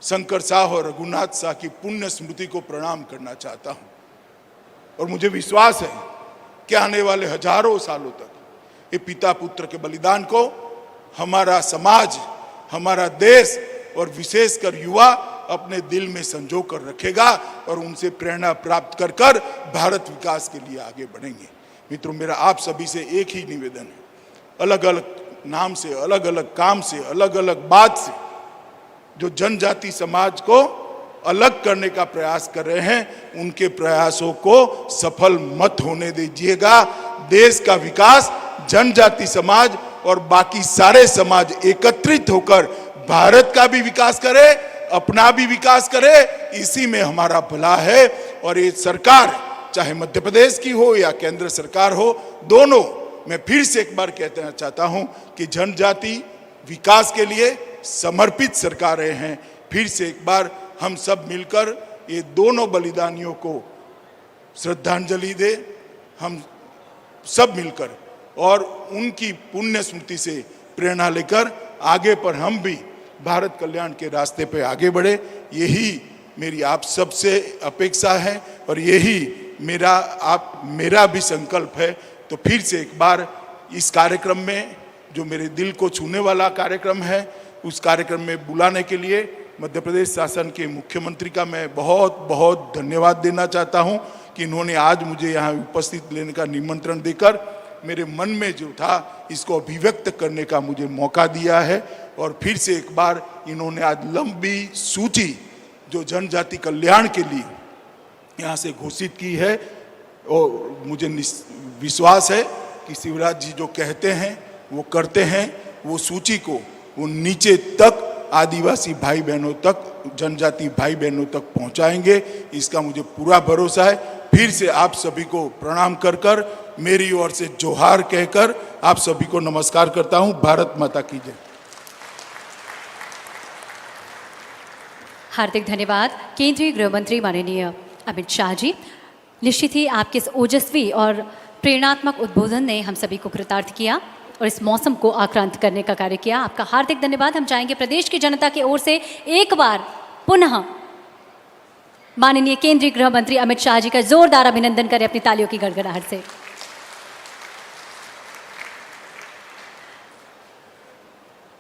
Speaker 8: शंकर शाह और रघुनाथ शाह की पुण्य स्मृति को प्रणाम करना चाहता हूं और मुझे विश्वास है कि आने वाले हजारों सालों तक ये पिता पुत्र के बलिदान को हमारा समाज, हमारा देश और विशेषकर युवा अपने दिल में संजो कर रखेगा और उनसे प्रेरणा प्राप्त कर कर भारत विकास के लिए आगे बढ़ेंगे। मित्रों, मेरा आप सभी से एक ही निवेदन है, अलग अलग नाम से, अलग अलग काम से, अलग अलग बात से जो जनजाति समाज को अलग करने का प्रयास कर रहे हैं, उनके प्रयासों को सफल मत होने दीजिएगा। देश का विकास जनजाति समाज और बाकी सारे समाज एकत्रित होकर भारत का भी विकास करे, अपना भी विकास करे, इसी में हमारा भला है। और ये सरकार चाहे मध्य प्रदेश की हो या केंद्र सरकार हो, दोनों, मैं फिर से एक बार कहना चाहता हूं कि जनजाति विकास के लिए समर्पित सरकारें हैं। फिर से एक बार हम सब मिलकर ये दोनों बलिदानियों को श्रद्धांजलि दे, हम सब मिलकर, और उनकी पुण्य स्मृति से प्रेरणा लेकर आगे पर हम भी भारत कल्याण के रास्ते पे आगे बढ़े। यही मेरी आप सबसे अपेक्षा है और यही मेरा भी संकल्प है। तो फिर से एक बार इस कार्यक्रम में, जो मेरे दिल को छूने वाला कार्यक्रम है, उस कार्यक्रम में बुलाने के लिए मध्य प्रदेश शासन के मुख्यमंत्री का मैं बहुत बहुत धन्यवाद देना चाहता हूं कि इन्होंने आज मुझे यहाँ उपस्थित लेने का निमंत्रण देकर मेरे मन में जो था इसको अभिव्यक्त करने का मुझे मौका दिया है। और फिर से एक बार इन्होंने आज लंबी सूची जो जनजाति कल्याण के लिए यहाँ से घोषित की है, और मुझे विश्वास है कि शिवराज जी जो कहते हैं वो करते हैं। वो सूची को वो नीचे तक आदिवासी भाई बहनों तक, जनजाति भाई बहनों तक पहुंचाएंगे, इसका मुझे पूरा भरोसा है। फिर से आप सभी को प्रणाम कर कर, मेरी ओर से जोहार कहकर आप सभी को नमस्कार करता हूं। भारत माता की जय।
Speaker 1: हार्दिक धन्यवाद केंद्रीय गृह मंत्री माननीय अमित शाह जी। निश्चित ही आपके इस ओजस्वी और प्रेरणात्मक उद्बोधन ने हम सभी को कृतार्थ किया और इस मौसम को आक्रांत करने का कार्य किया। आपका हार्दिक धन्यवाद। हम चाहेंगे प्रदेश की जनता की ओर से एक बार पुनः माननीय केंद्रीय गृह मंत्री अमित शाह जी का जोरदार अभिनंदन करें अपनी तालियों की गड़गड़ाहट से।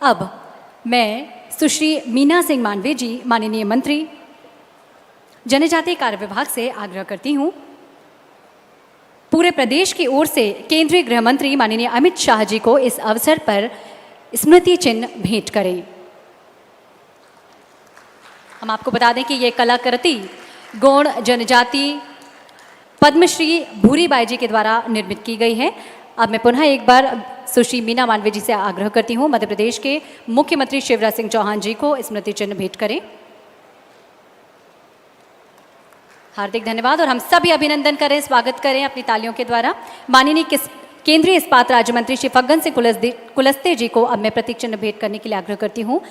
Speaker 1: अब मैं सुश्री मीना सिंह मांडवे जी, माननीय मंत्री जनजातीय कार्य विभाग से आग्रह करती हूं, पूरे प्रदेश की ओर से केंद्रीय गृह मंत्री माननीय अमित शाह जी को इस अवसर पर स्मृति चिन्ह भेंट करें। हम आपको बता दें कि ये कलाकृति गौड़ जनजाति पद्मश्री भूरीबाई जी के द्वारा निर्मित की गई है। अब मैं पुनः एक बार सुश्री मीना मांडवे जी से आग्रह करती हूँ, मध्य प्रदेश के मुख्यमंत्री शिवराज सिंह चौहान जी को स्मृति चिन्ह भेंट करें। हार्दिक धन्यवाद और हम सभी अभिनंदन करें, स्वागत करें अपनी तालियों के द्वारा। माननीय केंद्रीय इस्पात राज्य मंत्री श्री फग्गन सिंह कुलस्ते जी को अब मैं प्रतीक चिन्ह भेंट करने के लिए आग्रह करती हूँ।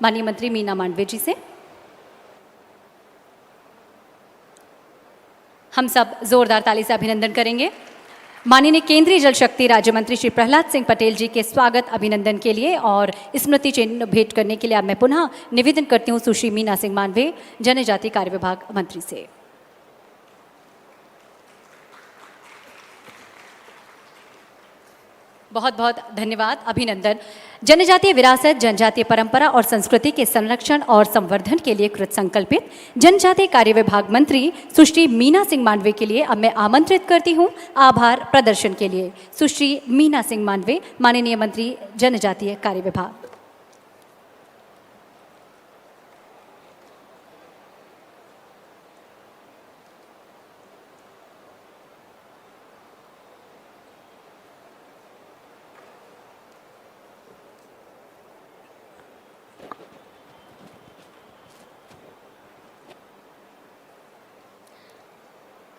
Speaker 1: माननीय मंत्री मीना मांडवे जी से। हम सब जोरदार ताली से अभिनंदन करेंगे माननीय केंद्रीय जल शक्ति राज्य मंत्री श्री प्रहलाद सिंह पटेल जी के स्वागत अभिनंदन के लिए। और स्मृति चिन्ह भेंट करने के लिए अब मैं पुनः निवेदन करती हूँ सुश्री मीना सिंह मांडवे, जनजातीय कार्य विभाग मंत्री से। बहुत बहुत धन्यवाद, अभिनंदन। जनजातीय विरासत, जनजातीय परंपरा और संस्कृति के संरक्षण और संवर्धन के लिए कृत संकल्पित जनजातीय कार्य विभाग मंत्री सुश्री मीना सिंह मांडवे के लिए अब मैं आमंत्रित करती हूं आभार प्रदर्शन के लिए। सुश्री मीना सिंह मांडवे, माननीय मंत्री जनजातीय कार्य विभाग।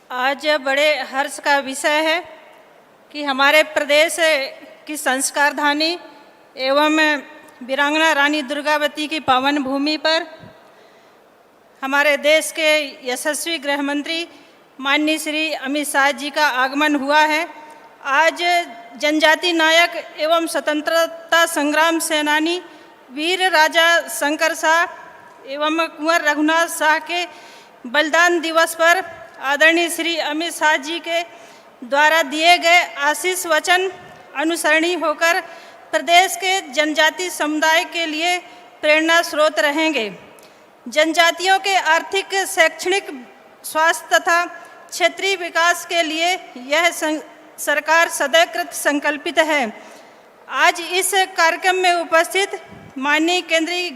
Speaker 9: आज बड़े हर्ष का विषय है कि हमारे प्रदेश की संस्कार धानी एवं वीरांगना रानी दुर्गावती की पावन भूमि पर हमारे देश के यशस्वी गृह मंत्री माननीय श्री अमित शाह जी का आगमन हुआ है। आज जनजाति नायक एवं स्वतंत्रता संग्राम सेनानी वीर राजा शंकर शाह एवं कुंवर रघुनाथ शाह के बलिदान दिवस पर आदरणीय श्री अमित शाह जी के द्वारा दिए गए आशीष वचन अनुसरणी होकर प्रदेश के जनजाति समुदाय के लिए प्रेरणा स्रोत रहेंगे। जनजातियों के आर्थिक, शैक्षणिक, स्वास्थ्य तथा क्षेत्रीय विकास के लिए यह सरकार सदैव कृत संकल्पित है। आज इस कार्यक्रम में उपस्थित माननीय केंद्रीय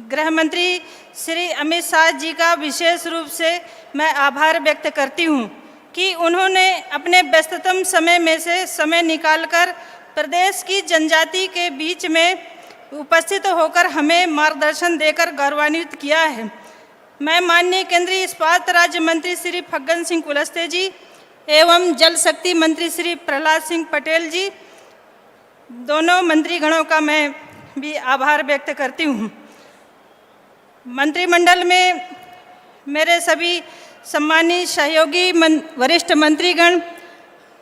Speaker 9: गृह मंत्री श्री अमित शाह जी का विशेष रूप से मैं आभार व्यक्त करती हूँ कि उन्होंने अपने व्यस्ततम समय में से समय निकालकर प्रदेश की जनजाति के बीच में उपस्थित होकर हमें मार्गदर्शन देकर गौरवान्वित किया है। मैं माननीय केंद्रीय इस्पात राज्य मंत्री श्री फग्गन सिंह कुलस्ते जी एवं जल शक्ति मंत्री श्री प्रहलाद सिंह पटेल जी, दोनों मंत्रीगणों का मैं भी आभार व्यक्त करती हूँ। मंत्रिमंडल में मेरे सभी सम्मानित सहयोगी वरिष्ठ मंत्रीगण,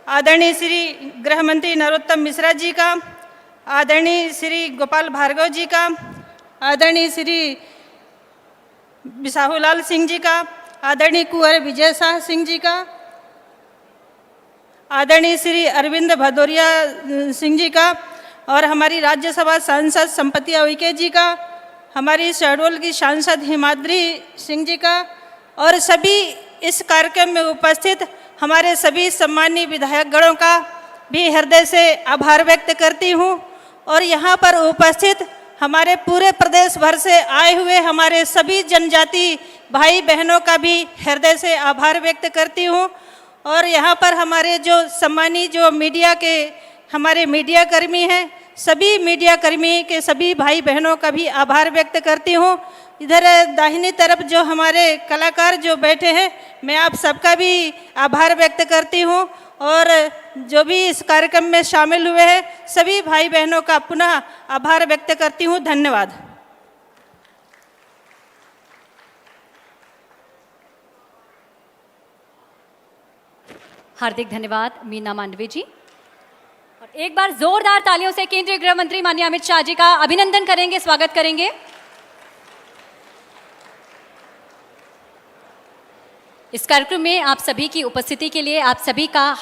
Speaker 9: आदरणीय श्री गृह मंत्री नरोत्तम मिश्रा जी का, आदरणीय श्री गोपाल भार्गव जी का, आदरणीय श्री बिसाहूलाल सिंह जी का, आदरणीय कुंवर विजय शाह सिंह जी का, आदरणीय श्री अरविंद भदौरिया सिंह जी का और हमारी राज्यसभा सांसद संपत्ति उइके जी का, हमारी शहडोल की सांसद हिमाद्री सिंह जी का और सभी इस कार्यक्रम में उपस्थित हमारे सभी सम्मानीय विधायकगणों का भी हृदय से आभार व्यक्त करती हूँ। और यहाँ पर उपस्थित हमारे पूरे प्रदेश भर से आए हुए हमारे सभी जनजाति भाई बहनों का भी हृदय से आभार व्यक्त करती हूँ। और यहाँ पर हमारे जो सम्मानीय जो मीडिया के हमारे मीडिया कर्मी हैं, सभी मीडिया कर्मी के सभी भाई बहनों का भी आभार व्यक्त करती हूँ। इधर दाहिनी तरफ जो हमारे कलाकार जो बैठे हैं, मैं आप सबका भी आभार व्यक्त करती हूँ। और जो भी इस कार्यक्रम में शामिल हुए हैं सभी भाई बहनों का पुनः आभार व्यक्त करती हूँ। धन्यवाद।
Speaker 1: हार्दिक धन्यवाद मीना मांडवे जी। और एक बार जोरदार तालियों से केंद्रीय गृह मंत्री माननीय अमित शाह जी का अभिनंदन करेंगे, स्वागत करेंगे। इस कार्यक्रम में आप सभी की उपस्थिति के लिए आप सभी का